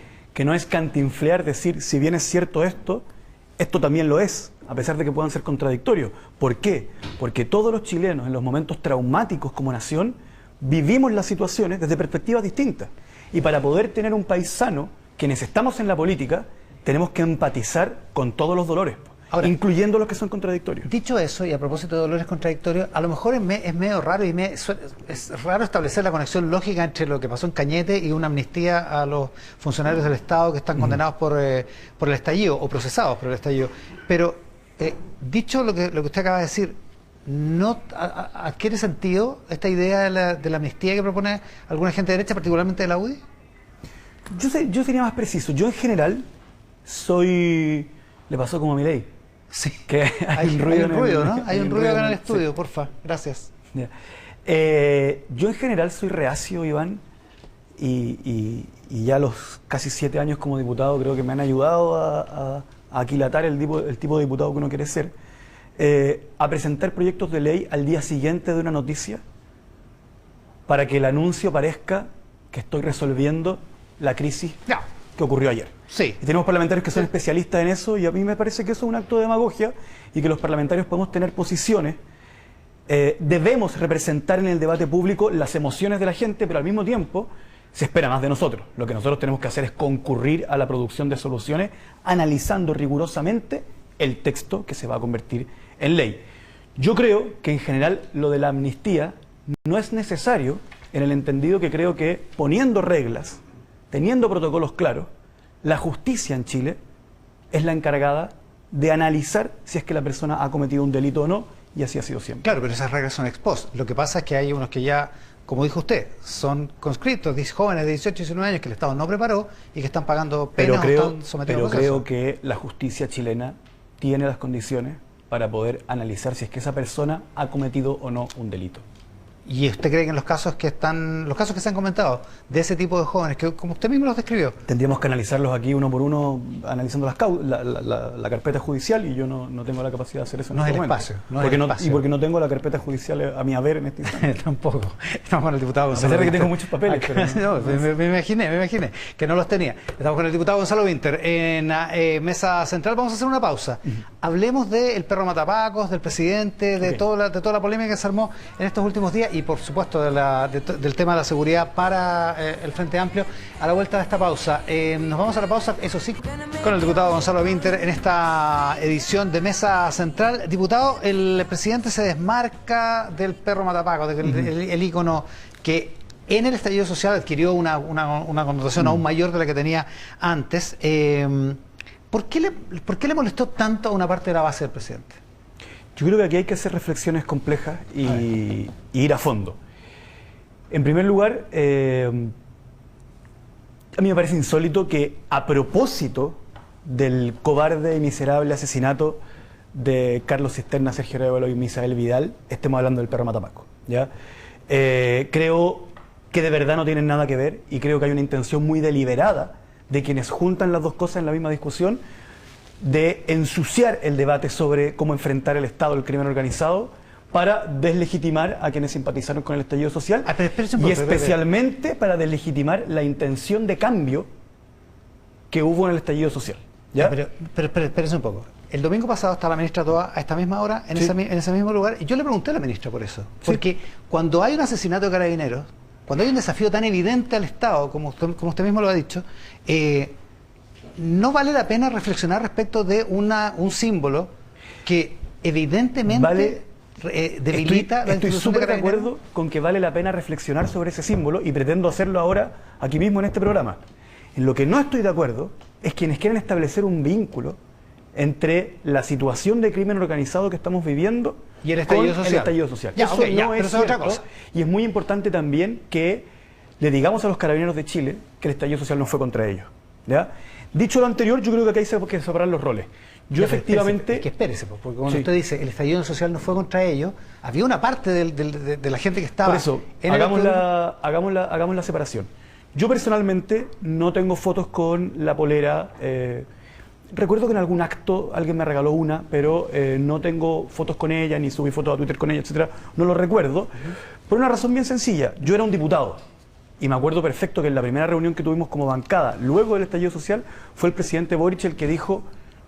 Speaker 6: no es cantinflear decir, si bien es cierto esto, esto también lo es, a pesar de que puedan ser contradictorios. ¿Por qué? Porque todos los chilenos, en los momentos traumáticos como nación, vivimos las situaciones desde perspectivas distintas. Y para poder tener un país sano, quienes estamos en la política, tenemos que empatizar con todos los dolores,
Speaker 2: Ahora,
Speaker 6: incluyendo los que son contradictorios.
Speaker 2: Dicho eso, y a propósito de dolores contradictorios, a lo mejor es medio raro y es raro establecer la conexión lógica entre lo que pasó en Cañete y una amnistía a los funcionarios del Estado que están condenados por el estallido o procesados por el estallido. Pero, dicho lo que usted acaba de decir, ¿no adquiere sentido esta idea de la amnistía que propone alguna gente de derecha, particularmente de la UDI?
Speaker 6: Yo sería más preciso. Yo en general soy... Le pasó como a Milei.
Speaker 2: Sí.
Speaker 6: Que
Speaker 2: Hay un ruido, ¿no? Hay un ruido acá en el
Speaker 6: sí.
Speaker 2: estudio, porfa. Gracias.
Speaker 6: Ya. Yo en general soy reacio, Iván, y ya los casi 7 años como diputado creo que me han ayudado a aquilatar el tipo de diputado que uno quiere ser, a presentar proyectos de ley al día siguiente de una noticia para que el anuncio parezca que estoy resolviendo la crisis que ocurrió ayer.
Speaker 2: Sí.
Speaker 6: Y tenemos parlamentarios que son especialistas en eso, y a mí me parece que eso es un acto de demagogia y que los parlamentarios podemos tener posiciones. Debemos representar en el debate público las emociones de la gente, pero al mismo tiempo se espera más de nosotros. Lo que nosotros tenemos que hacer es concurrir a la producción de soluciones analizando rigurosamente el texto que se va a convertir en ley. Yo creo que en general lo de la amnistía no es necesario, en el entendido que creo que poniendo reglas, teniendo protocolos claros, la justicia en Chile es la encargada de analizar si es que la persona ha cometido un delito o no, y así ha sido siempre.
Speaker 2: Claro, pero esas reglas son ex post. Lo que pasa es que hay unos que ya, como dijo usted, son conscriptos, jóvenes de 18 y 19 años que el Estado no preparó y que están pagando penas o están sometidos a proceso.
Speaker 6: Creo que la justicia chilena tiene las condiciones para poder analizar si es que esa persona ha cometido o no un delito.
Speaker 2: ¿Y usted cree que en los casos que se han comentado de ese tipo de jóvenes, que como usted mismo los describió?
Speaker 6: Tendríamos que analizarlos aquí uno por uno, analizando la carpeta judicial, y yo no tengo la capacidad de hacer eso.
Speaker 2: No es el espacio.
Speaker 6: Y porque no tengo la carpeta judicial a mi haber en este instante.
Speaker 2: Tampoco. Estamos con el diputado Gonzalo
Speaker 6: A pesar de que
Speaker 2: Winter.
Speaker 6: tengo muchos papeles. Pero
Speaker 2: No, me imaginé que no los tenía. Estamos con el diputado Gonzalo Winter en Mesa Central. Vamos a hacer una pausa. Hablemos del perro matapacos, del presidente, de toda la polémica que se armó en estos últimos días y, por supuesto, del tema de la seguridad para el Frente Amplio a la vuelta de esta pausa. Nos vamos a la pausa, eso sí, con el diputado Gonzalo Winter en esta edición de Mesa Central. Diputado, el presidente se desmarca del perro matapacos, el ícono que en el estallido social adquirió una connotación aún mayor de la que tenía antes. ¿Por qué le molestó tanto a una parte de la base del presidente?
Speaker 6: yo creo que aquí hay que hacer reflexiones complejas y ir a fondo. En primer lugar, a mí me parece insólito que a propósito del cobarde y miserable asesinato de Carlos Cisterna, Sergio Arevalo y Misael Vidal, estemos hablando del perro Matapaco, ¿ya? Creo que de verdad no tienen nada que ver y creo que hay una intención muy deliberada de quienes juntan las dos cosas en la misma discusión de ensuciar el debate sobre cómo enfrentar el Estado, el crimen organizado, para deslegitimar a quienes simpatizaron con el estallido social y especialmente para deslegitimar la intención de cambio que hubo en el estallido social. ¿Ya?
Speaker 2: Pero espérese un poco. El domingo pasado estaba la ministra Toa a esta misma hora, en ese mismo lugar, y yo le pregunté a la ministra por eso. Porque cuando hay un asesinato de carabineros, cuando hay un desafío tan evidente al Estado, como usted mismo lo ha dicho, no vale la pena reflexionar respecto de un símbolo que evidentemente debilita la
Speaker 6: Estoy súper de acuerdo con que vale la pena reflexionar sobre ese símbolo y pretendo hacerlo ahora, aquí mismo en este programa. En lo que no estoy de acuerdo es quienes quieren establecer un vínculo entre la situación de crimen organizado que estamos viviendo
Speaker 2: y el estallido
Speaker 6: social.
Speaker 2: Ya,
Speaker 6: eso
Speaker 2: okay,
Speaker 6: no es
Speaker 2: pero
Speaker 6: cierto,
Speaker 2: otra cosa.
Speaker 6: y es muy importante también que le digamos a los carabineros de Chile que el estallido social no fue contra ellos, ¿ya? Dicho lo anterior, yo creo que acá hay que separar los roles. Yo
Speaker 2: ya,
Speaker 6: efectivamente...
Speaker 2: espérese, porque cuando usted dice el estallido social no fue contra ellos, había una parte de la gente que estaba...
Speaker 6: Por eso, hagamos la separación. Yo personalmente no tengo fotos con la polera... recuerdo que en algún acto alguien me regaló una, pero no tengo fotos con ella, ni subí fotos a Twitter con ella, etcétera. No lo recuerdo, por una razón bien sencilla. Yo era un diputado. Y me acuerdo perfecto que en la primera reunión que tuvimos como bancada, luego del estallido social, fue el presidente Boric el que dijo: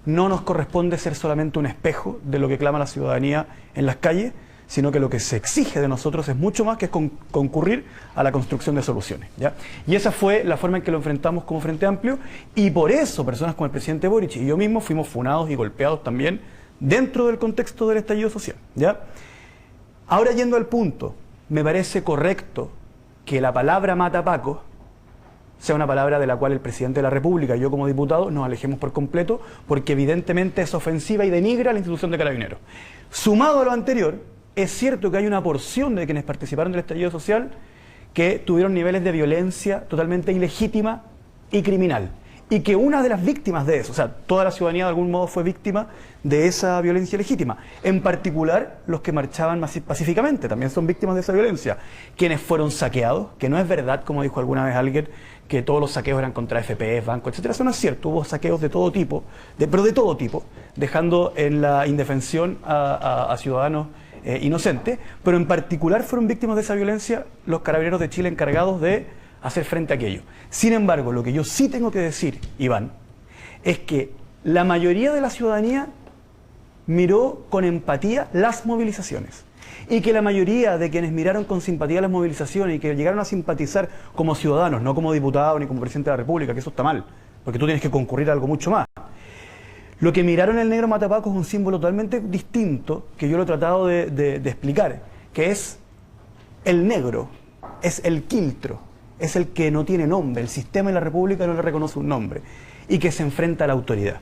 Speaker 6: no nos corresponde ser solamente un espejo de lo que clama la ciudadanía en las calles, sino que lo que se exige de nosotros es mucho más que concurrir a la construcción de soluciones, ¿ya? Y esa fue la forma en que lo enfrentamos como Frente Amplio, y por eso personas como el presidente Boric y yo mismo fuimos funados y golpeados también dentro del contexto del estallido social, ¿ya? Ahora, yendo al punto, me parece correcto que la palabra matapaco sea una palabra de la cual el presidente de la República y yo como diputado nos alejemos por completo, porque evidentemente es ofensiva y denigra a la institución de Carabineros. Sumado a lo anterior, es cierto que hay una porción de quienes participaron del estallido social que tuvieron niveles de violencia totalmente ilegítima y criminal, y que una de las víctimas de eso, o sea, toda la ciudadanía de algún modo fue víctima de esa violencia legítima, en particular los que marchaban pacíficamente, también son víctimas de esa violencia, quienes fueron saqueados, que no es verdad, como dijo alguna vez alguien, que todos los saqueos eran contra FPs, bancos, etcétera. Eso no es cierto, hubo saqueos de todo tipo, pero de todo tipo, dejando en la indefensión a ciudadanos inocentes, pero en particular fueron víctimas de esa violencia los Carabineros de Chile encargados de hacer frente a aquello. Sin embargo, lo que yo sí tengo que decir, Iván, es que la mayoría de la ciudadanía miró con empatía las movilizaciones, y que la mayoría de quienes miraron con simpatía las movilizaciones y que llegaron a simpatizar como ciudadanos, no como diputados ni como presidente de la República, que eso está mal, porque tú tienes que concurrir a algo mucho más. Lo que miraron el negro matapaco es un símbolo totalmente distinto, que yo lo he tratado de explicar, que es el negro, es el quiltro, es el que no tiene nombre, el sistema y la República no le reconoce un nombre, y que se enfrenta a la autoridad.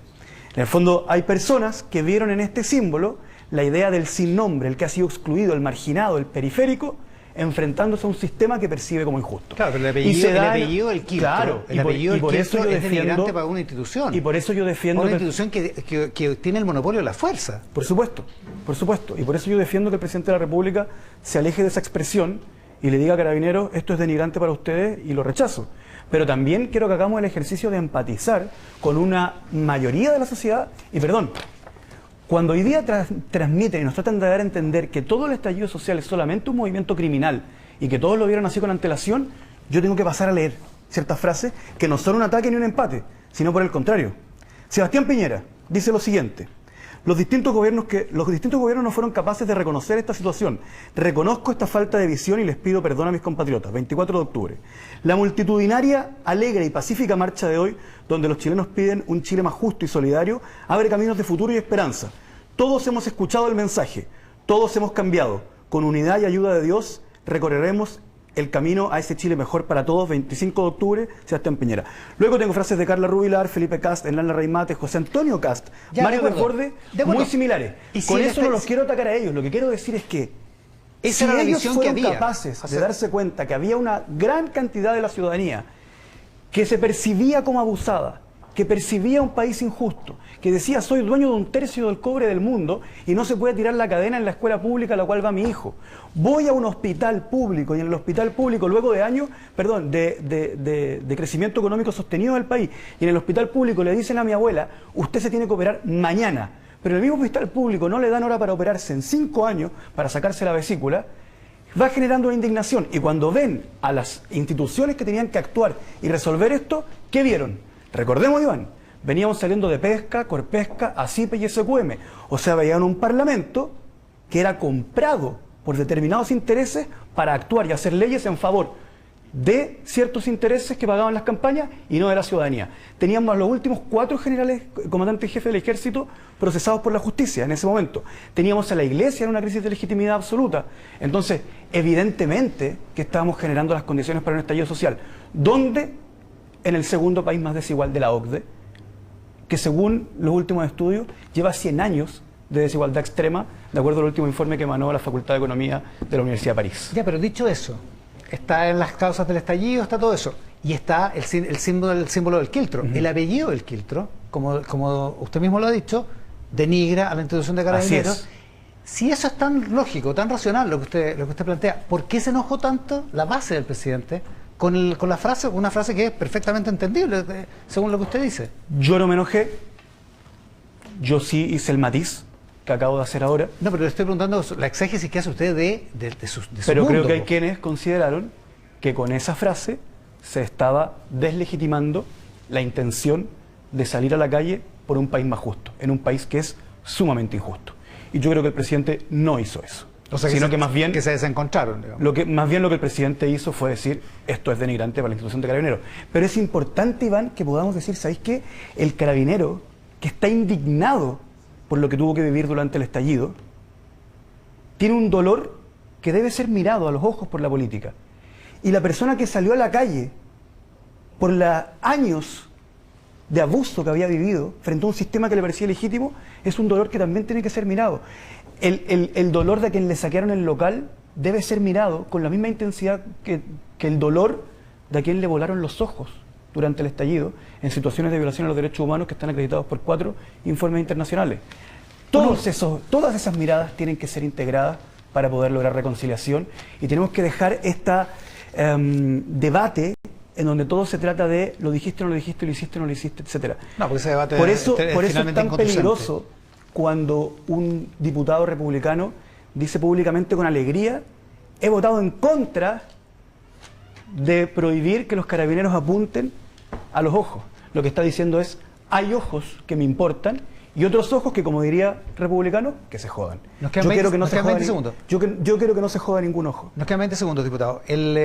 Speaker 6: En el fondo hay personas que vieron en este símbolo la idea del sin nombre, el que ha sido excluido, el marginado, el periférico, enfrentándose a un sistema que percibe como injusto.
Speaker 2: Claro, pero el apellido del quiltro,
Speaker 6: claro,
Speaker 2: el apellido del quiltro es
Speaker 6: defiendo,
Speaker 2: denigrante para una institución.
Speaker 6: Y por eso yo defiendo...
Speaker 2: Una institución que tiene el monopolio de la fuerza.
Speaker 6: Por supuesto. Y por eso yo defiendo que el presidente de la República se aleje de esa expresión y le diga a Carabineros, esto es denigrante para ustedes y lo rechazo. Pero también quiero que hagamos el ejercicio de empatizar con una mayoría de la sociedad. Y perdón, cuando hoy día transmiten y nos tratan de dar a entender que todo el estallido social es solamente un movimiento criminal y que todos lo vieron así con antelación, yo tengo que pasar a leer ciertas frases que no son un ataque ni un empate, sino por el contrario. Sebastián Piñera dice lo siguiente: los distintos gobiernos no fueron capaces de reconocer esta situación. Reconozco esta falta de visión y les pido perdón a mis compatriotas. 24 de octubre. La multitudinaria, alegre y pacífica marcha de hoy, donde los chilenos piden un Chile más justo y solidario, abre caminos de futuro y esperanza. Todos hemos escuchado el mensaje, todos hemos cambiado. Con unidad y ayuda de Dios recorreremos el camino a ese Chile mejor para todos. 25 de octubre, Sebastián Piñera. Luego tengo frases de Carla Rubilar, Felipe Cast, Hernán Larraín-Mate, José Antonio Cast, Mario Desbordes, muy similares. Y con eso no los quiero atacar a ellos. Lo que quiero decir es que si ellos fueron capaces de darse cuenta que había una gran cantidad de la ciudadanía que se percibía como abusada, que percibía un país injusto, que decía soy dueño de un tercio del cobre del mundo y no se puede tirar la cadena en la escuela pública a la cual va mi hijo. Voy a un hospital público y en el hospital público, luego de años, de crecimiento económico sostenido del país, y en el hospital público le dicen a mi abuela, usted se tiene que operar mañana, pero el mismo hospital público no le dan hora para operarse en 5 años para sacarse la vesícula, va generando una indignación. Y cuando ven a las instituciones que tenían que actuar y resolver esto, ¿qué vieron? Recordemos, Iván, veníamos saliendo de Pesca, Corpesca, ACIPE y SQM. O sea, veían un parlamento que era comprado por determinados intereses para actuar y hacer leyes en favor de ciertos intereses que pagaban las campañas y no de la ciudadanía. Teníamos a los últimos 4 generales, comandantes y jefes del ejército, procesados por la justicia en ese momento. Teníamos a la Iglesia en una crisis de legitimidad absoluta. Entonces, evidentemente que estábamos generando las condiciones para un estallido social. ¿Dónde? En el segundo país más desigual de la OCDE, que según los últimos estudios lleva 100 años de desigualdad extrema, de acuerdo al último informe que emanó la Facultad de Economía de la Universidad de París.
Speaker 2: Ya, pero dicho eso, está en las causas del estallido, está todo eso, y está el símbolo del quiltro. El apellido del quiltro, como usted mismo lo ha dicho, denigra a la institución de Carabineros. Si eso es tan lógico, tan racional lo que usted plantea, ¿por qué se enojó tanto la base del presidente con la frase, una frase que es perfectamente entendible, según lo que usted dice?
Speaker 6: Yo no me enojé, yo sí hice el matiz que acabo de hacer ahora.
Speaker 2: No, pero le estoy preguntando la exégesis que hace usted de su
Speaker 6: pero
Speaker 2: mundo,
Speaker 6: creo que hay quienes consideraron que con esa frase se estaba deslegitimando la intención de salir a la calle por un país más justo, en un país que es sumamente injusto. Y yo creo que el presidente no hizo eso.
Speaker 2: O sea,
Speaker 6: sino que más bien
Speaker 2: que se desencontraron, digamos.
Speaker 6: lo que el presidente hizo fue decir, esto es denigrante para la institución de Carabineros. Pero es importante, Iván, que podamos decir, ¿sabéis qué? El carabinero que está indignado por lo que tuvo que vivir durante el estallido, tiene un dolor que debe ser mirado a los ojos por la política. Y la persona que salió a la calle por los años de abuso que había vivido frente a un sistema que le parecía legítimo, es un dolor que también tiene que ser mirado. El dolor de quien le saquearon el local debe ser mirado con la misma intensidad que el dolor de a quien le volaron los ojos durante el estallido en situaciones de violación a los derechos humanos que están acreditados por 4 informes internacionales. Todas esas miradas tienen que ser integradas para poder lograr reconciliación, y tenemos que dejar este debate en donde todo se trata de lo dijiste, no lo dijiste, lo hiciste, no lo hiciste, etcétera.
Speaker 2: No, porque ese debate
Speaker 6: por eso es tan
Speaker 2: inconducente.
Speaker 6: peligroso cuando un diputado republicano dice públicamente con alegría: he votado en contra de prohibir que los carabineros apunten a los ojos. Lo que está diciendo es: hay ojos que me importan y otros ojos que, como diría republicano, que se jodan.
Speaker 2: Yo quiero que no se joda
Speaker 6: yo quiero que no se joda ningún ojo.
Speaker 2: Nos quedan 20 segundos, diputado. El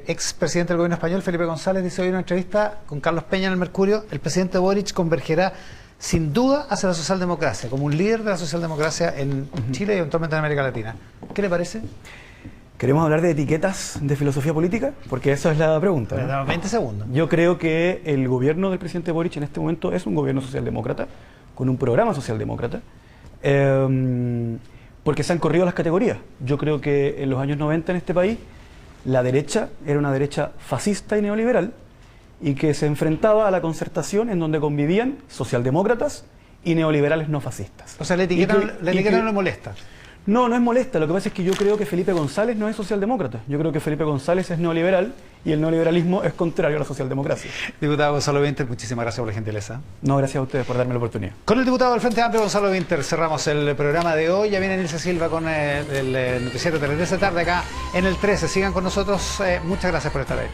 Speaker 2: expresidente del gobierno español, Felipe González, dice hoy en una entrevista con Carlos Peña en el Mercurio: el presidente Boric convergerá sin duda hacia la socialdemocracia, como un líder de la socialdemocracia en Chile y eventualmente en América Latina. ¿Qué le parece?
Speaker 6: ¿Queremos hablar de etiquetas de filosofía política? Porque esa es la pregunta, ¿no?
Speaker 2: Le damos 20 segundos.
Speaker 6: Yo creo que el gobierno del presidente Boric en este momento es un gobierno socialdemócrata, con un programa socialdemócrata, porque se han corrido las categorías. Yo creo que en los años 90 en este país la derecha era una derecha fascista y neoliberal, y que se enfrentaba a la concertación en donde convivían socialdemócratas y neoliberales no fascistas.
Speaker 2: O sea, la etiqueta no le molesta.
Speaker 6: No, no es molesta. Lo que pasa es que yo creo que Felipe González no es socialdemócrata. Yo creo que Felipe González es neoliberal, y el neoliberalismo es contrario a la socialdemocracia.
Speaker 2: Diputado Gonzalo Winter, muchísimas gracias por la gentileza.
Speaker 6: No, gracias a ustedes por darme la oportunidad.
Speaker 2: Con el diputado del Frente Amplio, Gonzalo Winter, cerramos el programa de hoy. Ya viene Nilce Silva con el noticiero de esta tarde acá en el 13. Sigan con nosotros. Muchas gracias por estar ahí.